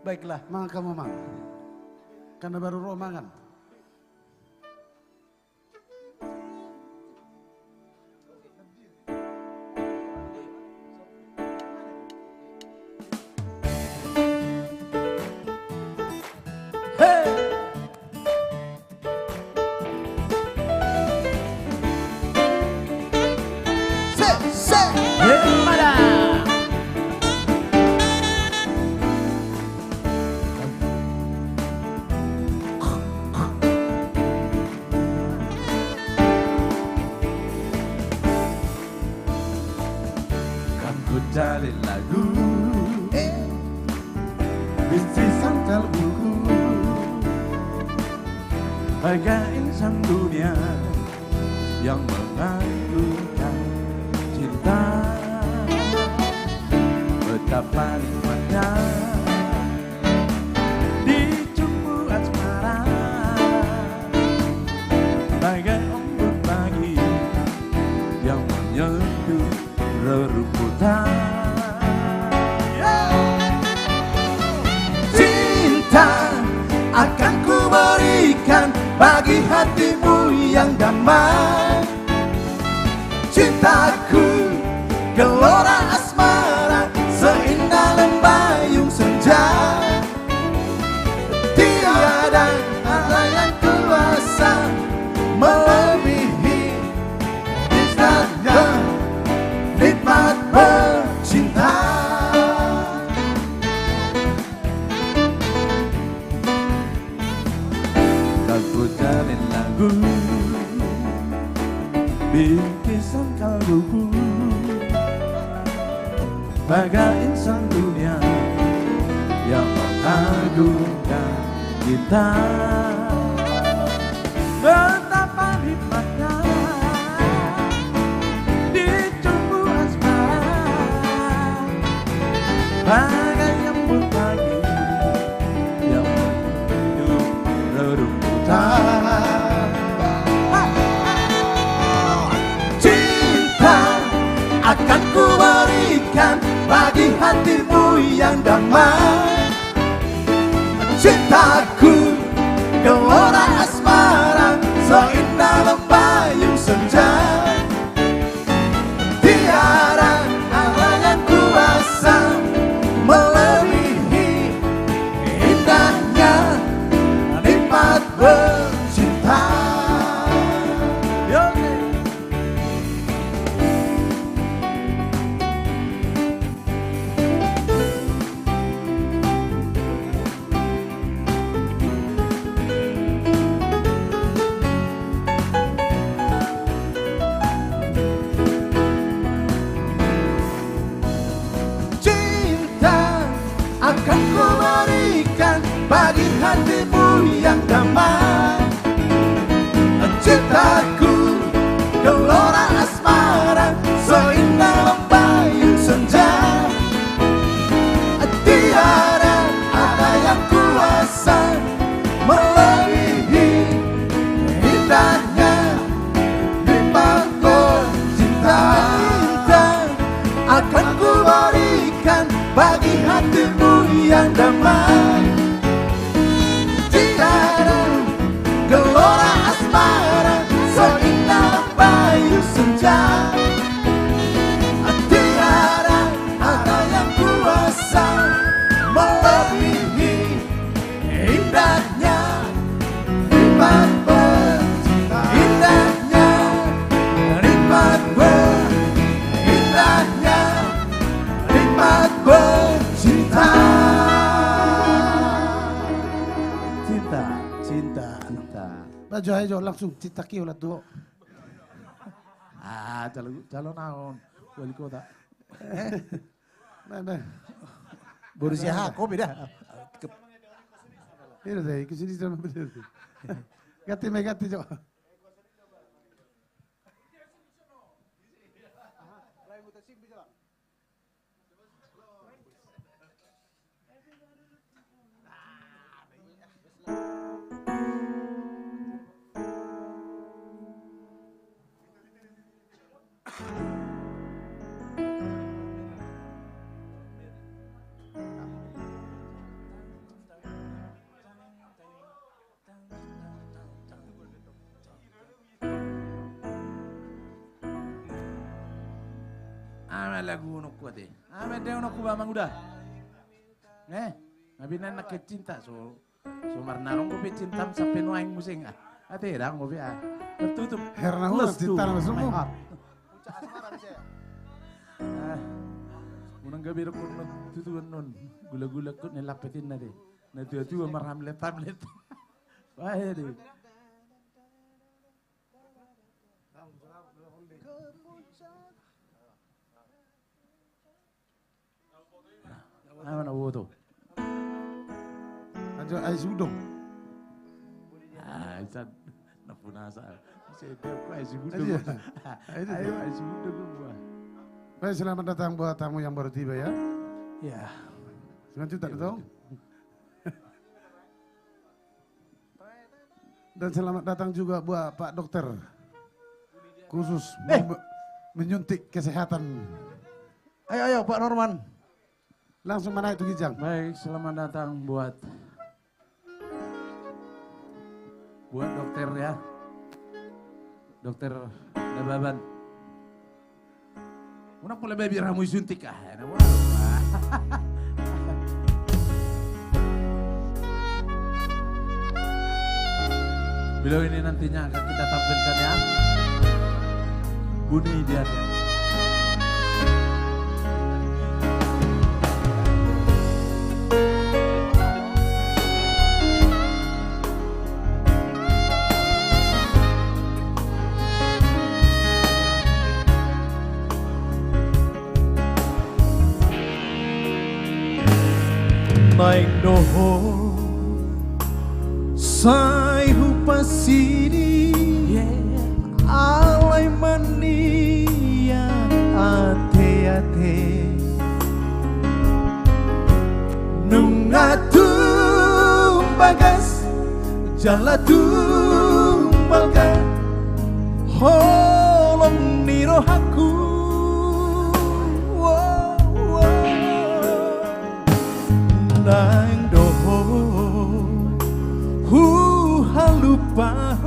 Baiklah. Mang kamu mang. Karena baru romangan. Cari lagu Bisisan kalbuku Bagai insan dunia Yang mengagumkan cinta Betapa nikmatnya Dicumbu asmara Bagai embun pagi Yang menyentuh rerumputan Cinta akan ku berikan bagi hatimu yang damai Cintaku gelora asmara seindah lembayung senja Tiada ada yang kuasa melebihi indahnya nikmat bercinta Aku jalin lagu bingkisan kalbuku Bagai insan dunia yang mengagumkan mengagungkan kita. Betapa nikmatnya dicumbu asmara, bagai embun pagi yang menyeduh rerumputan. Cinta akan ku berikan bagi hatimu yang damai. Cintaku gelora asmara seindah lembayung senja. Tiada hal yang kuasa melebihi indahnya nikmat bercinta. Akan ku berikan bagi hatimu yang damai. Cintaku gelora asmara seindah lembayung senja. Tiada ada yang kuasa melebihi indahnya nikmat bercinta. Akan ku berikan bagi hatimu yang damai. Tiada gelora asmara seindah lembayung senja. Tiada ada yang kuasa melebihi indahnya nikmat bercinta. Indahnya nikmat indahnya nikmat bercinta. Cinta. Baju aja langsung cinta kio lah tuh. Calon naon wali kota. Nah. Borussia Hako beda. Ini deh, kesini sama bener. Ganti coba. Lagu unuk kuat deh. Dia unuk kuat mang udah. Nabi nak cinta so marnarong ko cinta sampai nuaing musing ate dang ko tertutup. Herna hula cinta nama semua. Unang gabi ko tutuan nun gula-gula ko nilapitin na de. Natuwa maramlet. Wah deh. Mana woto? Aja ais udong. Isan napunasa. Saya tahu ais udong. Ayo ais udong gua. Baik, selamat datang buat tamu yang baru tiba ya. Ya. Selanjutnya dong. Dan selamat datang juga buat Pak Dokter khusus menyuntik kesehatan. Ayo Pak Norman. Langsung mana itu Gijang? Baik, selamat datang buat dokter ya. Dokter Nababan. Una pula baby ramu suntik Bila ini nantinya akan kita tampilkan ya. Bunyi dia. Naik doho Sai hupasini alai mania ate-ate Nungatum bagas jalatum baga Holong nirohaku Nang doho Huhalupa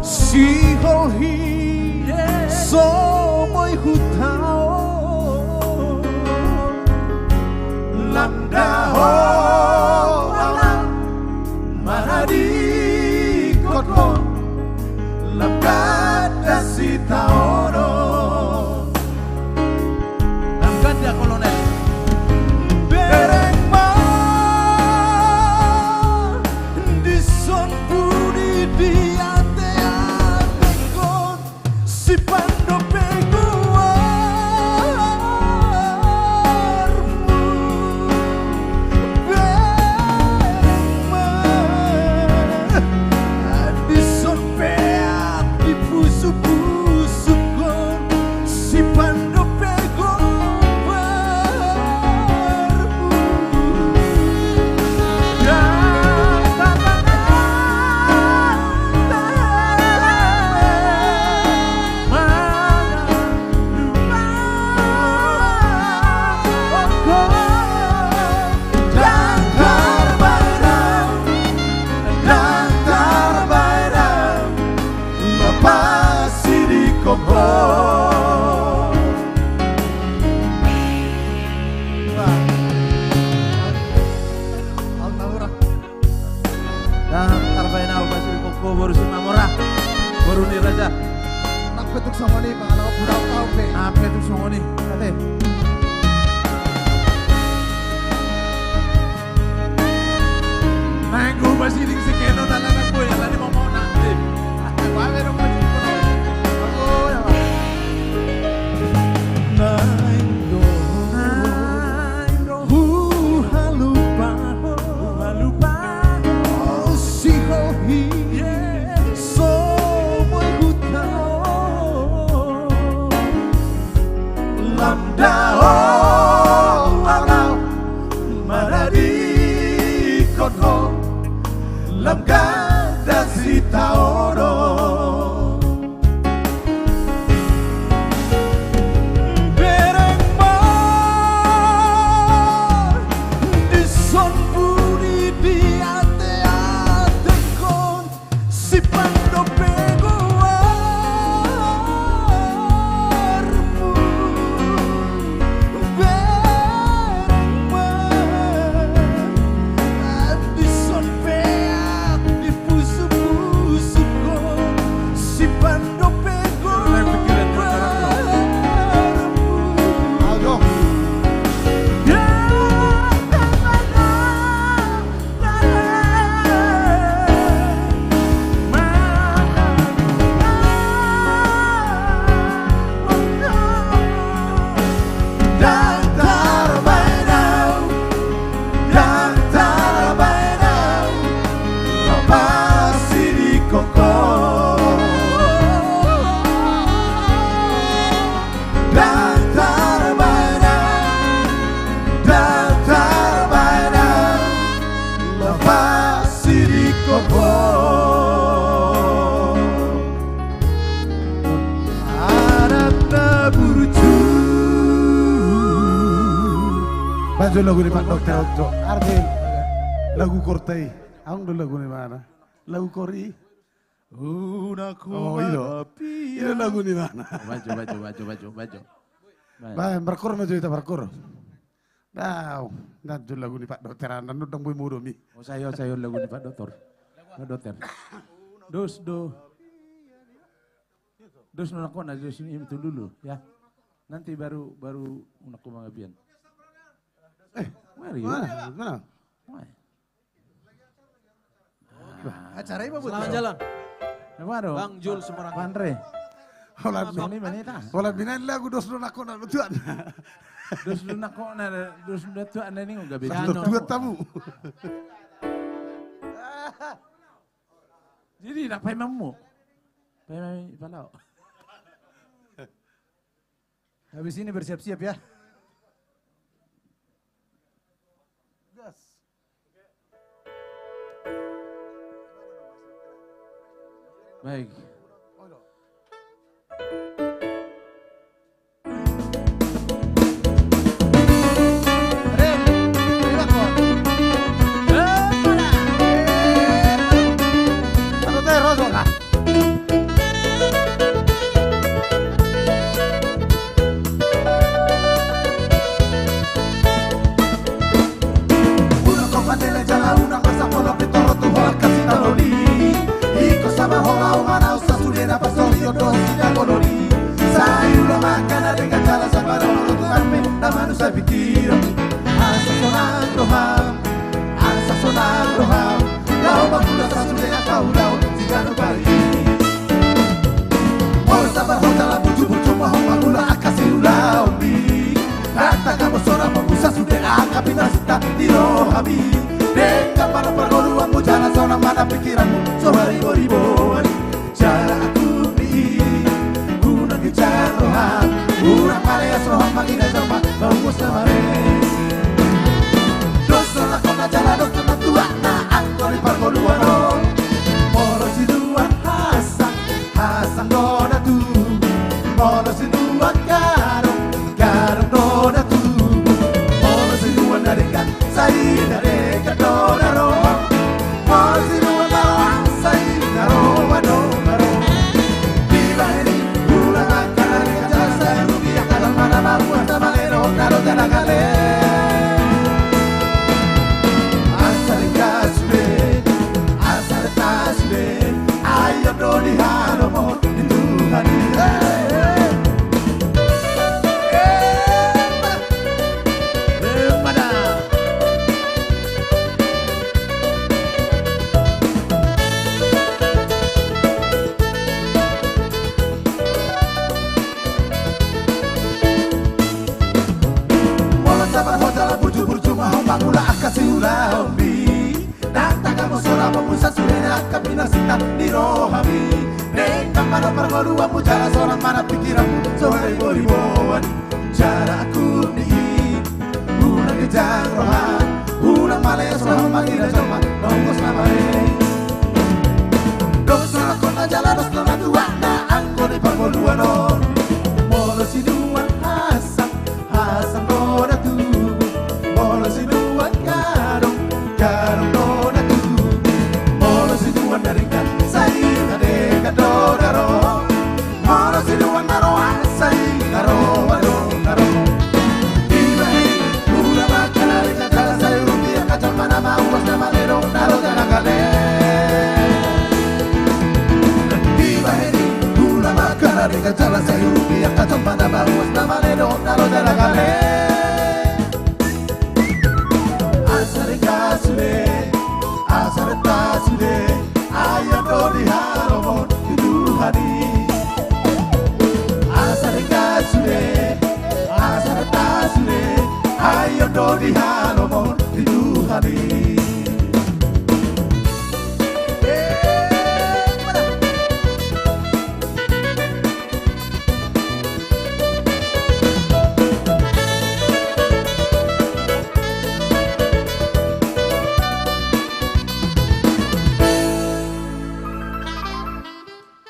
Si holhi Somoy hutao Lamdaho alam Maradi kotlo Lamgada si taono Lamgada kolonel Bereng ma Di son pudi di ate-ate kon Si pando peguarmu Bereng ma Di son peat di pusu-pusu kon Si pando Petuk songoni pangalawa burau tau pe. Petuk songoni. Kate. Nanggu basiling si Keno dalam aku ya tadi mau nanti. Wae dong masih kono. Aku ya. Nanggo. Halupa. Si hohi. Lamdao alam maradi kotho lamgada si taono Bereng ma di son budi di ate-ate kon si pando Banjo lagu ni Pak Dokter Ojo. Arvin. Lagu Kortei. Ang do lagu ni mana? Lagu Kori. Oh iya. Ini lagu ni mana? Baju. Baik, berkur maju kita berkur. Dah, nanti lagu ni Pak Dokter. Nanti dong bui mudomi. Oh saya lagu ni Pak Dokter. Pak Dokter. Dos nak na dos ini itu dulu ya. Nanti baru aku mengabian. Mari. Mana? Acara apa bu? Selamat jalan. Mana? Bang Jul Semarang. Andre. Ini mana? Olah bina lagu dos nak na lutuan. Dos nak na dos tuan ini enggak bisa. Dua tamu. Jadi nak pai mamu. Pai palau. Habis ini bersiap-siap ya. Gas. Baik.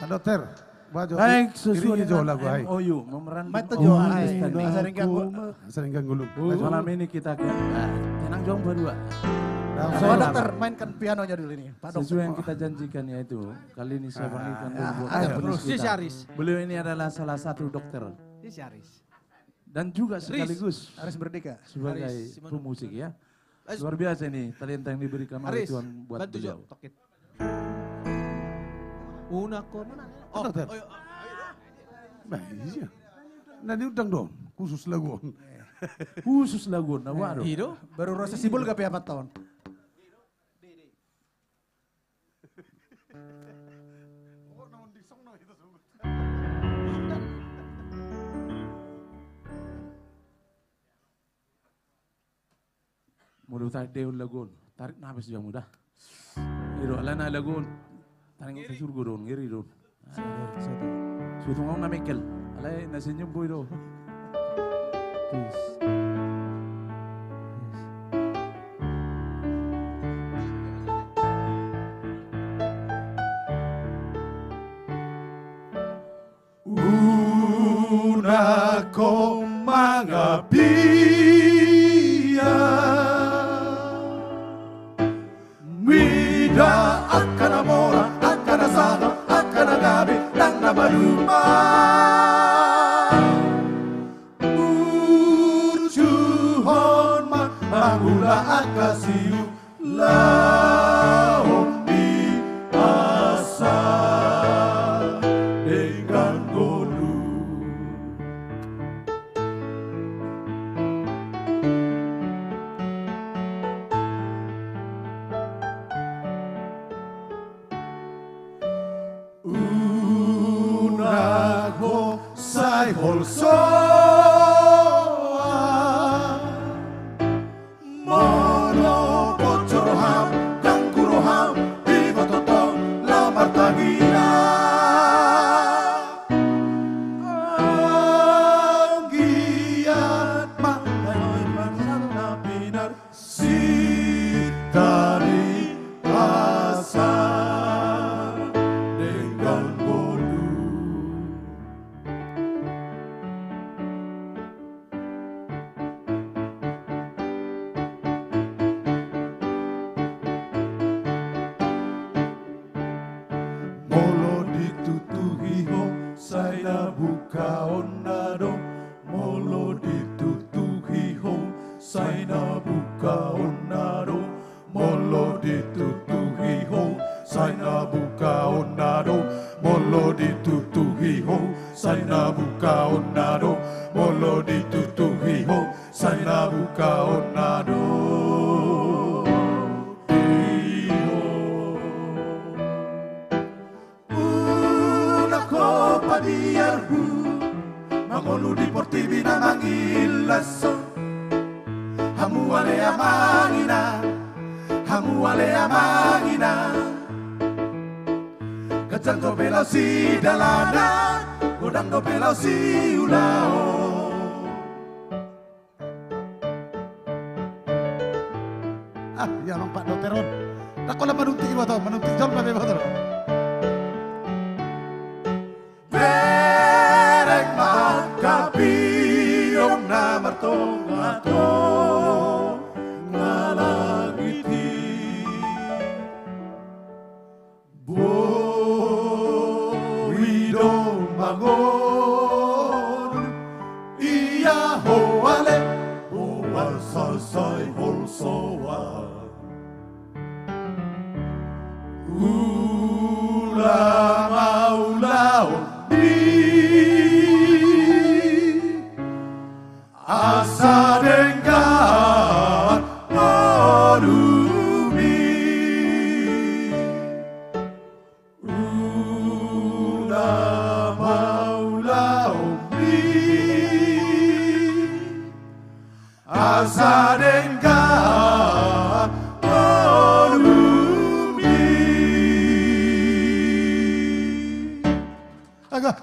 Dokter, baik sesuai dengan dengan MOU memorandum sering gulung. Malam ini kita ke tenang jom berdua. Pak dokter mainkan pianonya dulu ini. Sesuai yang kita janjikan yaitu kali ini saya panggilkan beliau ini adalah salah satu dokter dan juga sekaligus Aris Merdeka sebagai pemusik ya. Luar biasa ini talenta yang diberikan oleh Tuhan buat beliau. Una corona. Oh, dokter. Nah, iya. Nah, diundang dong, khusus Lagun. Khusus Lagun, nah waduh. Itu baru rasa sibul gak 4 tahun. Mudah tarik Deul Lagun, tarik nafas juga mudah. Iro alana lagun. Tanang sa surgo don, ngiri don. Sutong na Mikel. Alay nasinyo boy do. Please. Una ko mga biya Mida akan amora, akan asado, akan agabi Nang nabaluma Urjuhon man Mangula akasiu Laon di asa Dengan golu Unago sai holsoa Mono bocoroham kangkuroham Viva totong lamar tagina Anggiat mahay marsado na pinar Si tari asa Dengan golu Molo ditutuhi ho saya buka onado Molo ditutuhi ho saya buka onado Molo ditutuhi ho saya buka onado Molo ditutuhi ho saya buka onado Molo ditutuhi ho saya buka onado Una copa di arhu Mangolu di portivi na mangilaso Hamu ale amangina Hamu ale amangina Kacangko belau si dalana Godangko belau si ulao Ah, ya Pak Doteron Tako lang manuntik mo to, manuntik jol pa ba to? Bereng makapiyong na martong ato ngalangiti Bowido mangon iya hoale Bowal sasay holsoa Ulamau Asa dengan merumi Ulamau Asa dengan merumi Agak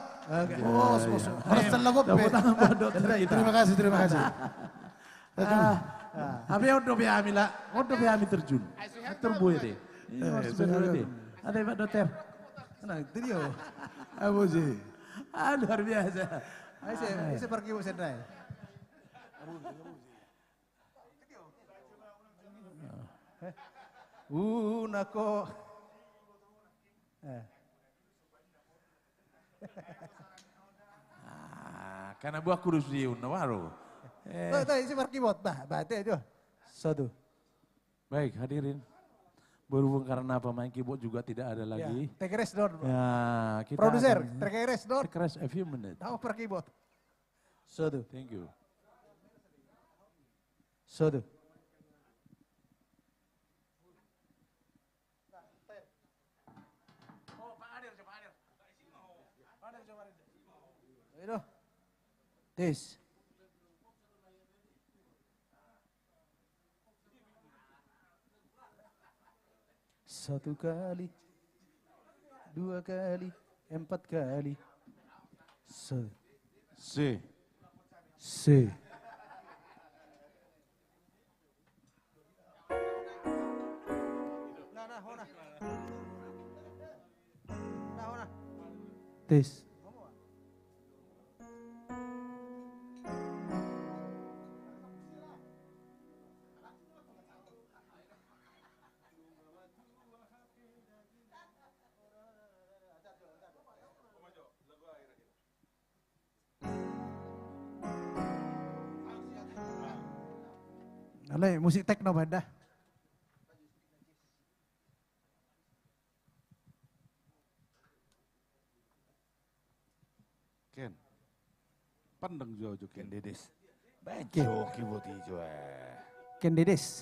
Harus terlalu Terima kasih, terima kasih. Abi ondo be amila, ondo be ami terjun. Terbuai deh. Ini harus benar deh. Ada Pak Doter. Tenang, itu dia. Apa sih? Luar biasa. Saya pergi Bu Sendai. Nako. Karena buah kurus di Unawaro. Tuh, isi pergi bot, bate itu. Satu. Baik, hadirin. Berhubung karena pemain keyboard juga tidak ada lagi. Take a rest door. Ya, kita Produser, take a rest door. Take a rest a few minutes. Tahu pergi bot. Satu. Thank you. Satu. Itu. Tes. 1 kali, 2 kali, 4 kali. C. Tes. Alay, musik techno banda. Ken. Pandang Jojo Ken Dedes. Ken. Bajo kiboti jua. Ken Dedes.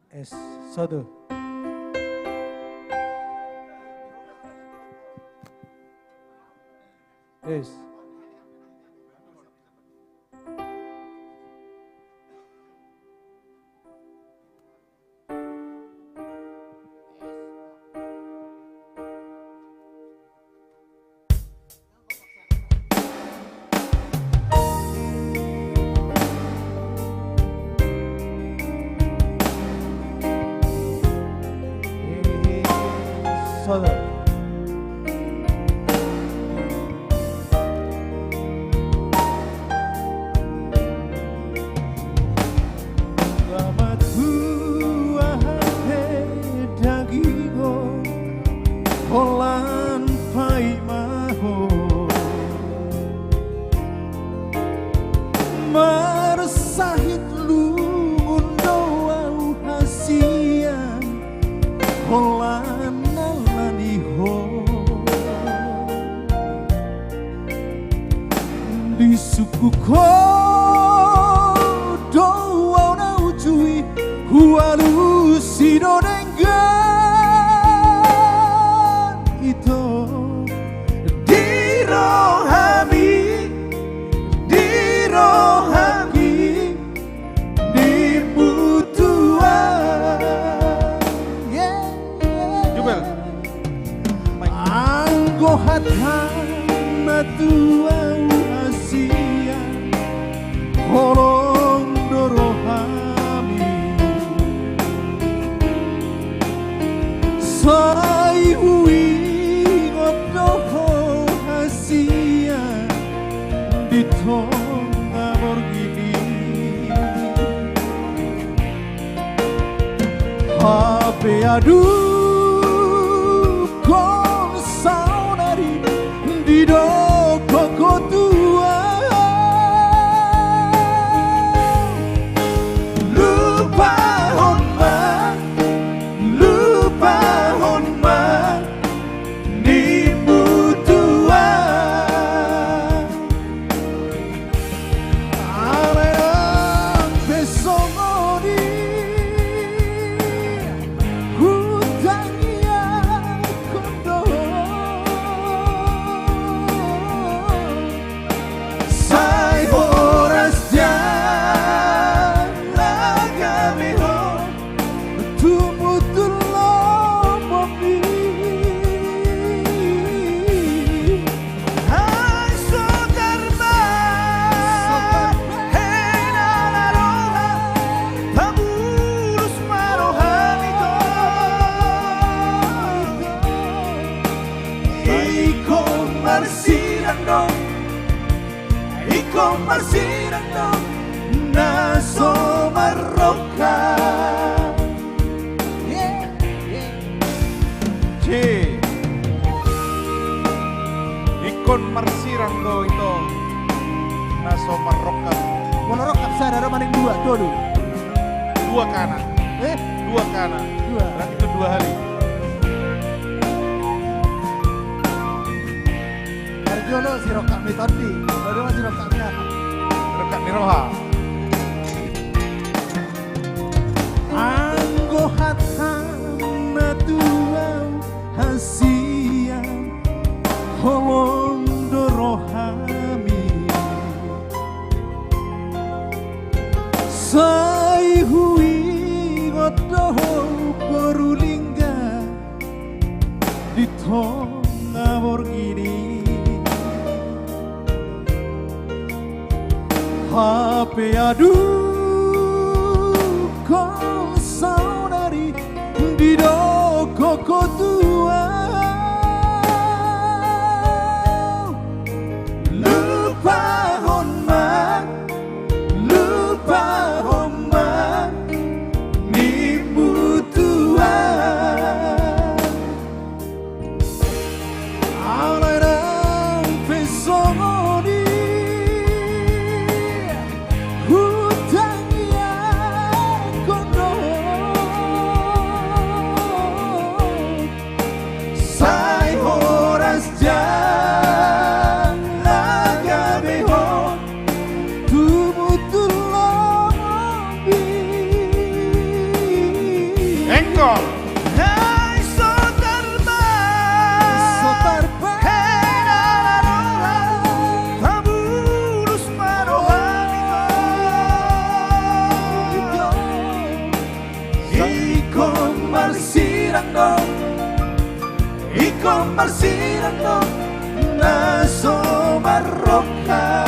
S. 1. S. Solo. Selamat buah dagingo Holan paimaho Mersahit lungun doa hasian Holan nalaniho Di suku doa na ujui Hualu sino dengan itu Di rohani Di butuan Jubel. Anggo hatana tuau asia Holong dorohami Sai hui ngodoho asia Di tonga borgini Hape aduh kon saudari Di doko tua Lupa honma Ni butua Arang besongoni Hutangia kondo Sai horas lagamiho Tumutulo momi Hai sodarma Hei nalaroha Pamurus marohamito Iko marsirando Naso marroka C. Ikon marsirando itu naso marokap. Monorokap sadara maning 2 todo. 2 kanan. 2 kanan. 2. Berarti itu 2 hari. Arjono si rokak metodi. Baru si rokaknya. Rokak niroha. Anggo hatana tuau hasia Holong dorohami Sai hui godoho berulingga di tengah borgini HP aduh kau saudari di doko tua lupa honma ni butua alarang pesoni hutang yang kono sai horas jaga beho Engkol. Hai sotarba herara tabulus marohani ikon marsirang dong naso marroka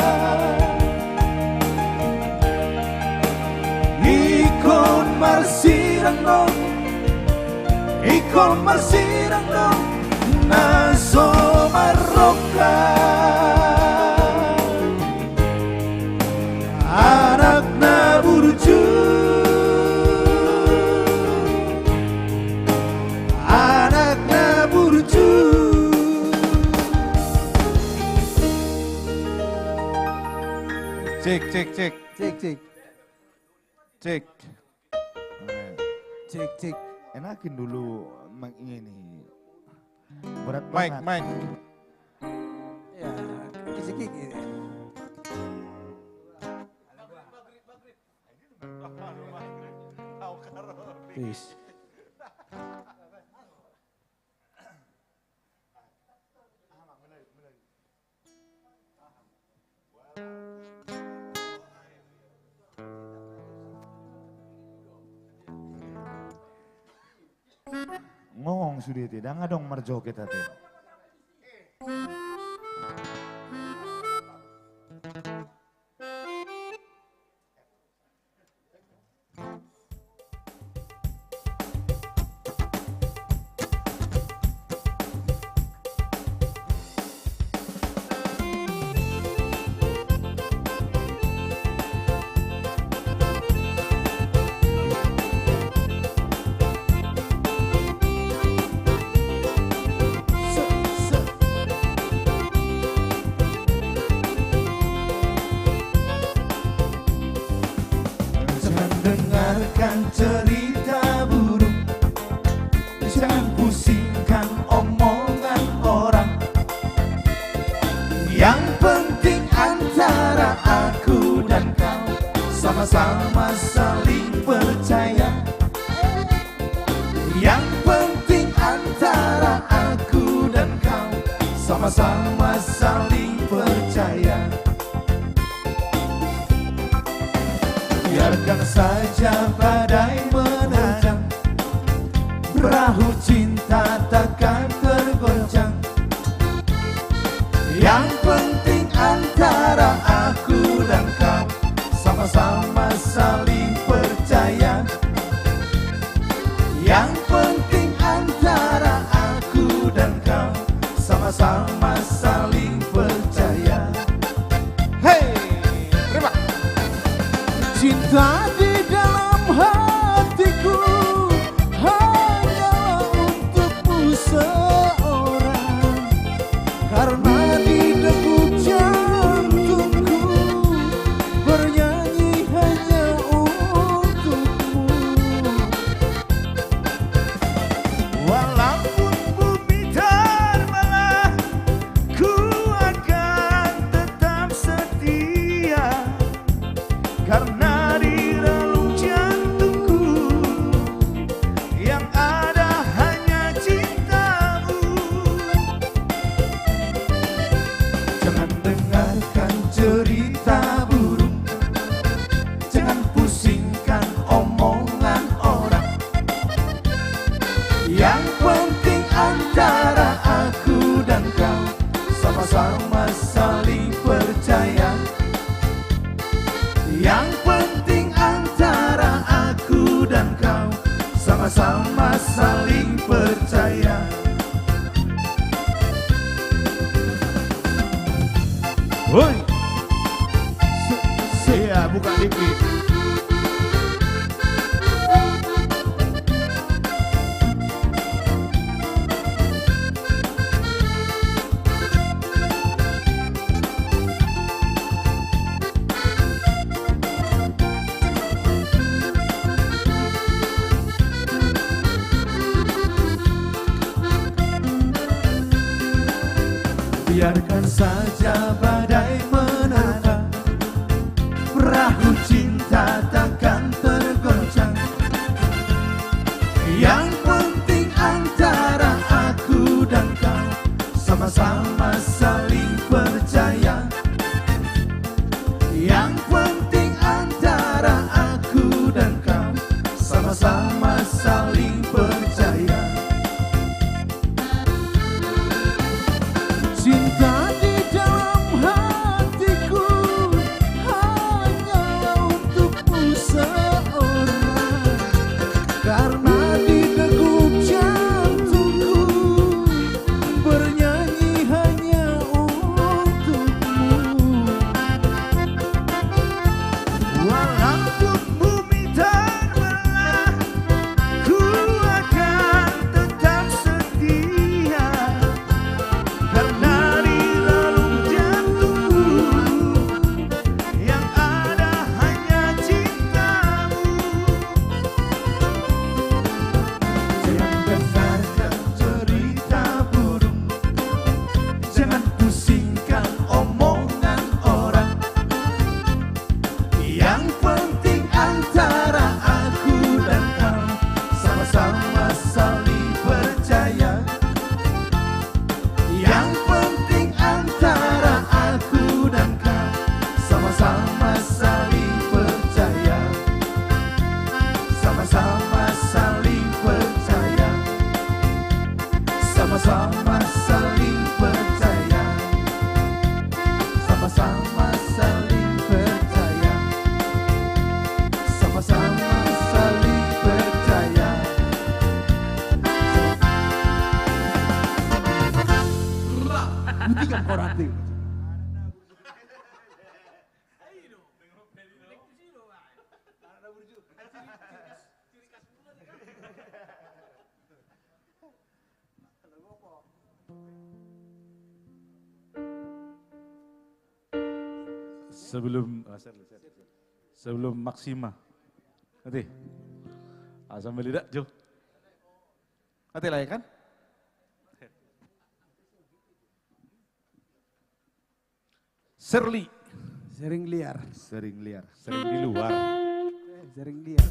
ikon marsirang dong naso marroka anak naburju Cek. Enakin dulu ini. Berat Mike. Ya, kisi-kisi. Peace. Ngomong sudah tidak ngadong marjo kita teh. Cerita buruk, jangan pusingkan omongan orang. Yang penting antara aku dan kau sama-sama saling percaya. Yang penting antara aku dan kau sama-sama saling percaya. Biarkan saja badai menerjang, perahu cinta takkan tergoncang. Yang penting antara aku dan kau sama-sama saling percaya. Yang penting antara aku dan kau sama-sama saling percaya. Hey, terima. Cinta di dalam hatiku hanya untukmu seorang, karena di degup jantungku bernyanyi hanya untukmu. Walaupun bumi terbelah, ku akan tetap setia, karena di relung jantungku Yang penting antara aku dan kau sama-sama saling percaya. Woi, saya buka dikit. Biarkan saja badai menerpa, perahu cinta takkan tergoncang. Yang penting antara aku dan kau sama-sama saling percaya. Yang penting antara aku dan kau sama-sama saling percaya. Cinta di dalam hatiku hanyalah untukmu seorang, karena di degup jantungku bernyanyi hanya untukmu. Walaupun bumi terbelah, ku akan tetap setia. Karena di dalam jantungku yang ada hanya cintamu. Jangan saja cerita burung, jangan pusingkan omongan orang. Yang penting antara aku dan kau sama-sama saling percaya. Yang penting antara aku dan kau sama-sama saling percaya. Sama-sama saling percaya. Sama-sama saling percaya. Sama-sama saling percaya. Sama-sama saling percaya. Buktikan kau nanti. Sebelum Maksima. Nanti. Sambil lidah, Jo. Nanti lah ya kan? Serli. Sering liar. Sering liar. Sering di luar. Sering liar.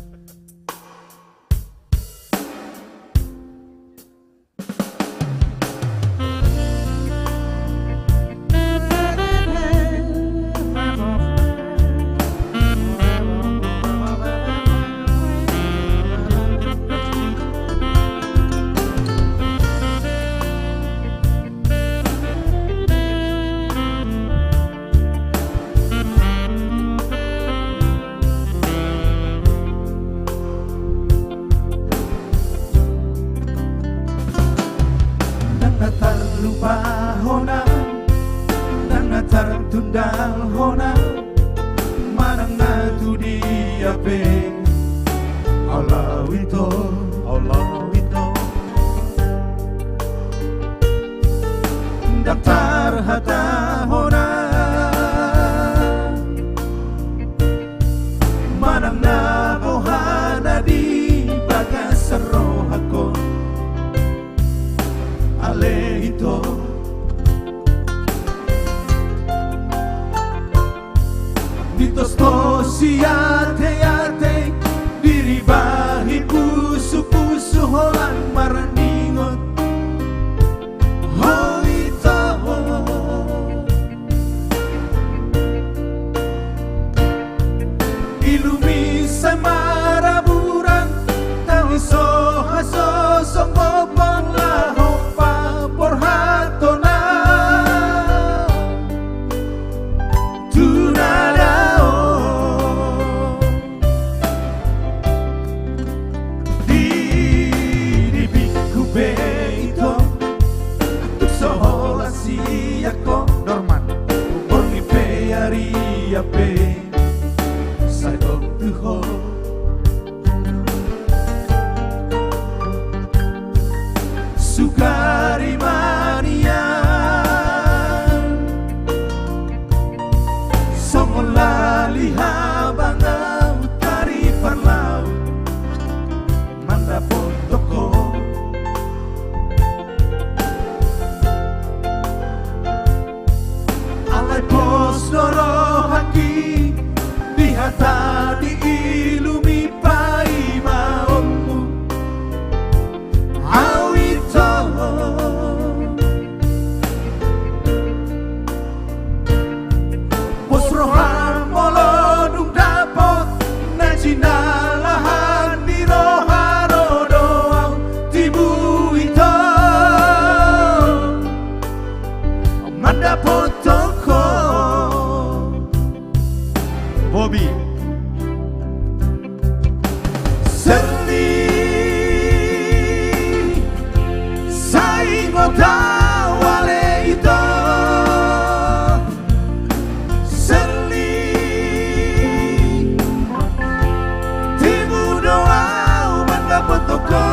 Lupa hona nana tartundal hona manang na tu dia pe Allah wito daftar hata hona manang na bohana di bagas rohakon ale ito ditos to siate diribahi pusu holan marandingot ho ito ilumi sa maraburan tawiso haso songopang laho porhato na tunadao Sai Đông Từ Hồ Sukari Mania Somon lali habangau tari parlau Manda potoko Alai pos doro haki Dihata diilumi pai maomu Awito Pos rohan molo dung dapot Najina lahan di roharo doang Tibu ito Mandapot toko Bobby Serli Saingota wale ito Serli Timu doa mendapat toko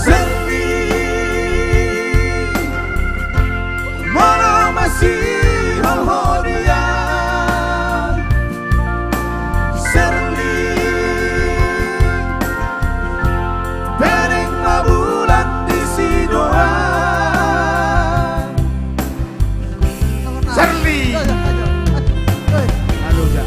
Serli Moro masih halhodia Serli Pereng mabulan di sidoa Serli Aduh ya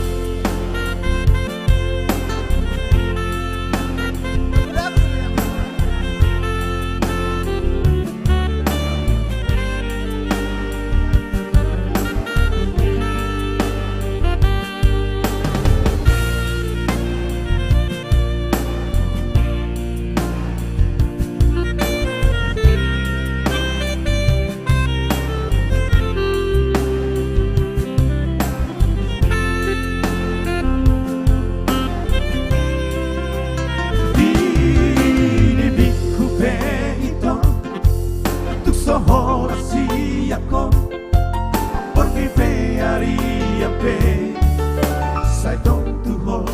Di biku pe ito Tuk sohora siyako Porque pe aria pe Sai Đông Từ Hồ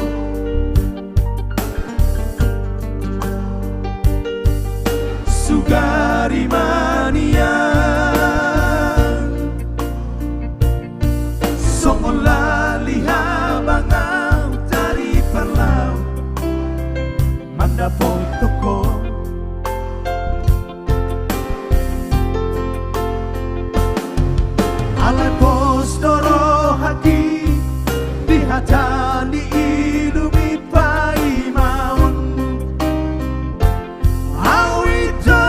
Sugari mania Somon lali habangau tari parlau Manda potoko Alai pos doro haki Dihata diilumi pai maun Awito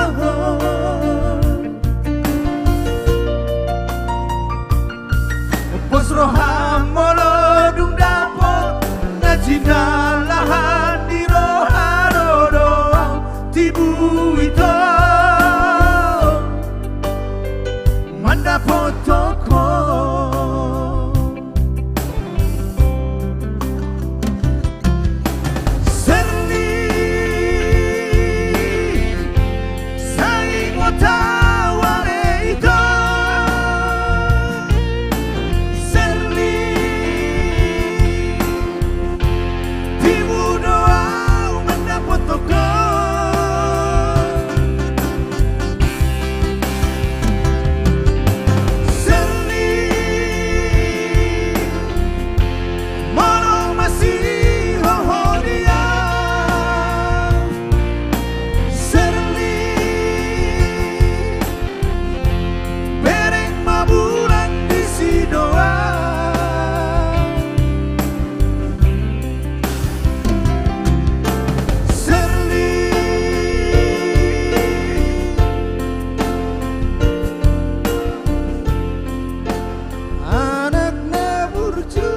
Pos roham molo dung dapot Najina lahan di roharo doang Tibu ito Manda potoko Serli Saingota wale ito Serli Timu doa mendapat toko Serli Moro masih hohodia Serli Pereng mabulan di sidoa Serli Anaknya burju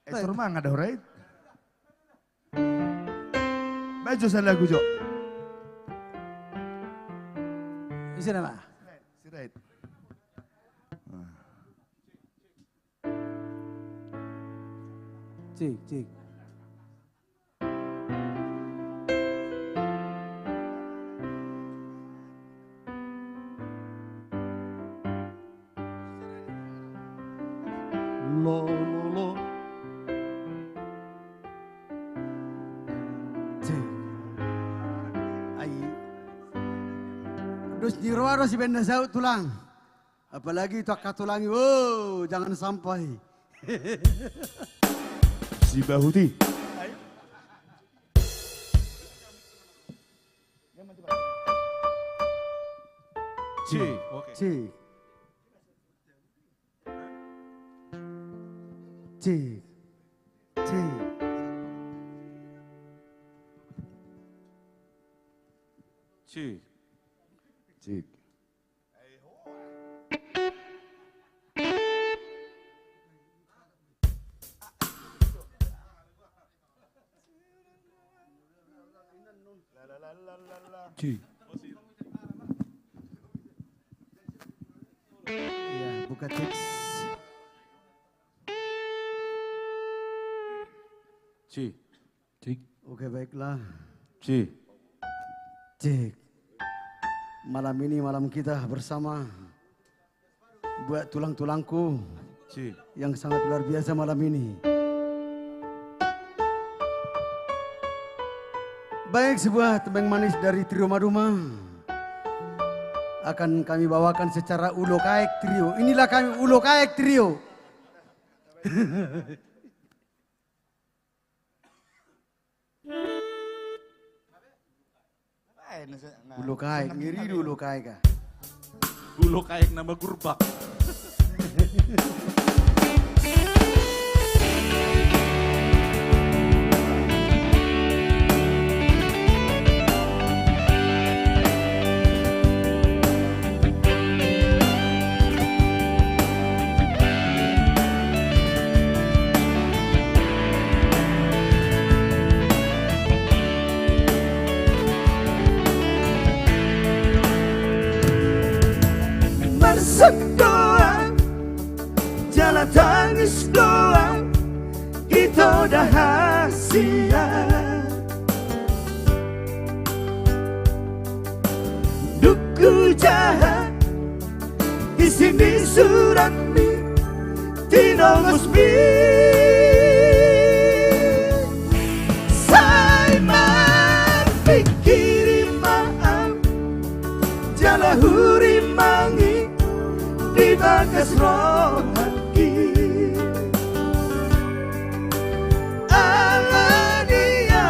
Surma nggak ada right? Baju saya lagu Jo. Isi nama. Si right. Cik, cik. Terus nyirwaro si benda jauh tulang. Apalagi itu akak tulangi, wow jangan sampai. Si Bahuti. C. Oke. C. C. C. C. Cik. C. Ya, buka teks. C. Cik. Oke, baiklah. C. Cek. Malam ini malam kita bersama. Buat tulang-tulangku. C. Yang sangat luar biasa malam ini. Baik, sebuah tembang manis dari Trio Maduma akan kami bawakan secara Ulo Kaek Trio. Inilah kami Ulo Kaek Trio. Ulo Kaek, ngiri dulu Kaek. Ulo Kaek nama Gurbak. Masak doang, jalan tangis doang, itu udah hasilnya. Duku jahat, di sini surat mi, Tino Musbi. Saya pikir maaf, jalan huri mangi. Di bagas rohani Alania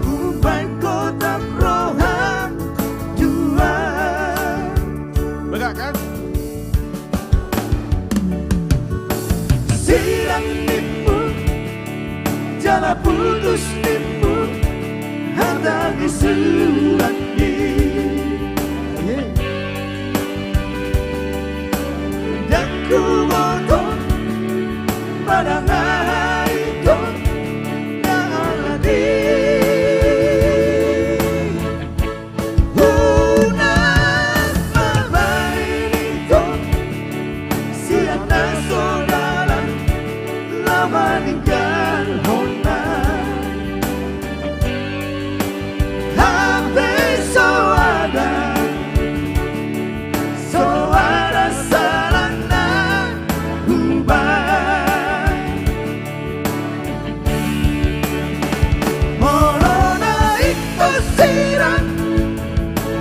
Umpan kotak rohan jua. Begak kan? Siang nipu Jala putus nipu Handangi surat ni ku bodoh pada itu yang aladi Hunan mabain itu siapa saudara lama tinggal hona habis soada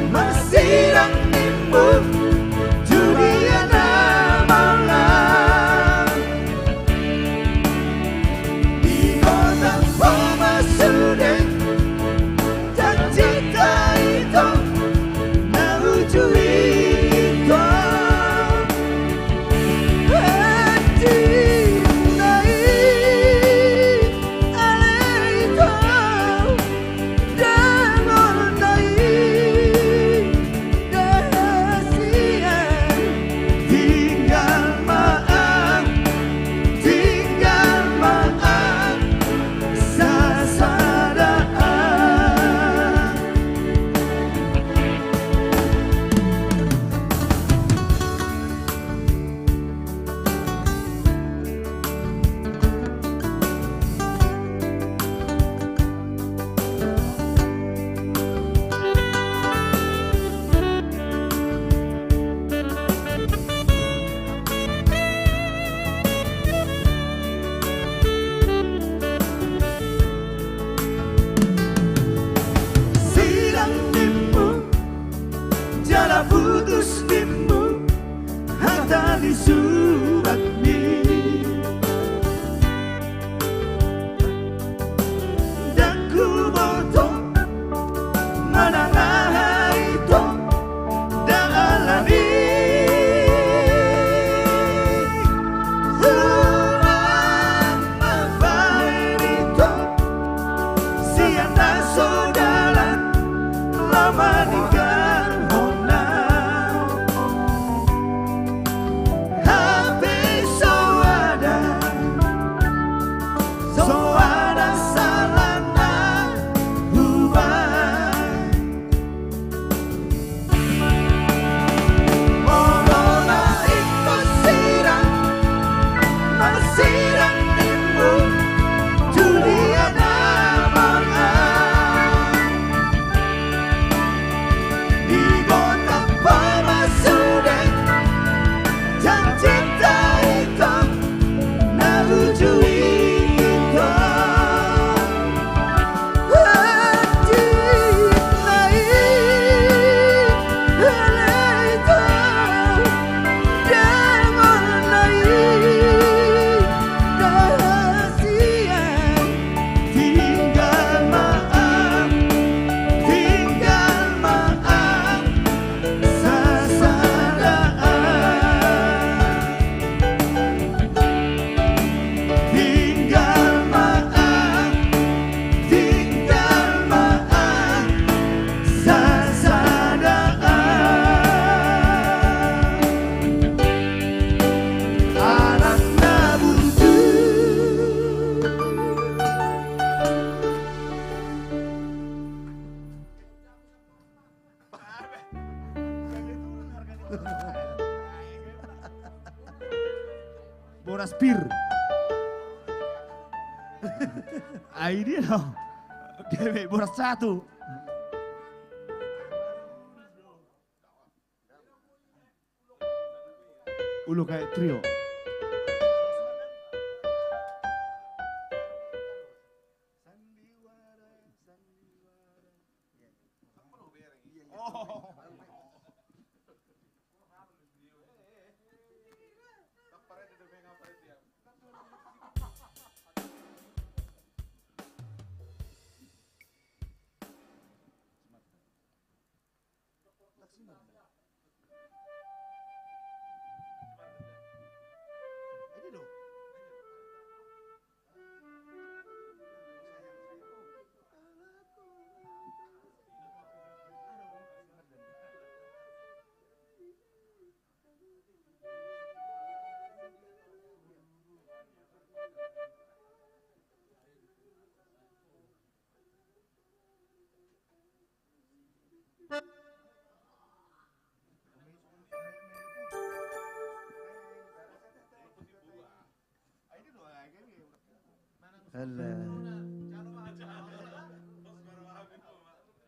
Masirang nimbu Juliana malam Spear. Ini dong. Dewi boras satu. Ulu kayak trio.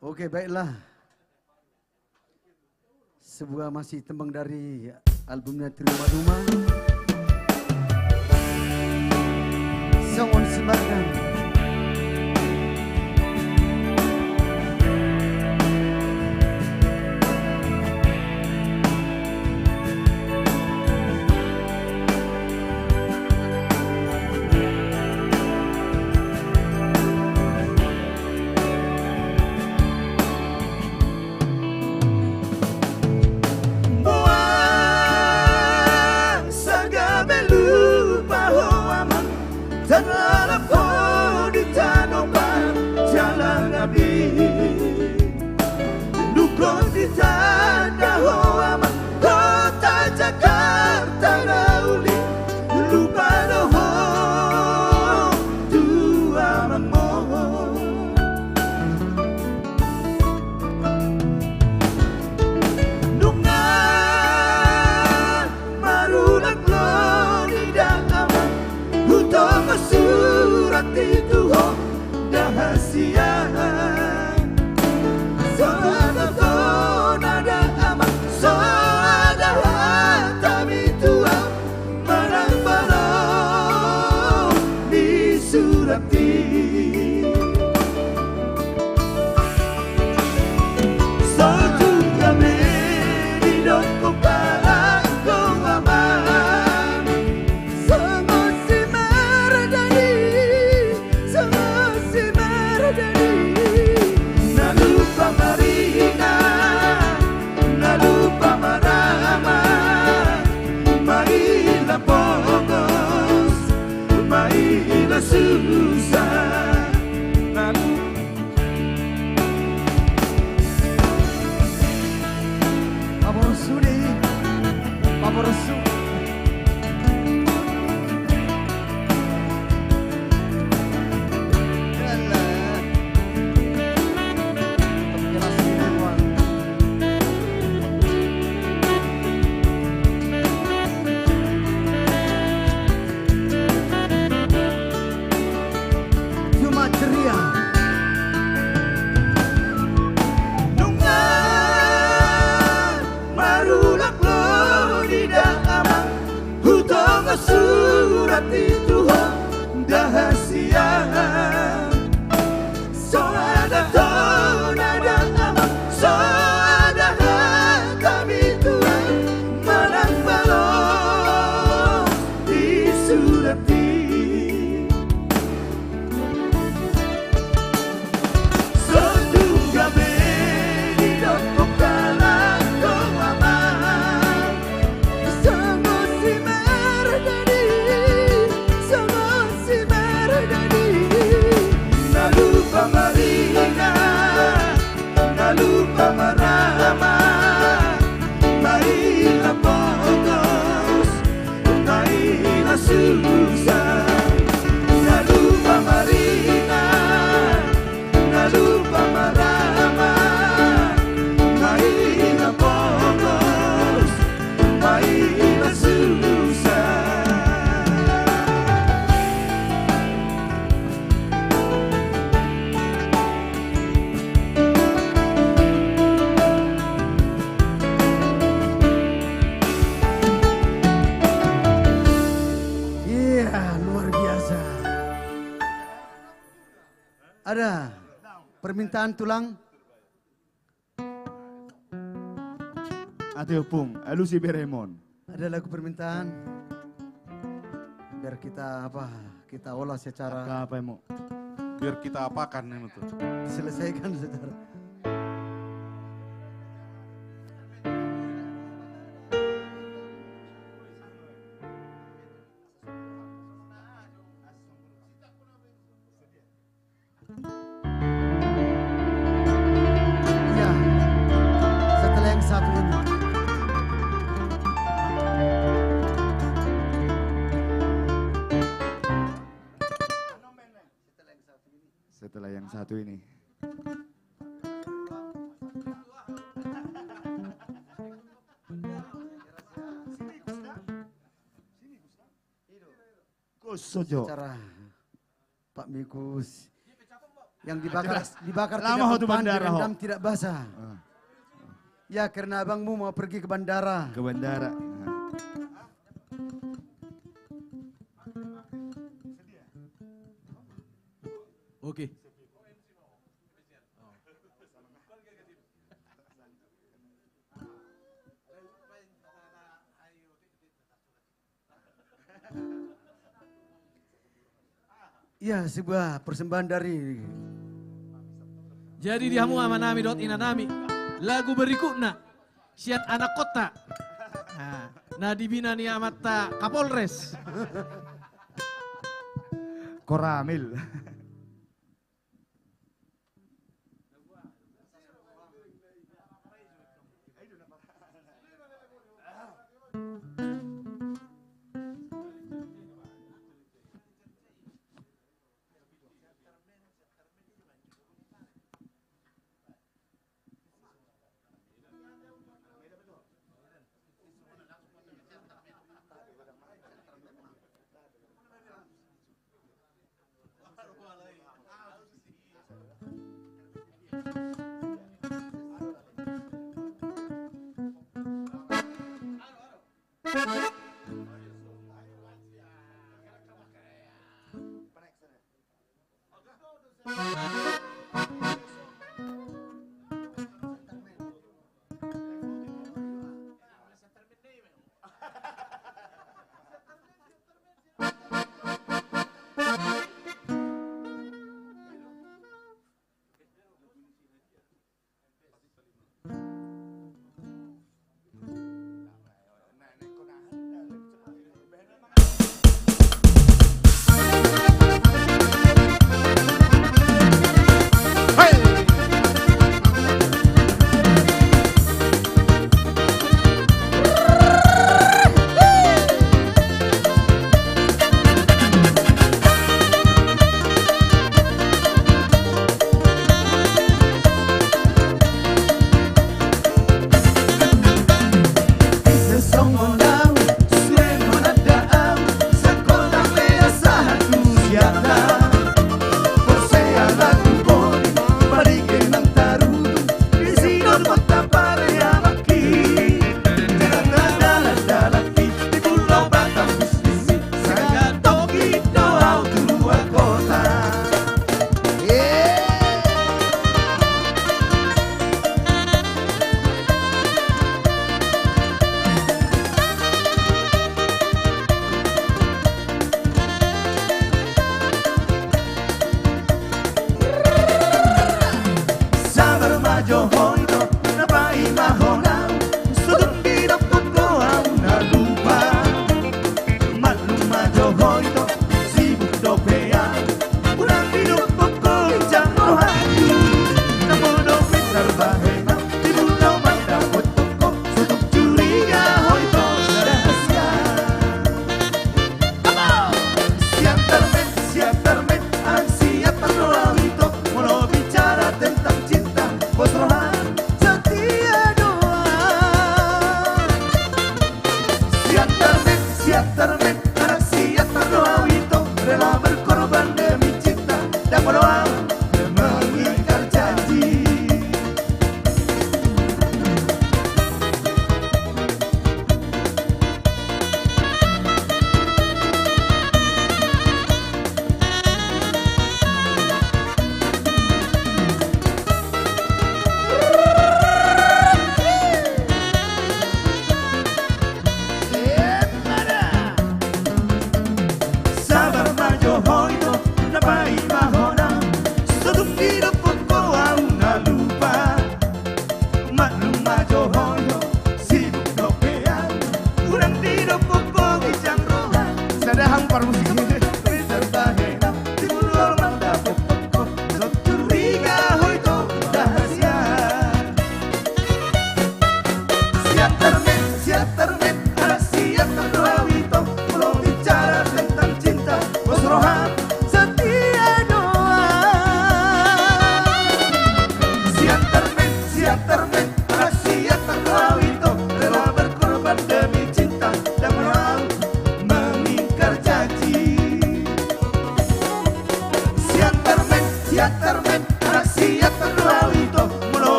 Oke, baiklah. Sebuah masih tembang dari albumnya Trio Maduma. Song on Semarang. Dari Ada permintaan tulang? Ateo Pung, Lucy Beremon. Ada lagu permintaan? Biar kita kita olah secara Apa yang mau? Biar kita apakan itu. diselesaikan secara. Ya, setelah yang satu ini. Setelah yang satu ini. Sojo. Secara Pak Mikus yang dibakar Lama tidak waktu bandara, direndam tidak basah. Ya karena abangmu mau pergi ke bandara. Ke bandara. Oke. Ya sebuah persembahan dari Jadi dihamu amanami dot inanami. Lagu berikutnya Siat anak kota. Nah dibina ni amata Kapolres. Koramil.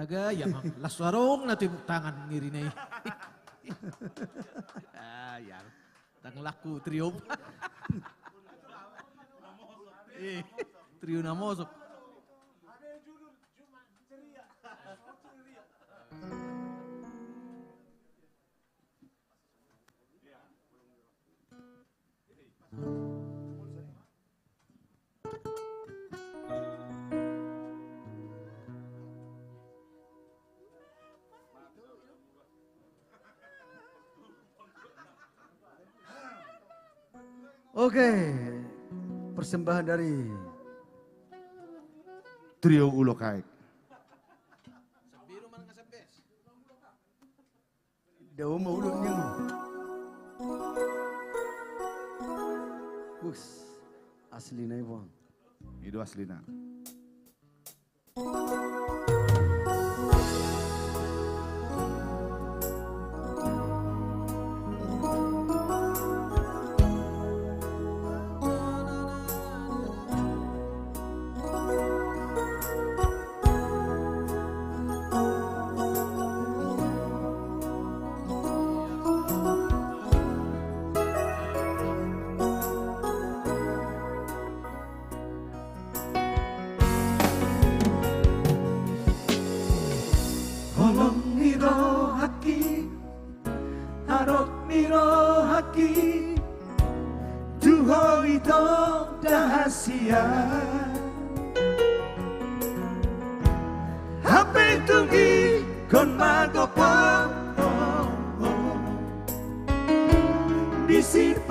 Aga, ya mang laswarong na tibuk tangan ngiri na yan. Tang laku trio. Trio na mosok. Oke, persembahan dari Trio Ulo Kaek. Daun mau ulutnya. Asli na ibu. Itu aslina.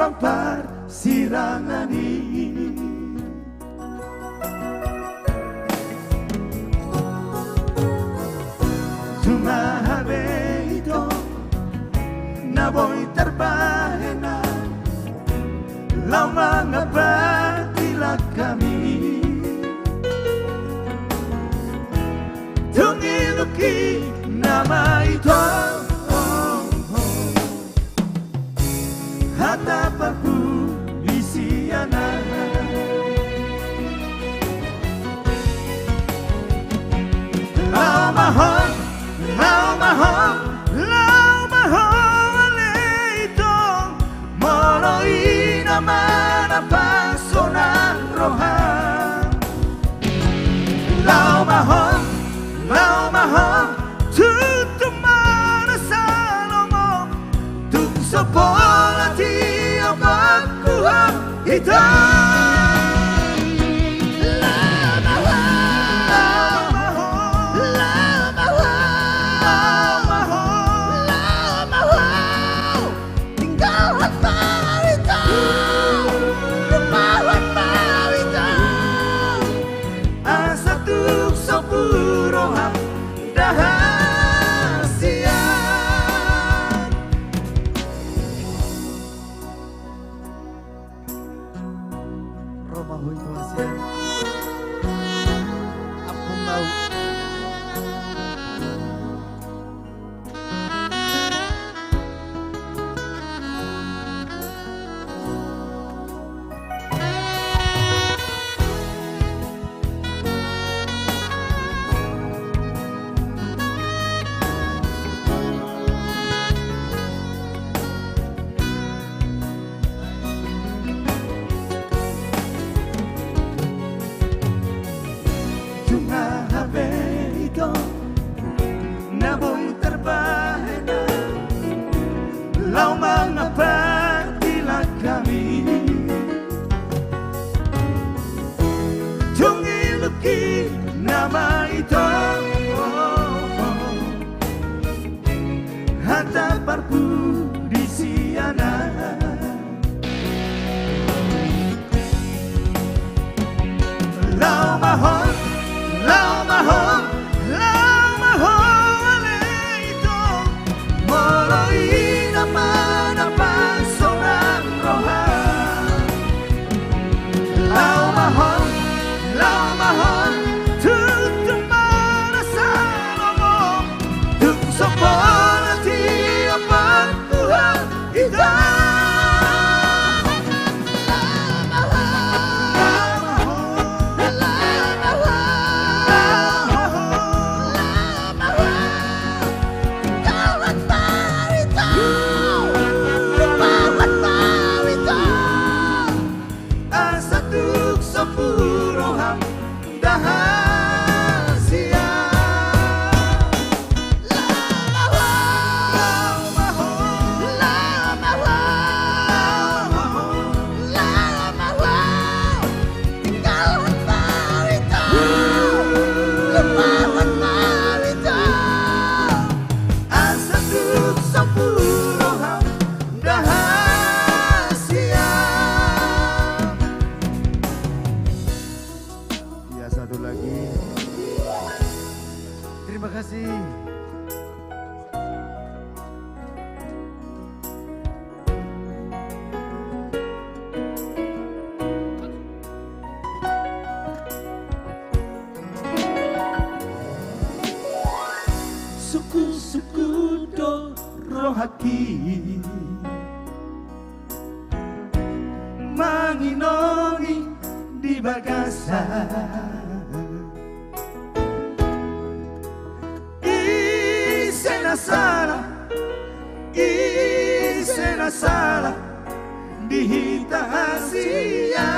Pampar sirangani Sumahabe ito Naboy terbahena Lau mga batila kami Tungiluki nama ito Hatapanku di siana Lau mahon, lau mahon, lau mahon Aleitong moloi naman ang pasonan rohan Lau mahon, tutuman sa lomo Tukso polati ang pagkuha ito dahasia. Ya, satu lagi. Terima kasih. Suku-suku Dorohaki manginoni di bagasan Isena sala di hita Asia.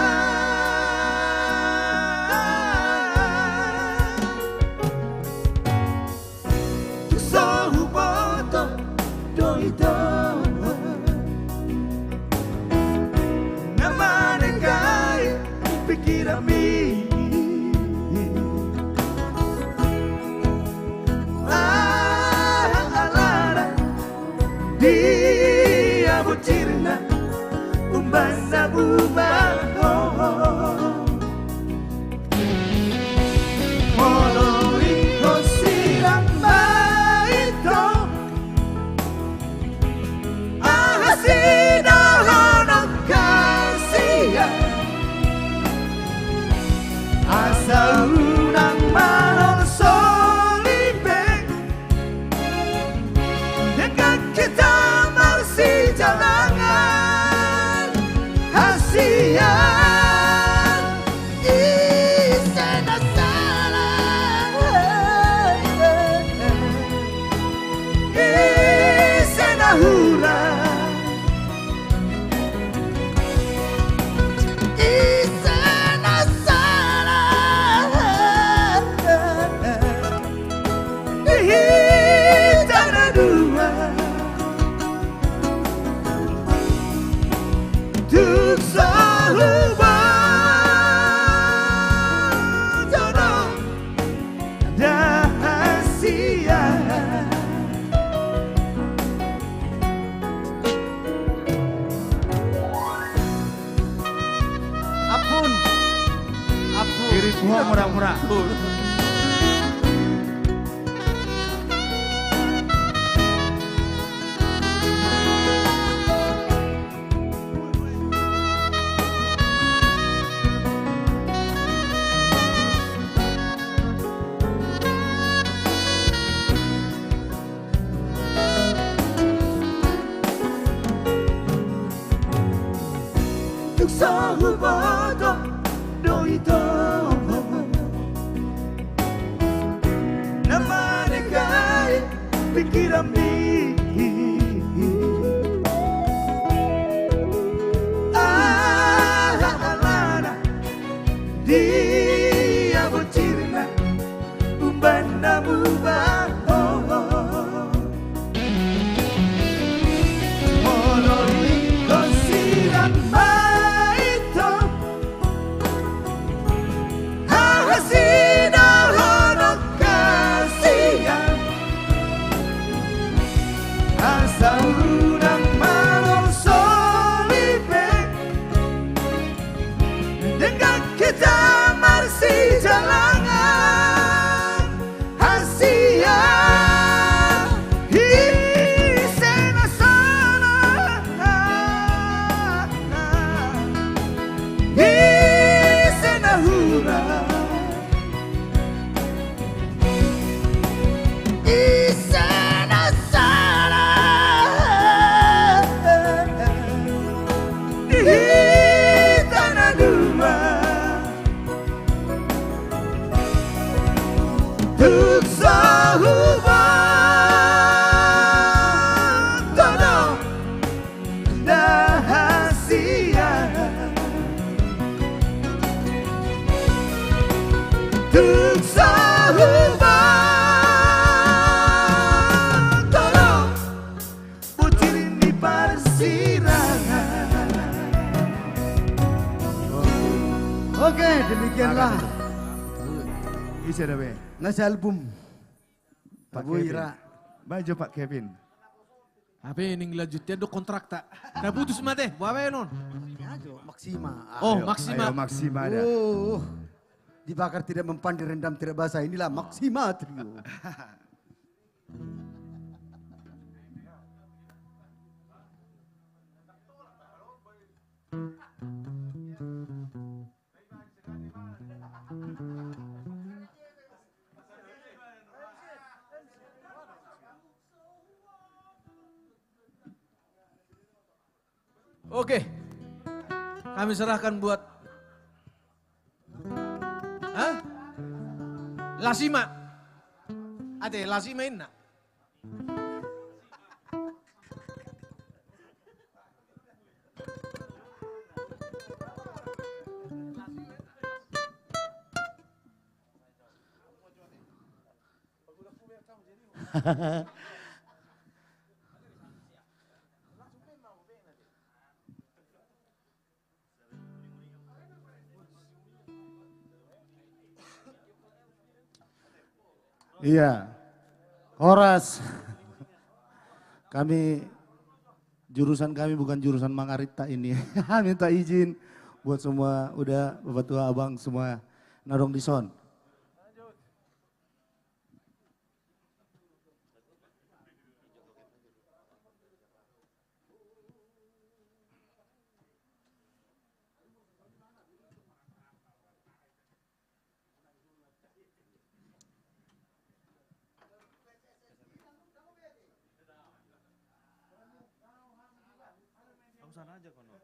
Dia bucirna umbanda bubaho moloi kosirang baito ahasino honok kasia asa unang manon solibe dengan kita marsi jalangan hasian isena salah isena hura isena salah dihitana dua Tuk sahubat jodoh dahasia. Apun. Diri gua murah-murah. Tuk sahubat doito namane kai pikiran mi alana dia bucirna umbanda bubaho moloi kosirang baito ahasino honok kasia asa unang manon solibe dengan kita marsi jalangan hasia isena salah isena hura isena salah dihitana dua Tuk sahubat jodoh dahasia demikianlah. Isi ada be. Nasi album. Pak Abu Kevin. Ira. Baju Pak Kevin. Apa yang lanjutnya do kontrak tak? Dah putus mate, buat apa non? Maksima. Oh, Ayo, Maksima. Ayo Maksima ada. Dibakar tidak mempan, direndam tidak basah. Inilah Maksima Trio. Oke, kami serahkan buat Lasima. Ade, Lasima inna. Iya, Horas. Jurusan kami bukan jurusan Mangarita ini. Minta izin buat semua, udah Bapak Tua Abang semua narong di son. Sana aja kono.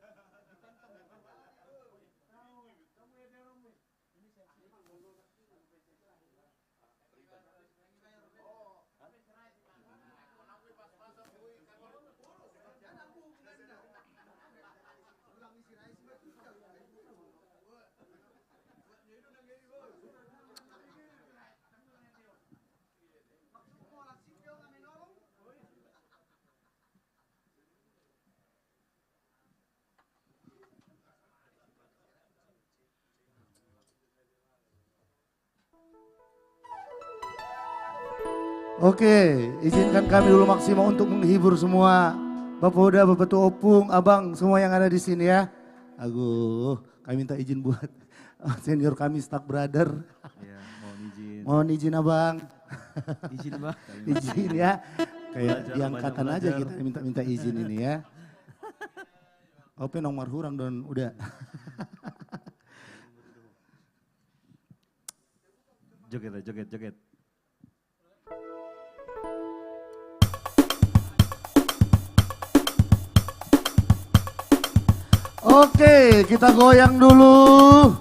Oke, izinkan kami dulu Maksima untuk menghibur semua Bapak Uda, Bapak Tua Opung, Abang, semua yang ada di sini ya. Aduh, kami minta izin buat senior kami, Stuck Brother. Ya, mohon izin. Mohon izin Abang. Izin Bang. Izin ya. Kayak Belajar, diangkatan aja belajar. kita minta izin ini ya. Oke, nomor hurang dan udah. Joget lah, joget, joget. Oke, kita goyang dulu.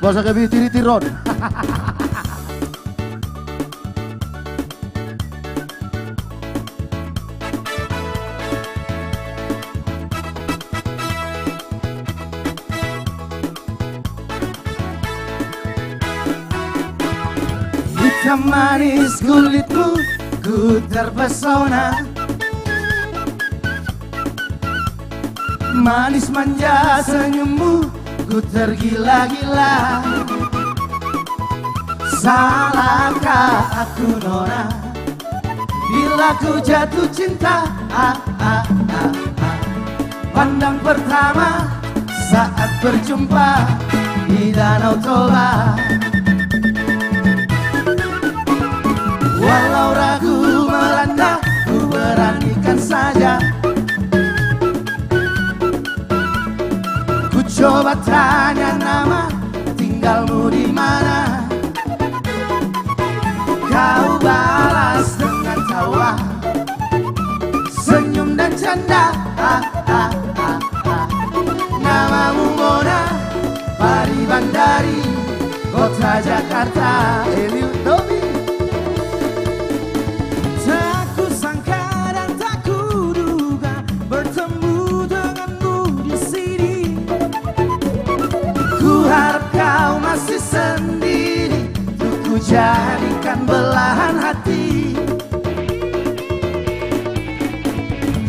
Bahasa kayak tiri-tiron. Hitam manis kulitmu, ku terpesona. Manis manja senyummu, ku tergila-gila. Salahkah aku nona, bila ku jatuh cinta? Pandang pertama saat berjumpa di Danau Toba. Walau ragu melanda, ku beranikan saja. Ku coba tanya nama, tinggalmu di mana? Kau balas dengan tawa, senyum dan canda. Namamu Mona, Pari Bandari, kota Jakarta. Elil Dobi. Tak kusangka dan tak kuduga bertemu denganmu di sini. Ku harap kau masih sendiri, untuk ku jadikan belahan hati.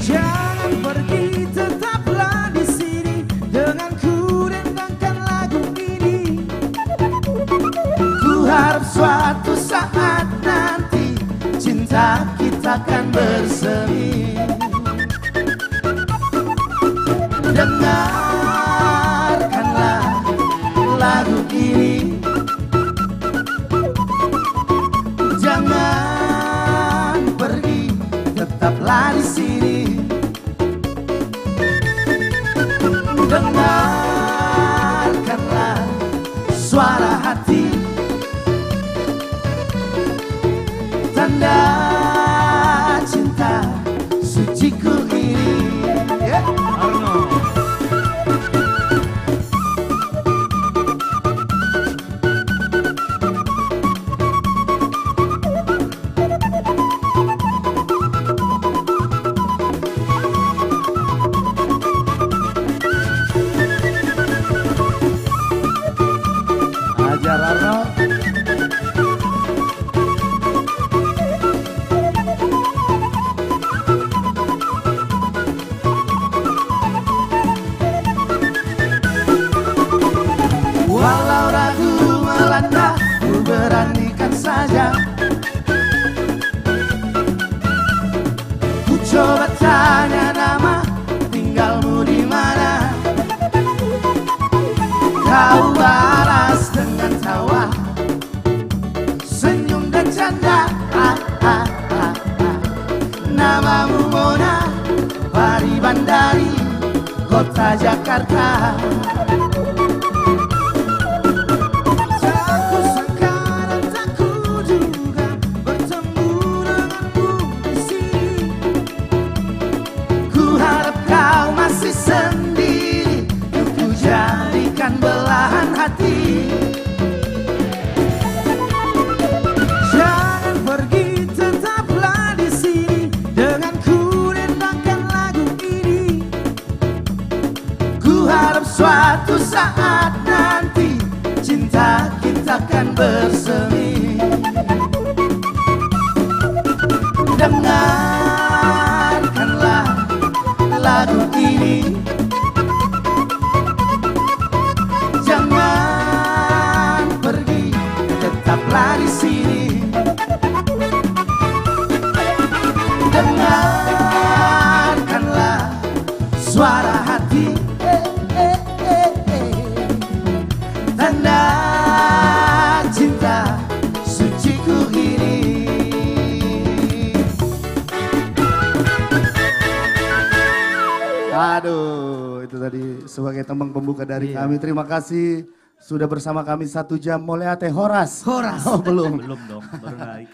Jangan pergi, tetaplah di sini denganku dendangkan lagu ini. Ku harap suatu saat nanti cinta kita akan bersemi. Dengarkanlah lagu ini, jangan pergi, tetaplah di sini. Dengarkanlah suara hati, tanda cinta suciku ini. Arno. Ajar Arno. Walau ragu melanda, ku beranikan saja. Ku coba tanya nama, tinggalmu di mana? Kau balas dengan tawa, senyum dan canda. Namamu Mona, Pari Bandari, kota Jakarta. Tak kusangka dan tak kuduga bertemu denganmu di sini. Ku harap kau masih sendiri, untuk ku jadikan belahan hati. Jangan pergi, tetaplah di sini denganku dendangkan lagu ini. Ku harap suatu saat nanti cinta kita akan bersemi. Dengarkanlah lagu ini, jangan pergi, tetaplah di sini. Dengarkanlah suara hati, tanda cinta suciku ini. Aduh, itu tadi sebagai tembang pembuka dari kami. Terima kasih sudah bersama kami 1 jam. Mulai ate Horas. Horas. Oh, belum. Belum dong, baru naik.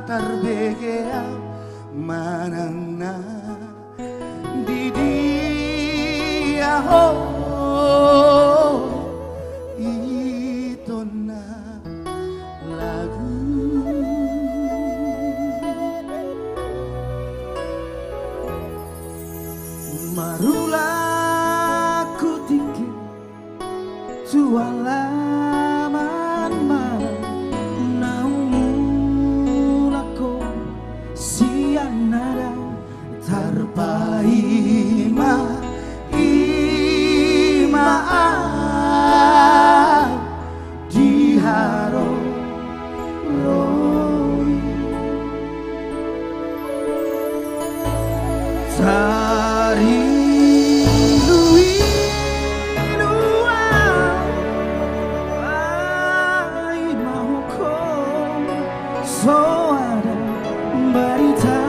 terbegea manangna di dia ho itona so ada berita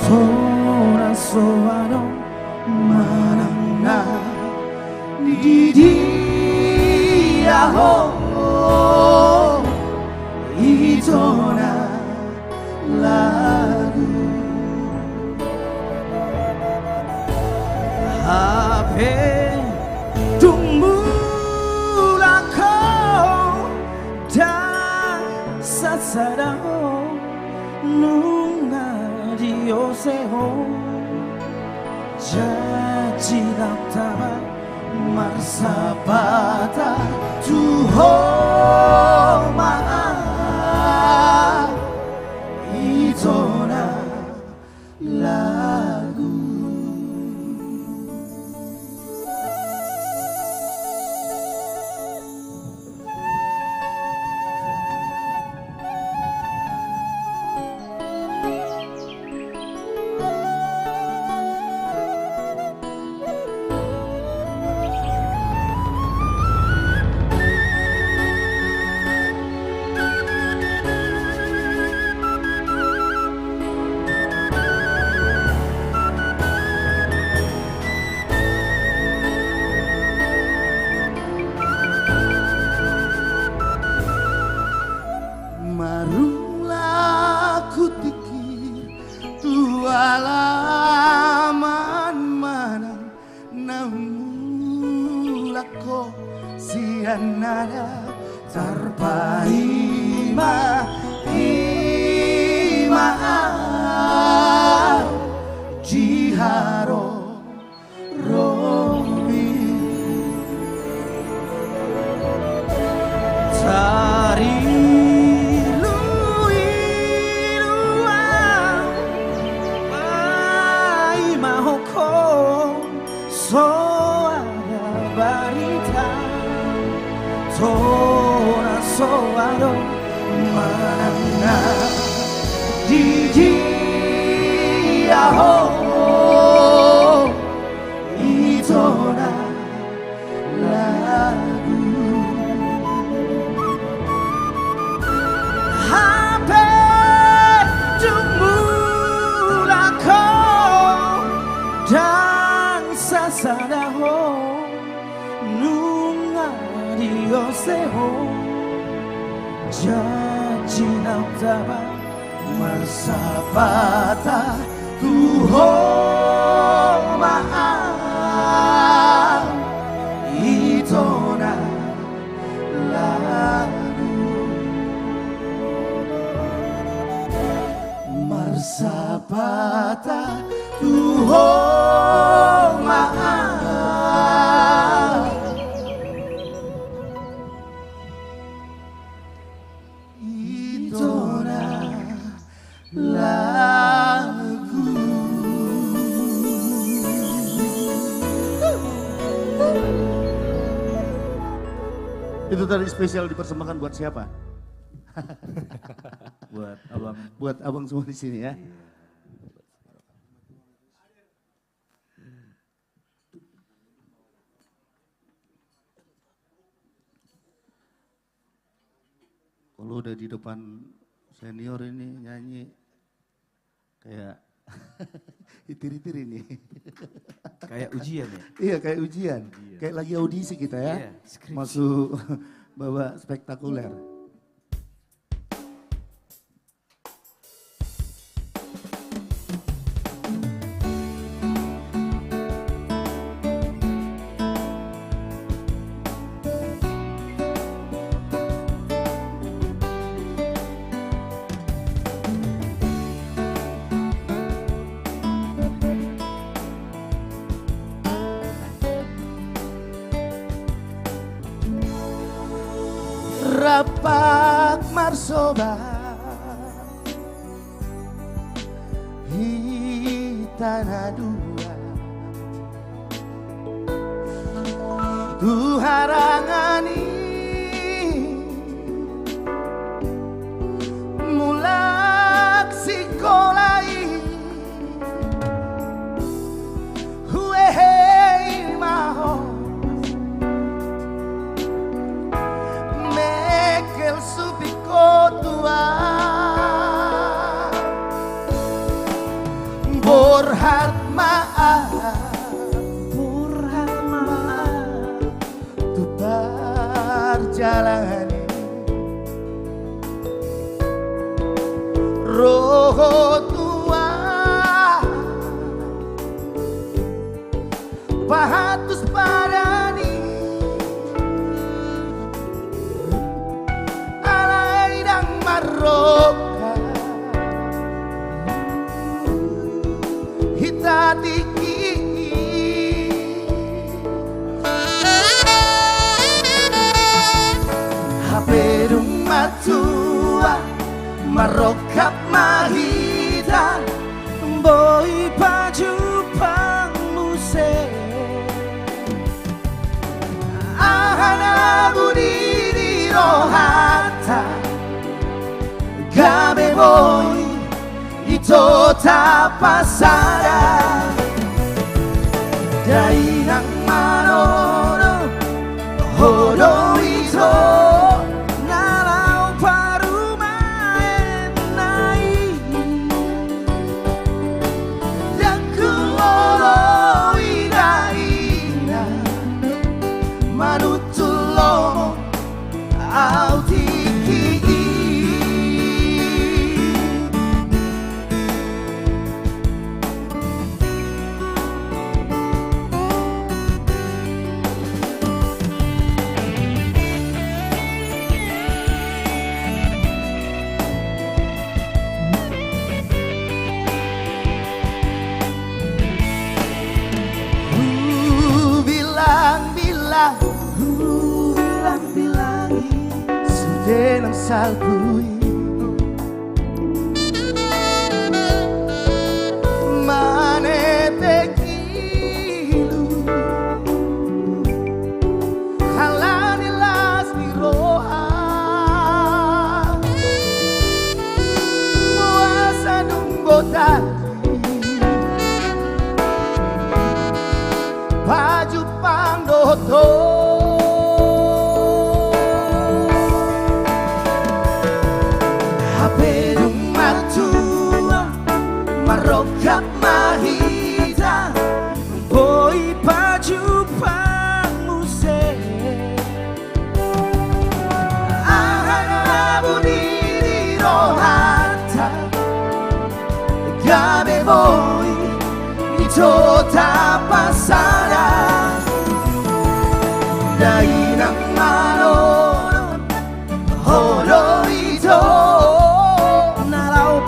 Tora so ada manana di dia ho itona lagu HP tumbulah kau dan sasadao nunga dioseho janji naktaba marsabata tuho maaf itona lagu Marulah ku tikir tualaman mana namulah kau sian nada terpaima ima jiharo romi tari so ada berita Tora so ada mana di dia ho itona lagu HP tumbulah kau dan sasadaho nunga dioseho janji naktaba marsabata tuho maaf itona lagu marsabata tuho maaf itona lagu. Itu tadi spesial dipersembahkan buat siapa? Buat abang. Buat abang semua di sini ya. Kalau udah di depan senior ini nyanyi kayak itir-itir ini. Kayak ujian ya? Iya kayak ujian. Kayak lagi audisi kita ya. Iya, skripsi. Masuk bawa spektakuler. Rapak marsoba hitana dua tu harangani mulak sikolai huehei maho mekel subiko tua Purhat maaf untuk berjalan roh tua pahatus parani alai dang maroka hitatiki HP rumah tua marokap mahita boy baju pangmuse ahana budi rohata gabe boy ito tapasara dainang manono hodo ito Sudah salpui mane tekilu halani las di roha puasa nunggu tadi baju pangdoto marokap mahita boy baju pangmuse ahana budi rohata gabe boy ito tapasara dainang manono hodo ito nalau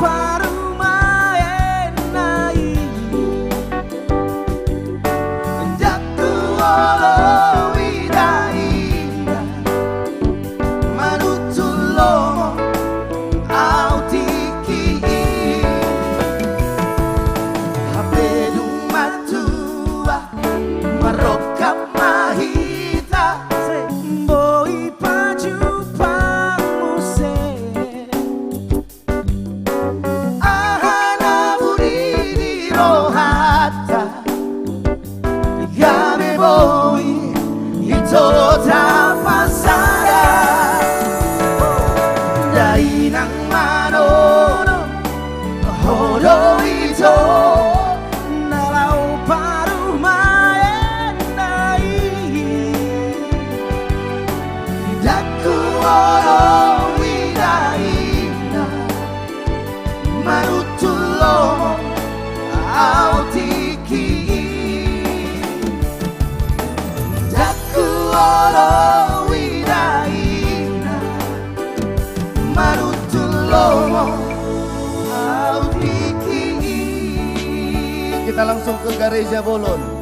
kita langsung ke Gereja Bolon.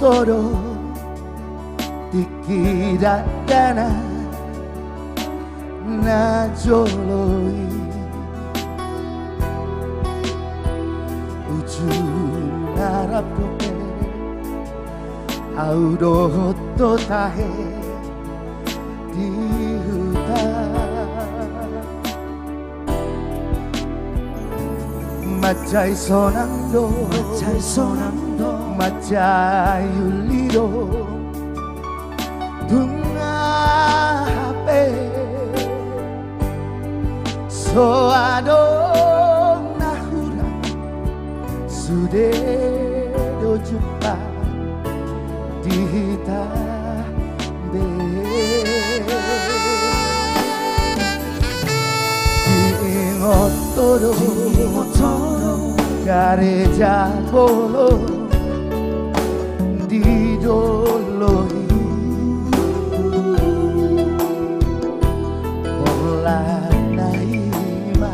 Toro tikira dana na joloi ujung narapoke audo to tahe di Macai sonando, macai uliro, dungape, soado nahura, sude do jumpa di tabe. Otoro gareja bolo di doloi pola naima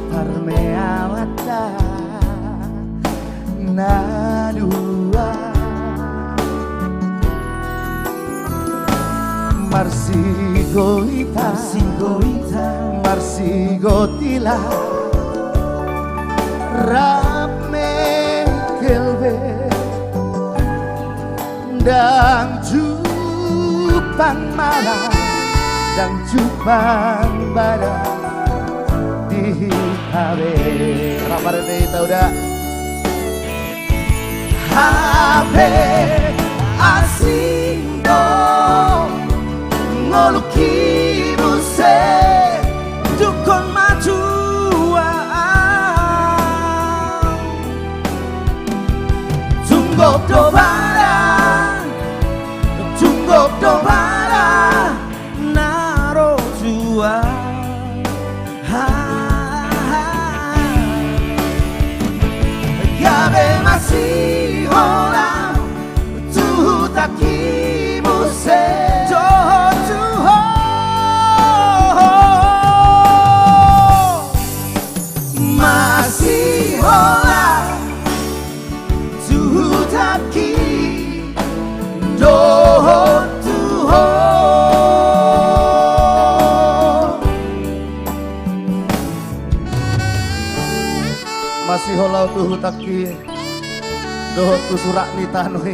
parmeawata nadua marsigoita marsigotila rame kelbe dan jupang malam dan jupang badan di habe rapar kita udah habe asindo ngoluki buse dukun majua tunggok do barang naro jua gabe masih orang tuh tak kimuse masih hola tutaki doho tuho masih hola tutaki doho tu surak nitanoi.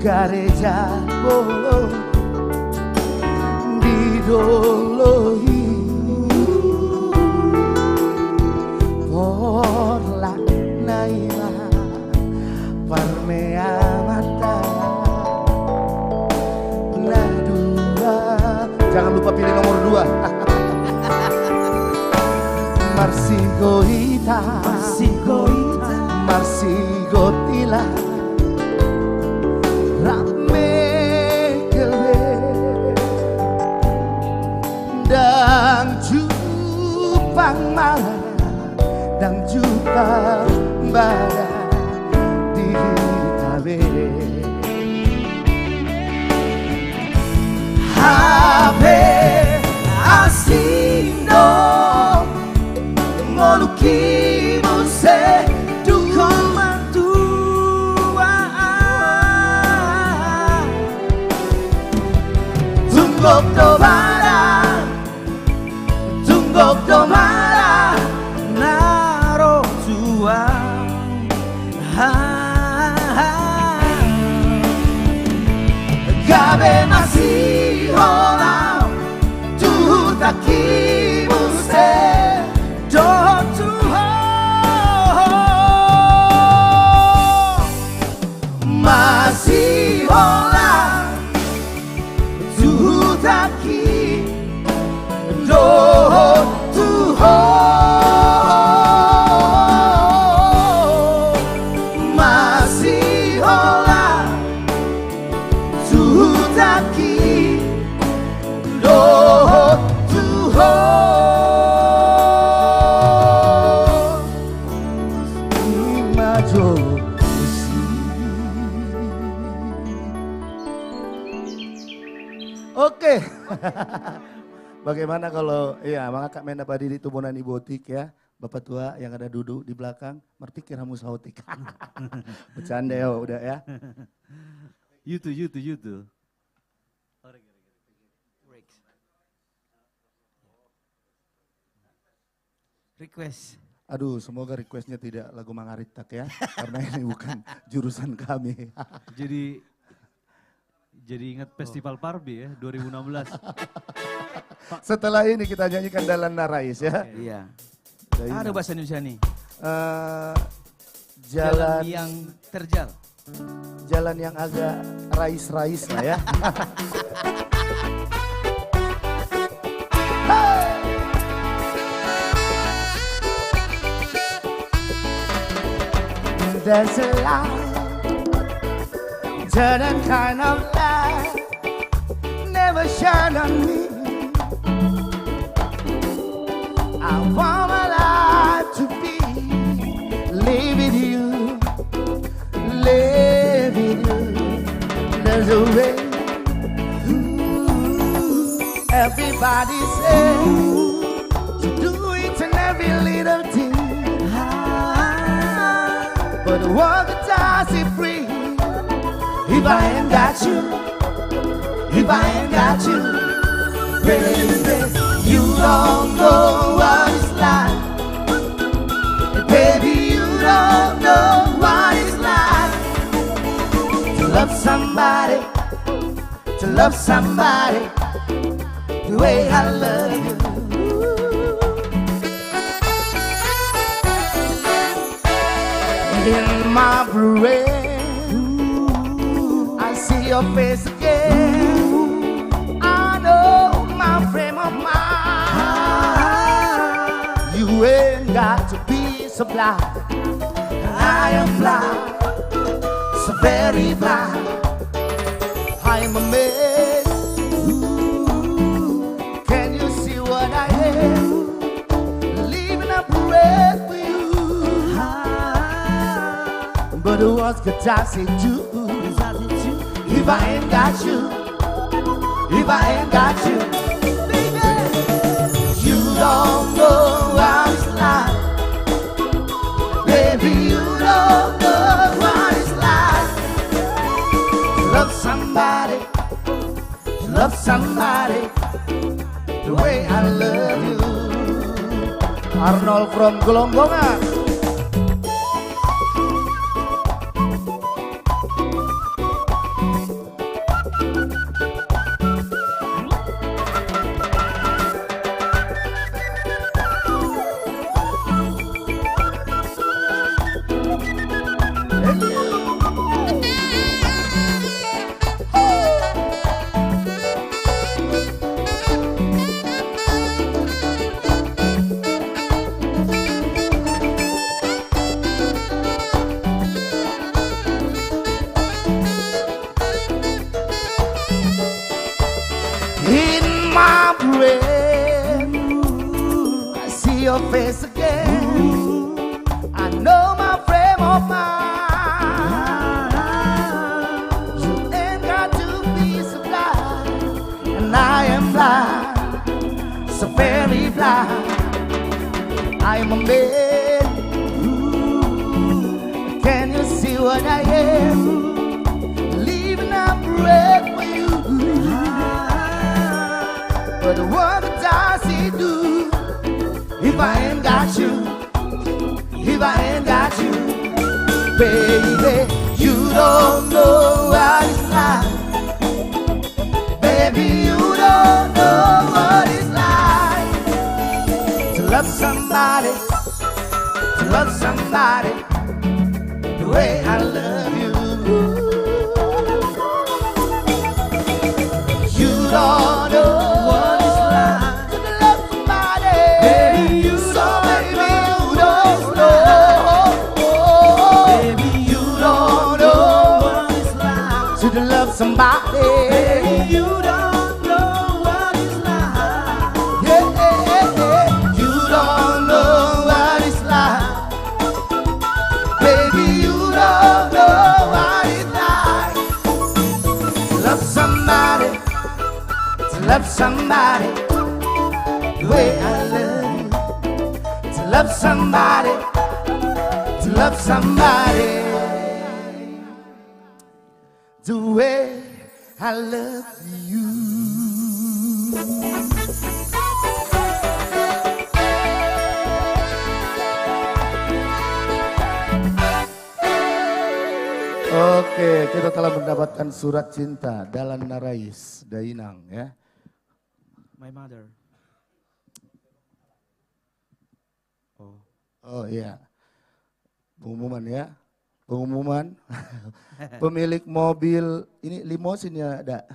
Gareja bolo didoloi porla naila parmea mata nadua jangan lupa pilih nomor 2 marsigoita marsigotila rame kelbe dan jupang malam dan jupang badan di tabe habe asindo ngoluki muse dukun tunggok do barang naro jua gabe masih hola tuh tak kimuse do tuho masih hola tutaki doho tuho masih hola tutaki doho tuho imajo Oke. Bagaimana kalau ya mga Kak Mena Padi di Tubunan Ibotik ya. Bapak tua yang ada duduk di belakang, merpikir hamus hautik. Bercanda ya udah ya. YouTube. Request. Aduh, semoga requestnya tidak lagu Mangaritak ya, karena ini bukan jurusan kami. Jadi ingat Festival Parbi ya, 2016. Setelah ini kita nyanyikan Dalan Narais ya. Iya. Ada bahasa Indonesia nih. Jalan yang terjal. Jalan yang agak rais-rais lah ya. There's a light, certain kind of light, never shine on me. I want my life to be live with you, live with you. There's a way. Everybody says to do each and every little thing. But the world does it free. If I ain't got you, if I ain't got you, baby, you don't know what it's like. Baby, you don't know what it's like to love somebody, the way I love you. In my brain, I see your face again. I know my frame of mind. You ain't got to be so blind. I am blind, so very blind. I'm a man. Can you see what I am? Living a breath for you. But what could I say to if I ain't got you? If I ain't got you, baby, you don't know what it's like. Baby, you don't know what it's like to love somebody the way I love you. Arnold from Gelonggongan. In my brain, I see your face again. I know my frame of mind. You ain't got to be so blind, and I am blind, so very blind. I am a man. Can you see what I am? Leaving a breath for you. But what does he do if I ain't got you? If I ain't got you, baby, you don't know what it's like. Baby, you don't know what it's like to love somebody the way I love you. You don't know. Somebody, baby, you don't know what it's like. Yeah, you don't know what it's like. Baby, you don't know what it's like to love somebody the way I love you. To love somebody the way I love you. Oke, kita telah mendapatkan surat cinta Dalan Narais Dainang ya. My mother. Oh iya. Pengumuman ya. Pengumuman. Pemilik mobil ini limosin ya, ada.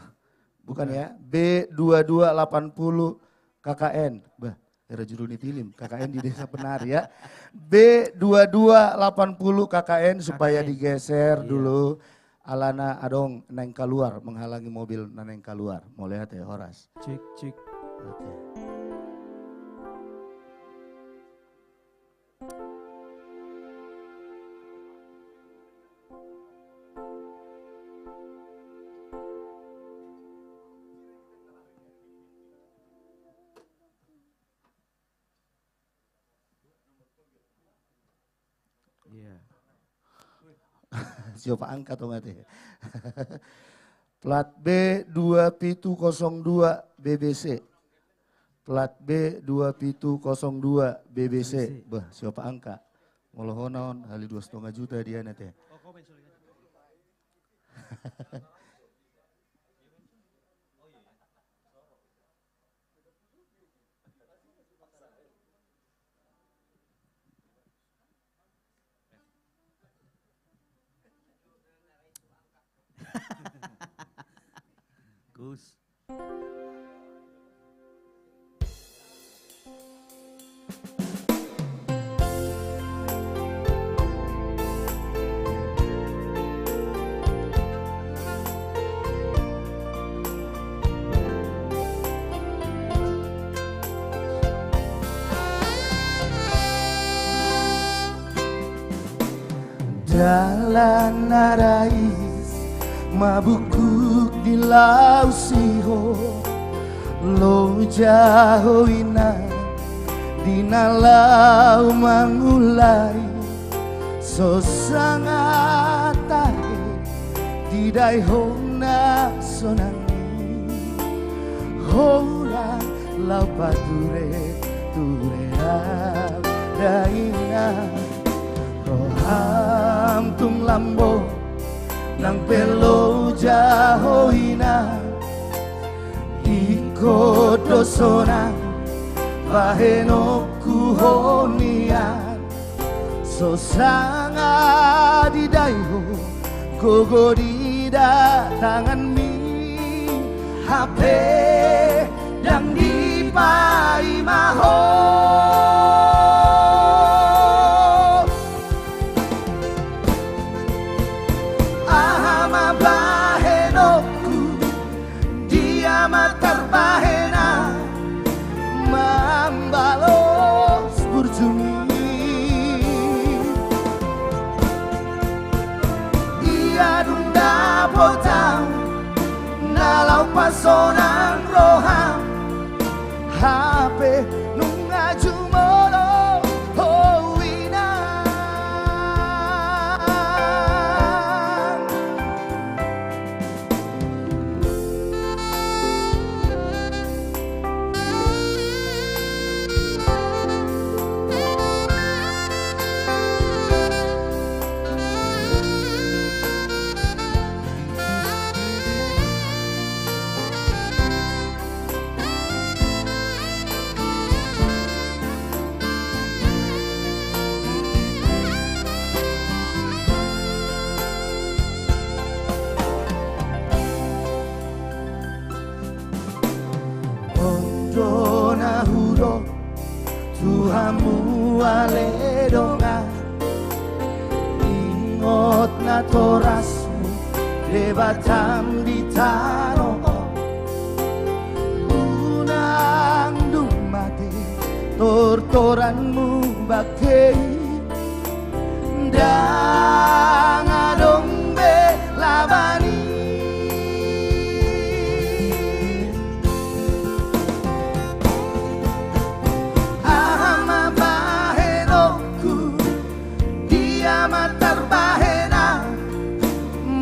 Bukan ya? B2280 KKN. Bah, era judul ini film. KKN di Desa Penari ya. B2280 KKN supaya digeser dulu. Alana adong neng keluar menghalangi mobil neng keluar. Mau lihat ya Horas. Cik. Oke. Siapa angkat atau mati? Plat B2702 BBC. Plat B2702 BBC. Bah, siapa angka? Molohonon, kali 2,5 juta dia nanti. Gus. Dalan Narais mabukuk di lausiho lo jahoina dinalau mangulai so sangat tahe di daihona sonangi hora laupature daina roham tung lambo nang pelo jahoina iko dosona baheno kuhonian so sanga di daiho gogo di tangan mi HP dan di pai maho bahena mambalos burjumi ia dunda potang nalau pasonang roham HP nunga jumolo hoina Tuhamu aledonga ingot na torasmu debatam di tanoko unang dumate tortoranmu bakei dang adong be labani matar bahena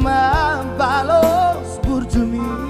mambalos burjumi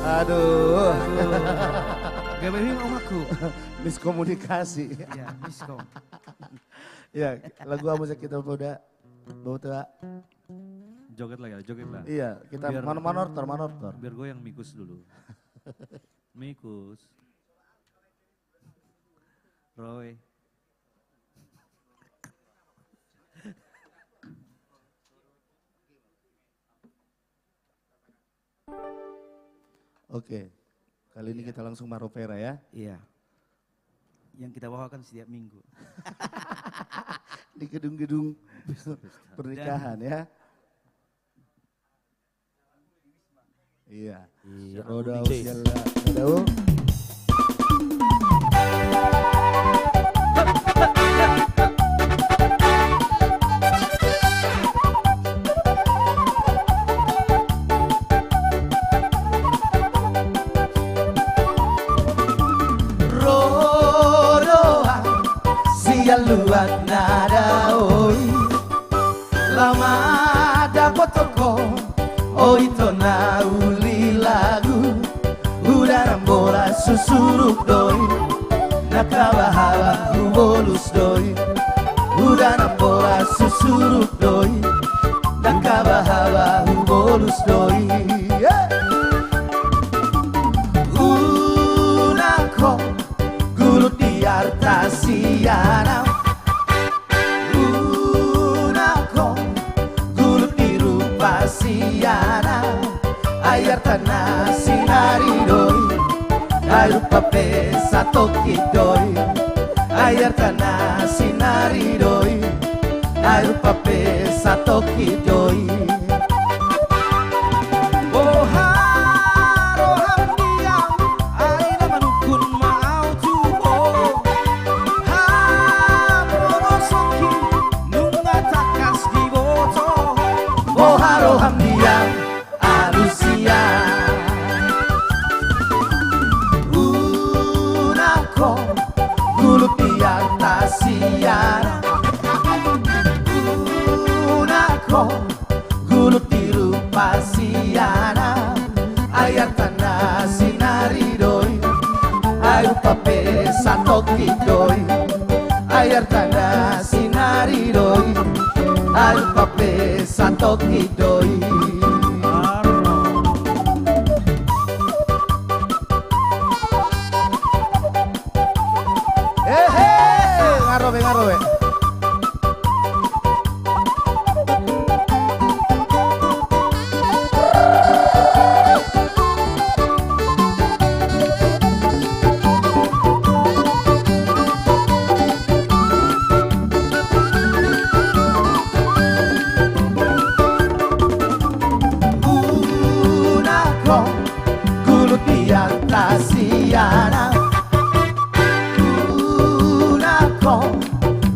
Aduh. Gabahin om aku. Miskomunikasi. Ya, miskom. Ya, lagu apa sih kita udah bawa tuh? Joget lah ya, joget lah. Iya, kita manortor. Biar gue yang mikus dulu. Mikus. Roy. Oke, kali ini kita langsung Maropera ya. Iya. Yang kita bawakan setiap minggu. Di gedung-gedung pernikahan ya. Iya. Roda usialla. Luar nada oi lama dapat toko oi tona uli lagu udara bola susuruk doi nakabahawa bolus doi udara bola susuruk doi nakabahawa bolus doi unako gulut di artasiana ayar tanah sinari doi air pape satu kidoi ayar tanah sinari doi air pape satu kidoi oh haro hamdia aina manukun mau tuho ha porosoki nunga takas di boto oh haro hamdia gulut di rupa siana ayat tanah sinari doi air pape satoki doi ayat tanah sinari doi air pape satoki doi ngarobe Tasiana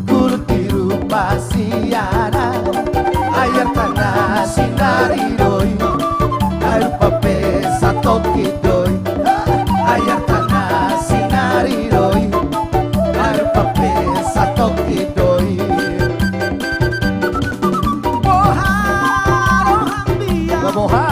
gulut di rupa siana ayar tanah sinari doi air pape satoki doi ayar tanah sinari doi air pape satoki doi boha rohambia boha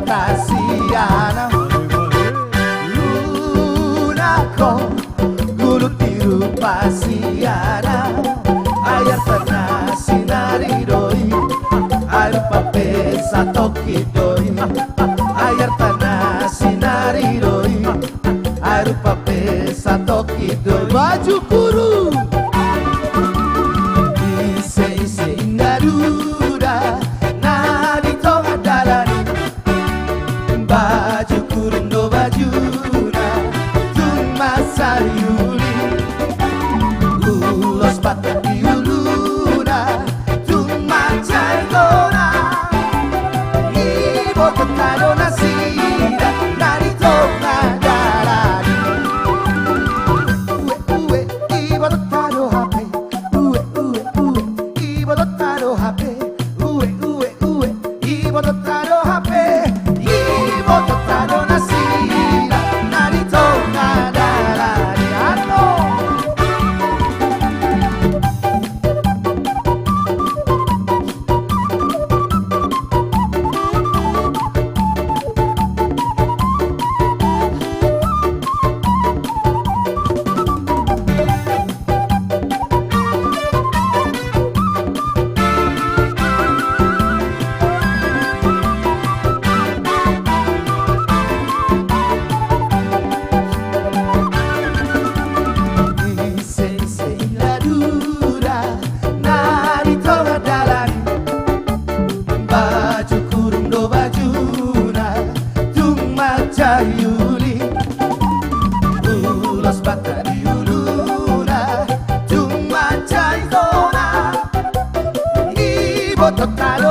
Tasiana Lunako gulut di rupa siana ayar tanah sinari doi air pape satoki doi ayar tanah sinari doi air pape satoki doi baju kuru ise ngaduda nadi tonga dalani baju kurundo bajuna tun masariuli ulos patah diuluna tun macai gona ibo tetano nasida nari tonga dalani uwe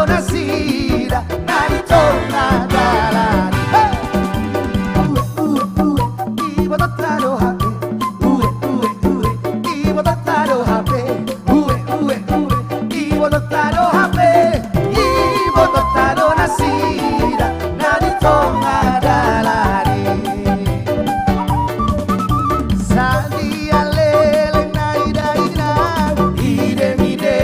nasira naritonga dalani Ibo totaro hape Ibo totaro hape Ibo totaro hape Ibo totaro nasira naritonga dalani Sadia lele naida ide mide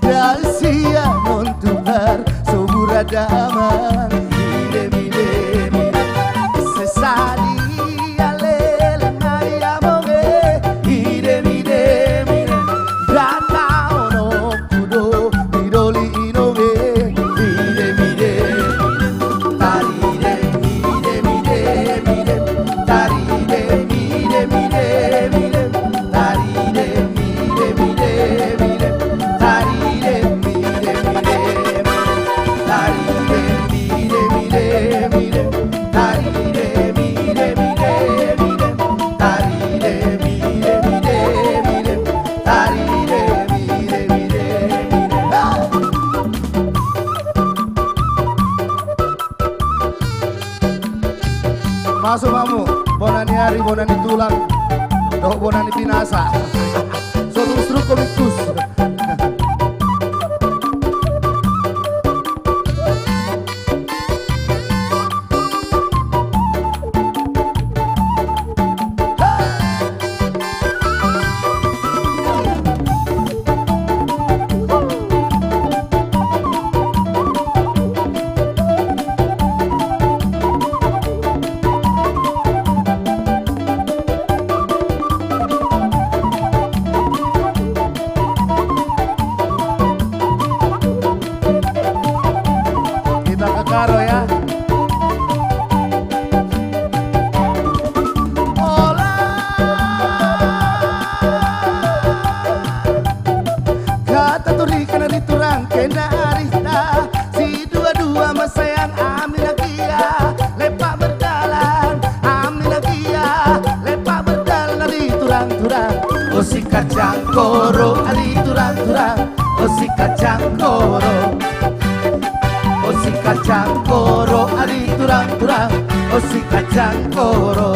dalsia montubar sobura daman ide mide sesadia lele naida moge ide mide dana ono kudo idoli inoge ide mide taride mide taride mide taride mide taride mide Masuk kamu, bonani hari, bonani tulang, doh bonani binasa. Suatu struk komikus. Kita ke Karo ya. Kata turi kena diturang kena arista si dua-dua masayang amin agia lepak berjalan amin agia lepak berjalan ali turang-turang oh si kacang koro ali turang-turang oh si kacang koro oh si kacang koro ali turang-turang oh si kacang koro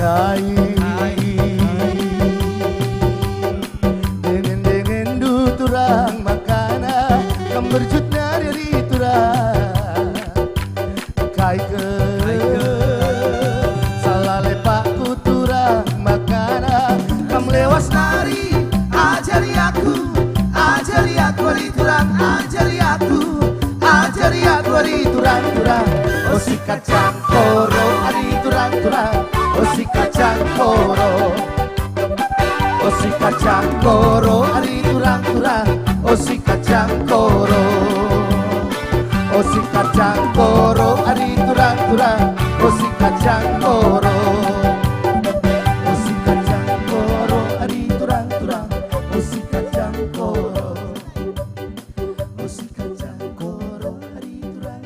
kai dengan du turang makana kam berjut dari turang kai ke salah lepakku turang makana kam lewas nari ajari aku ari turang ajari aku ari turang oh si kacang koro ari turang oh si kacang koro oh si kacang koro ari turang oh si kacang koro oh si kacang koro ari turang oh si kacang koro oh si kacang koro ari turang oh si kacang koro oh si kacang koro ari turang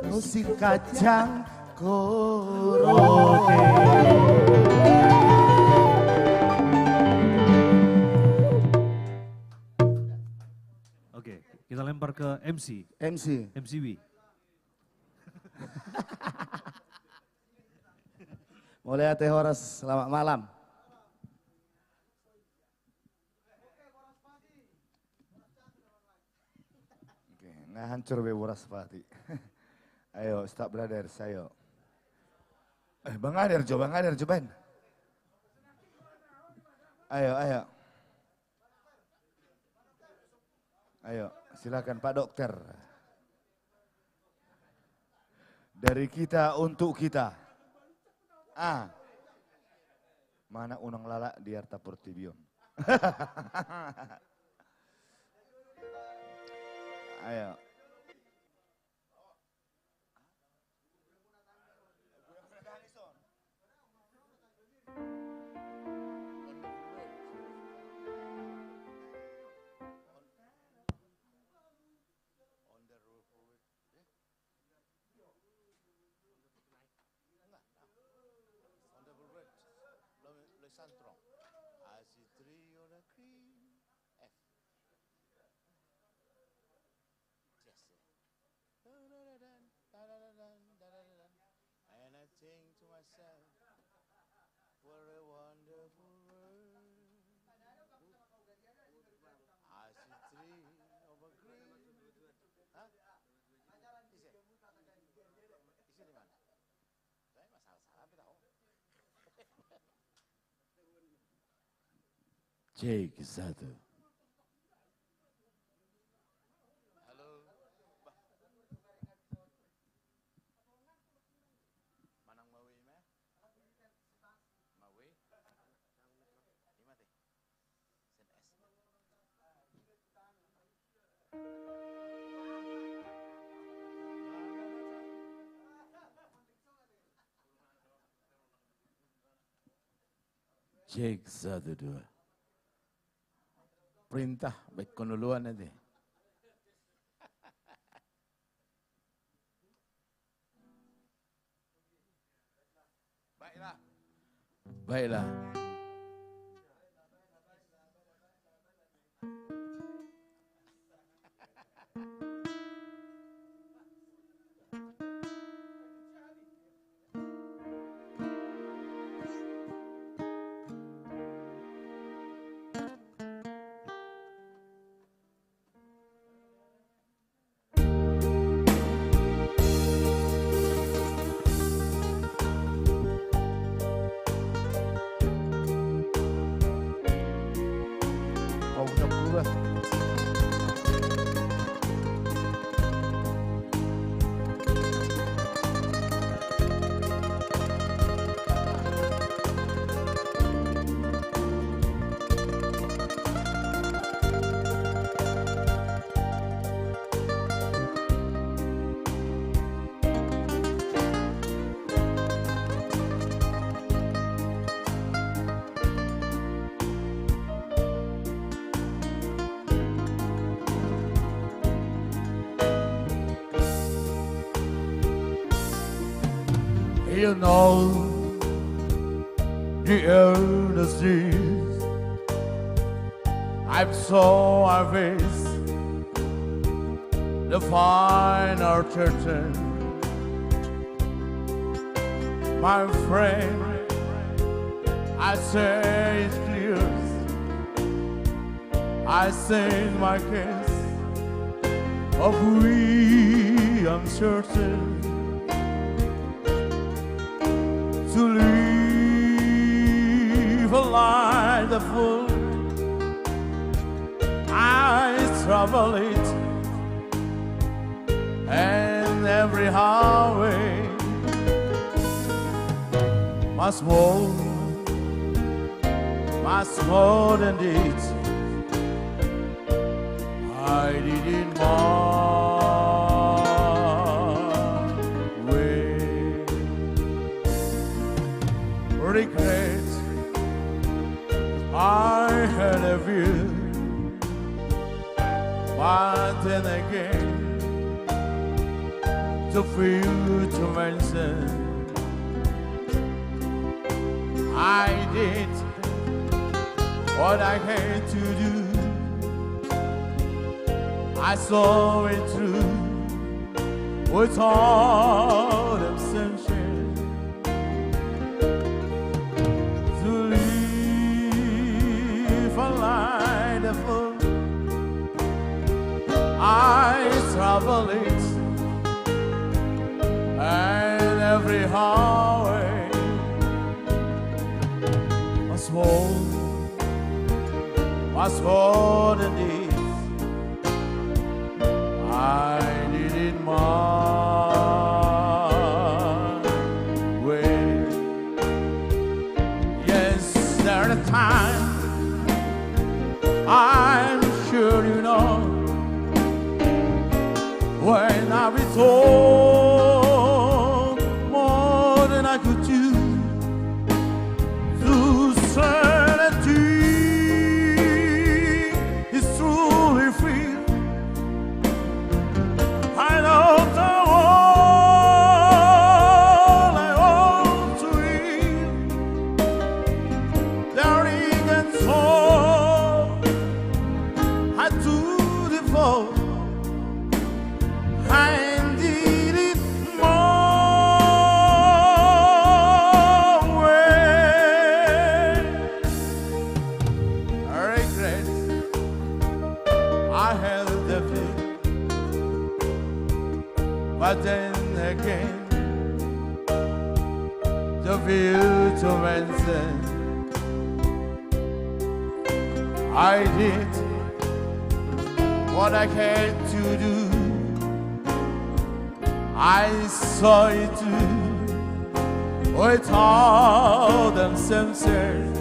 oh si kacang koro. Oke, kita lempar ke MC. MCW. Mulai Teh Horas, selamat malam. Oke, nggak hancur be Boras Pati. Ayo, stop brothers, ayo. Bang Ader, cobain. Ayo. Ayo, silakan Pak Dokter. Dari kita untuk kita. Mana unang lala di Arta Portibion. Ayo. myself, what a wonderful world. I see tree over green. Hah? Isi di mana? Saya masalah apa tahu? Cek satu. Halo. Manang mawi mah? Mawi? Di mana? Sen S. Cek satu dua. Perintah baik konuluan nanti. Baiklah. Baiklah. Kau udah keluar. You know the earnestness I saw our face, the finer curtain, my friend. I say it's clear. I say my case of we uncertain. To live a life of full, I travel it, and every highway must more than it. I did it my regret I had a view, but then again to feel to mention I did what I had to do. I saw it through without abstention. I travel it, and every highway must more than this. I did it my way. Yes, there are times I'm sure you know when I was told more than I could do to sanity is truly free. I know the all I want to eat, daring and tall, I do devote. I did it more I held the fear, but then again, the future answered. I did what I had to do. I saw it too, without them censored.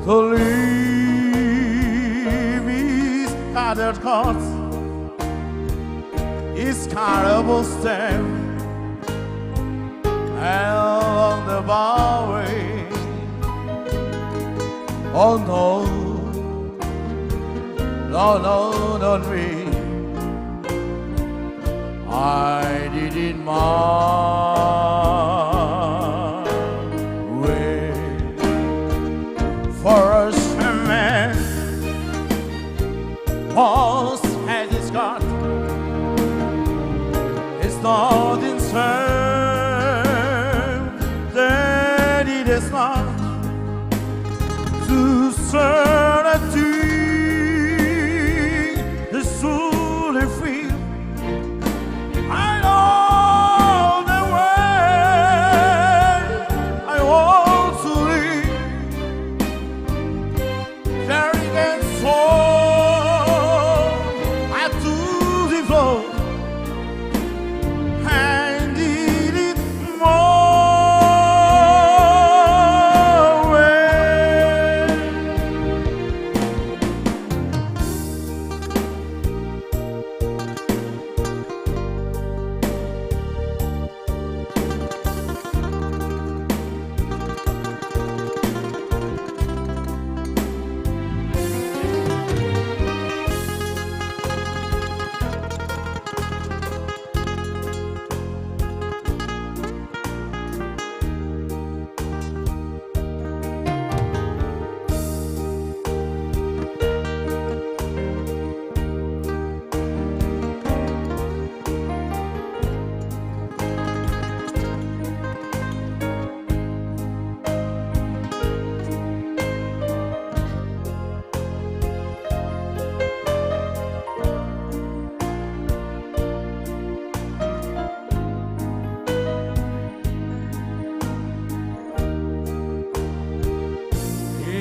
To leave his scattered hearts, his terrible step along the byway. Oh no, no, no, not me. I did it my way. For us a man once had his God. It's not in time that it is not to certainty is truly free. I know the way I want to live, carrying and soul I do devote, and did it more way.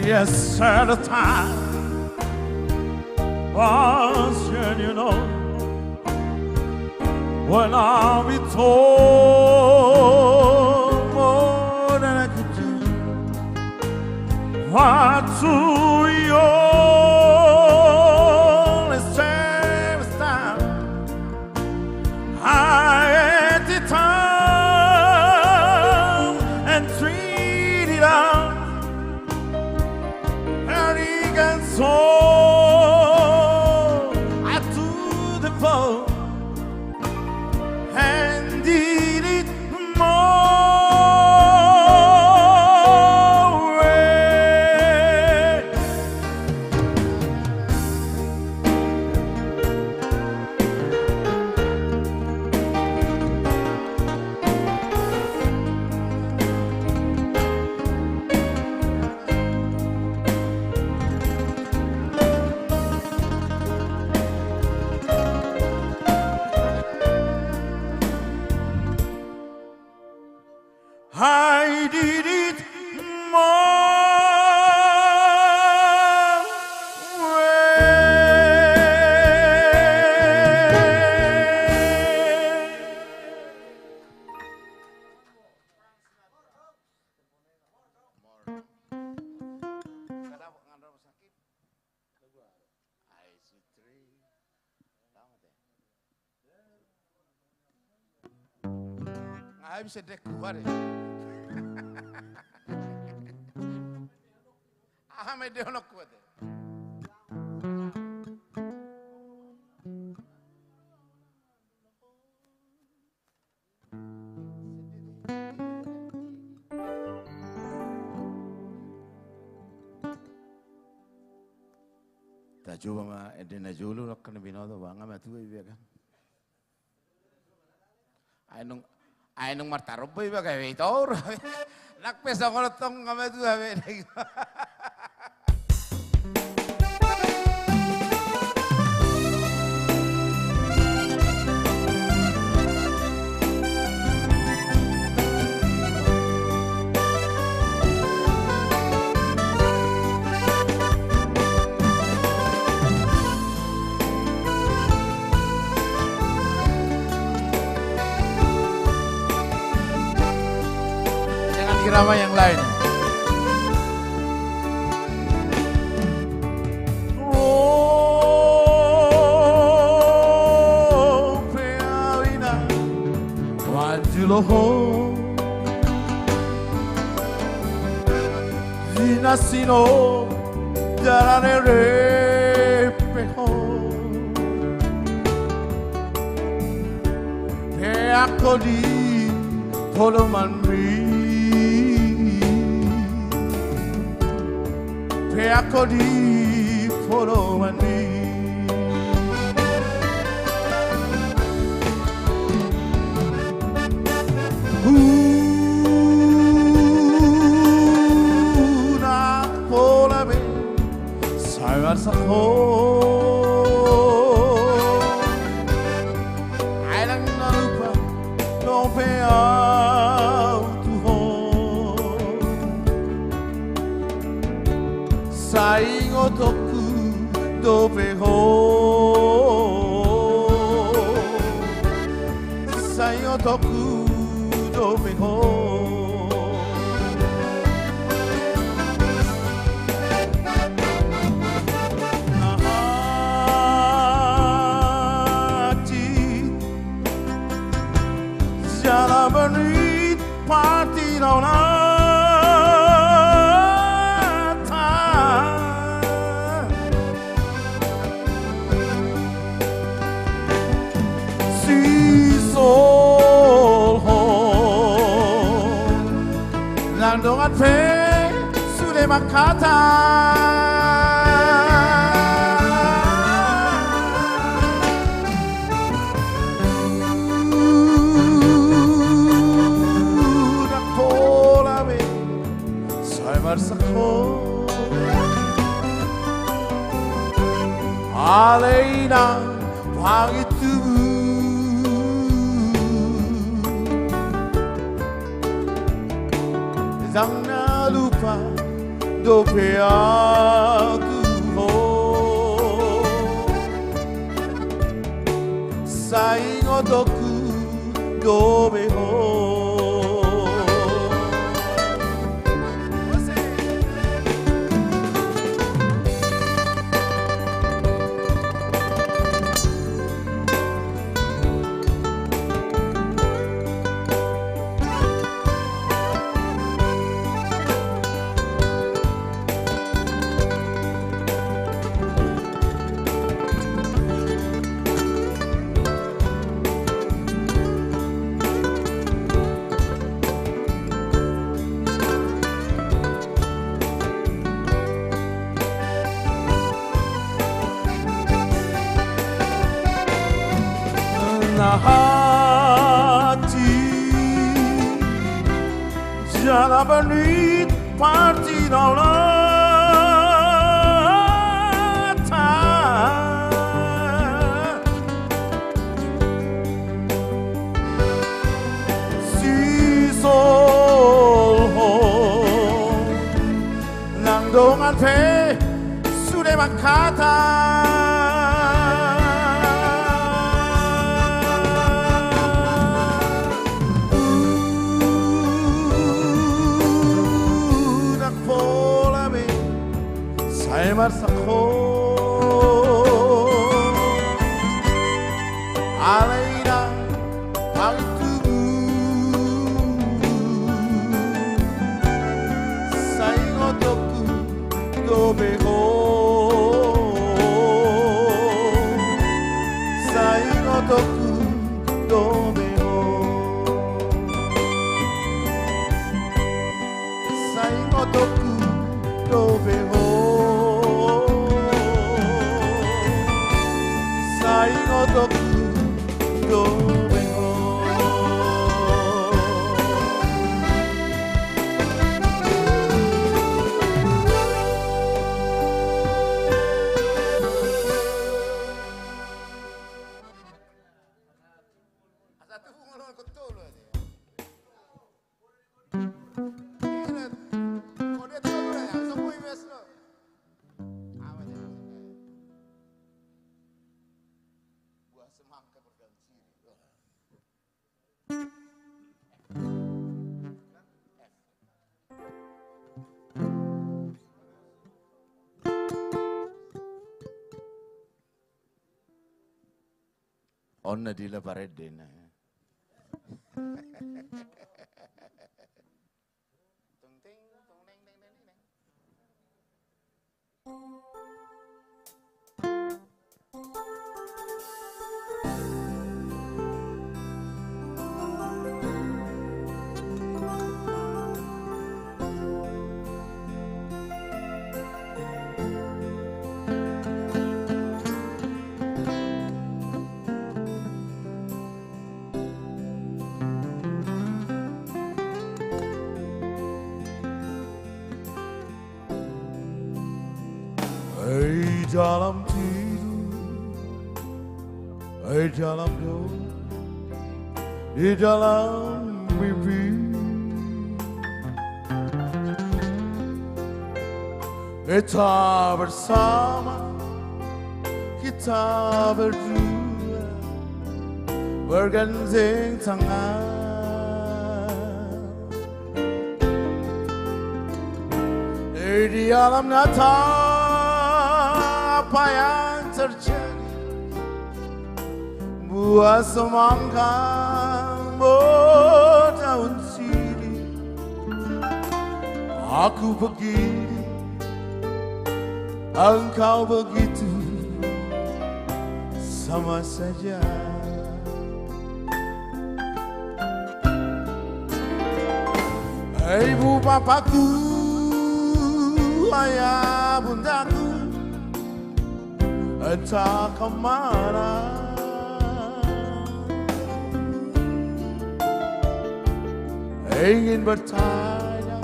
Yes, at a time, once, you know, when I'll be told more than I could do, what to your same time, I had the time and treat it out. And so I took the phone and did it more way. I did it I bisa dek kuat ya. Ahmed dia nak kuat ya. Tak coba mah Edena Julu nak kena binodo bangga mah tu ibu kan. Ainung martarup ibu kayak itu orang. Nak pesa kalau tong kami tu habis. irama yang lainnya. Zinasino Daranere Peho Peakodi Polomanmi Peakodi Polomanmi Sakho ai đang lupa no pe tu ho sai ngotoku do pe ho sai ngotoku do pe ho Beneath party on Si sol home Landongan pe sudah makata Sakho Alena Pangitu Jangan lupa dope aku Saing otoku dobe ho hati Jangan beneath party Si sol home Nangdongan pe sudah makata Sakho Alena Pangitu Saing otoku dobe ho Saing otoku dobe ho Saing otoku dobe ho Saing otoku dobe ho Satu ngulur betul aja. Kode tu ya, semua invest lo. Apa dia? Buah semangka berganti. Onna di la paredena. Dalam tidur, dalam doa, di dalam mimpi, kita bersama, kita berdua, bergandeng tangan. Di alam nyata apa yang terjadi, buah semangka berdaun sirih. Aku begini, engkau begitu, sama saja. Ibu bapaku, ayah bundaku, entah kemana. Ingin bertanya,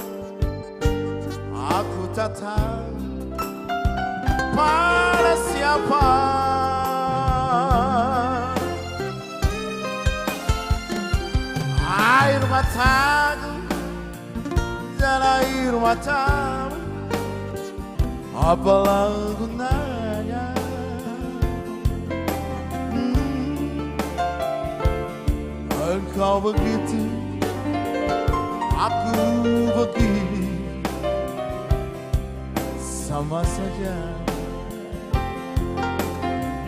aku tak tahu pada siapa. Air mataku dan air matamu, apalah gunanya? Engkau begitu, aku begini, sama saja.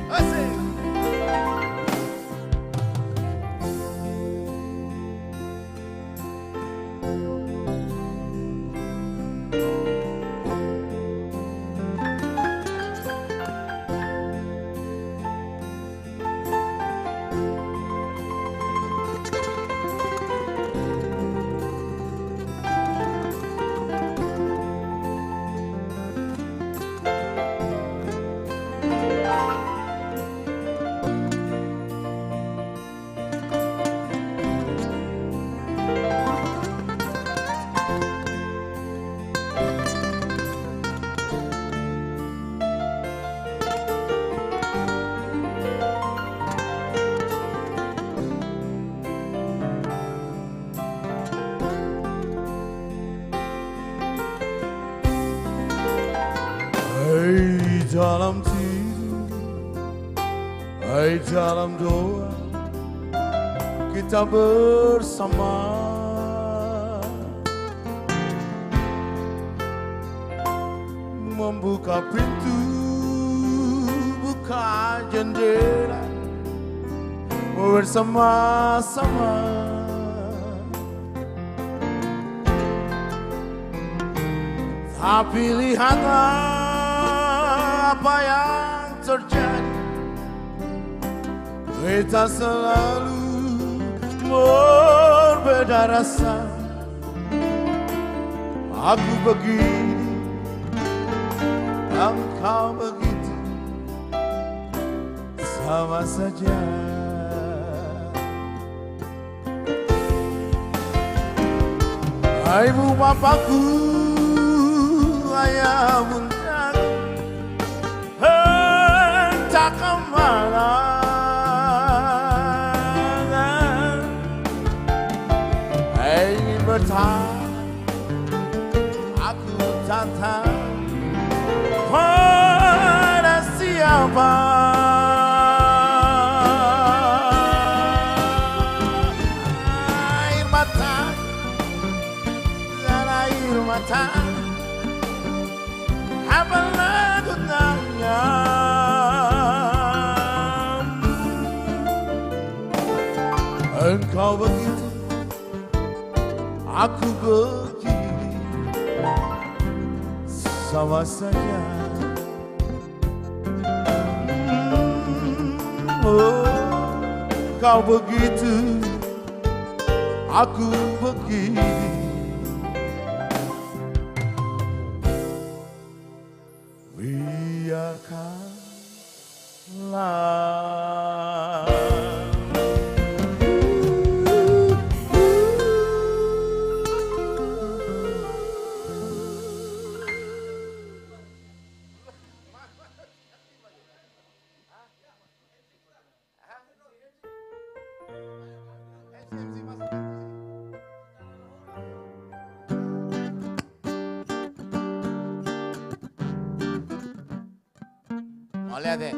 Asik. Dalam tidur, dalam doa, kita bersama. Membuka pintu, buka jendela, bersama-sama. Tapi lihatlah apa yang terjadi, kita selalu berbeda rasa. Aku begini, engkau begitu, sama saja. Ibu bapaku, ayah bundaku, entah kemana. Ingin bertanya, aku tak tahu pada siapa. Air mata dan air mata, apalah gunanya? Engkau begitu, aku begini, sama saja. Oh, kau begitu, aku begini. Biarkanlah. Olha deh.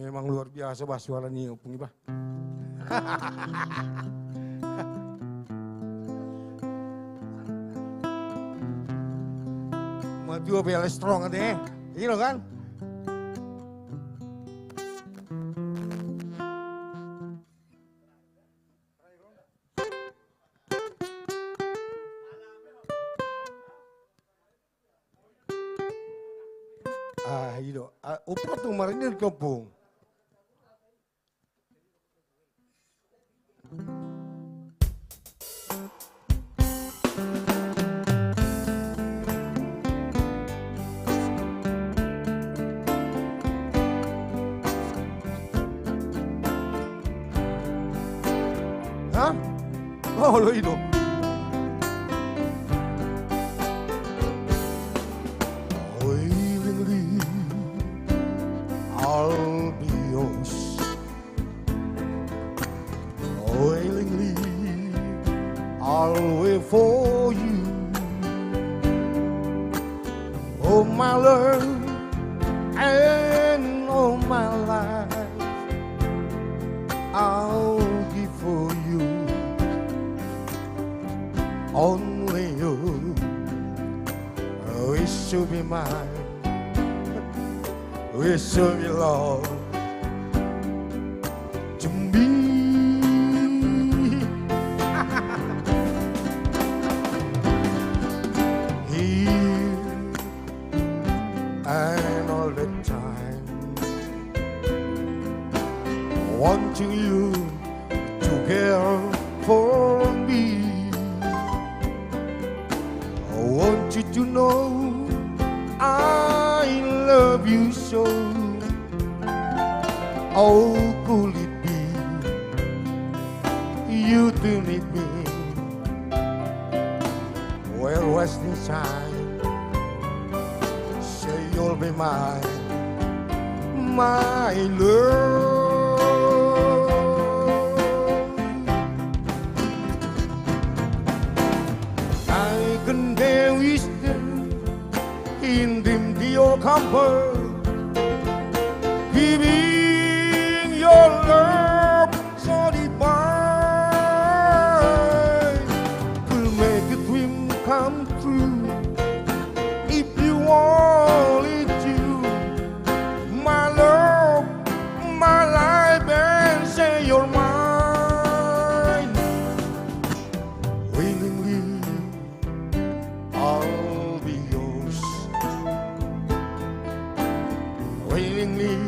Memang luar biasa bah suara ni opung bah. Maju apa strong ade, ini kan? Itu, apa tu marinir kampung? Hah? Oh, lo itu. I'll be yours. Willingly, I'll wait for you. Oh, my love, and all my life, I'll give for you. Only you wish to be mine. We should belong to me. Here and all the time, wanting you to care for me. I want you to know I love you so. Oh, could it be you do need me? Where was the time? Say you'll be mine, my love. I can bear wisdom in them your comfort, giving your love so divine, will make a dream come true if you only do. My love, my life, and say you're mine. Willingly, I'll be yours. Willingly,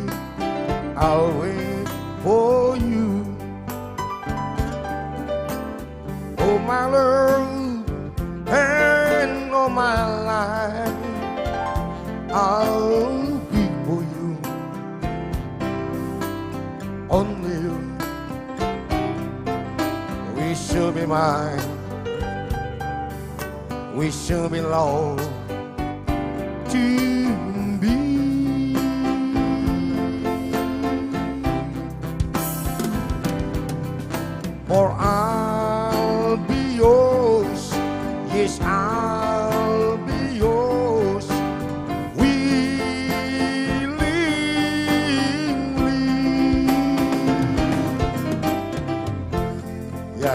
I'll wait for you. Oh, my love, and all my life, I'll be for you. Only you, we should be mine. We should belong to be.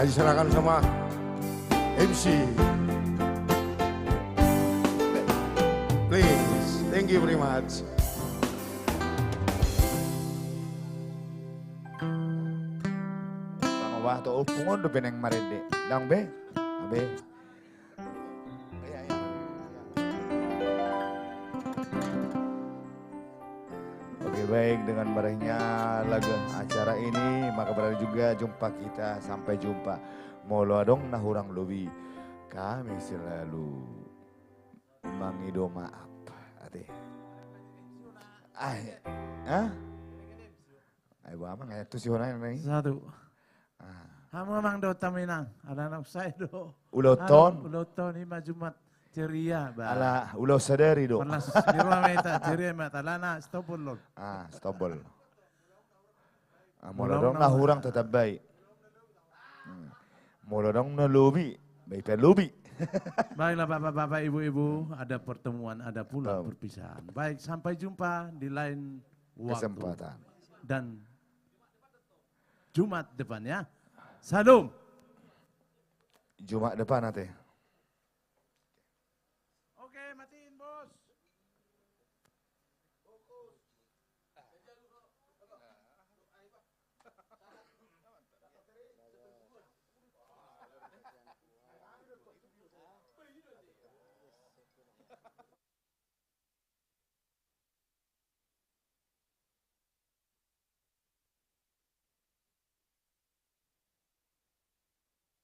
diserahkan sama MC. Please, thank you very much. Wah, to upungon do peneng marede. Dang be, abe. Oke, baik, dengan meriahnya lagu acara ini, maka berarti juga jumpa kita, sampai jumpa. Molo dong nah hurang lobi. Kami selalu mengido maaf. Ate. Ayo apa nggak tuh sih orang ini? Satu. Kamu memang do taminang, ada anak saya do. Uloton. Uloton ini Jumat ceria. Ala ulo sadari do. Pernah sirwa meta ceria meta lana stopol lol. Stopol. Mula dong nah hurang tetap baik. Mula dong na lobi, baik pe lobi. Baiklah bapak-bapak, ibu-ibu, ada pertemuan, ada pula perpisahan. Baik, sampai jumpa di lain waktu. Kesempatan. Dan Jumat depan ya. Salam. Jumat depan nanti.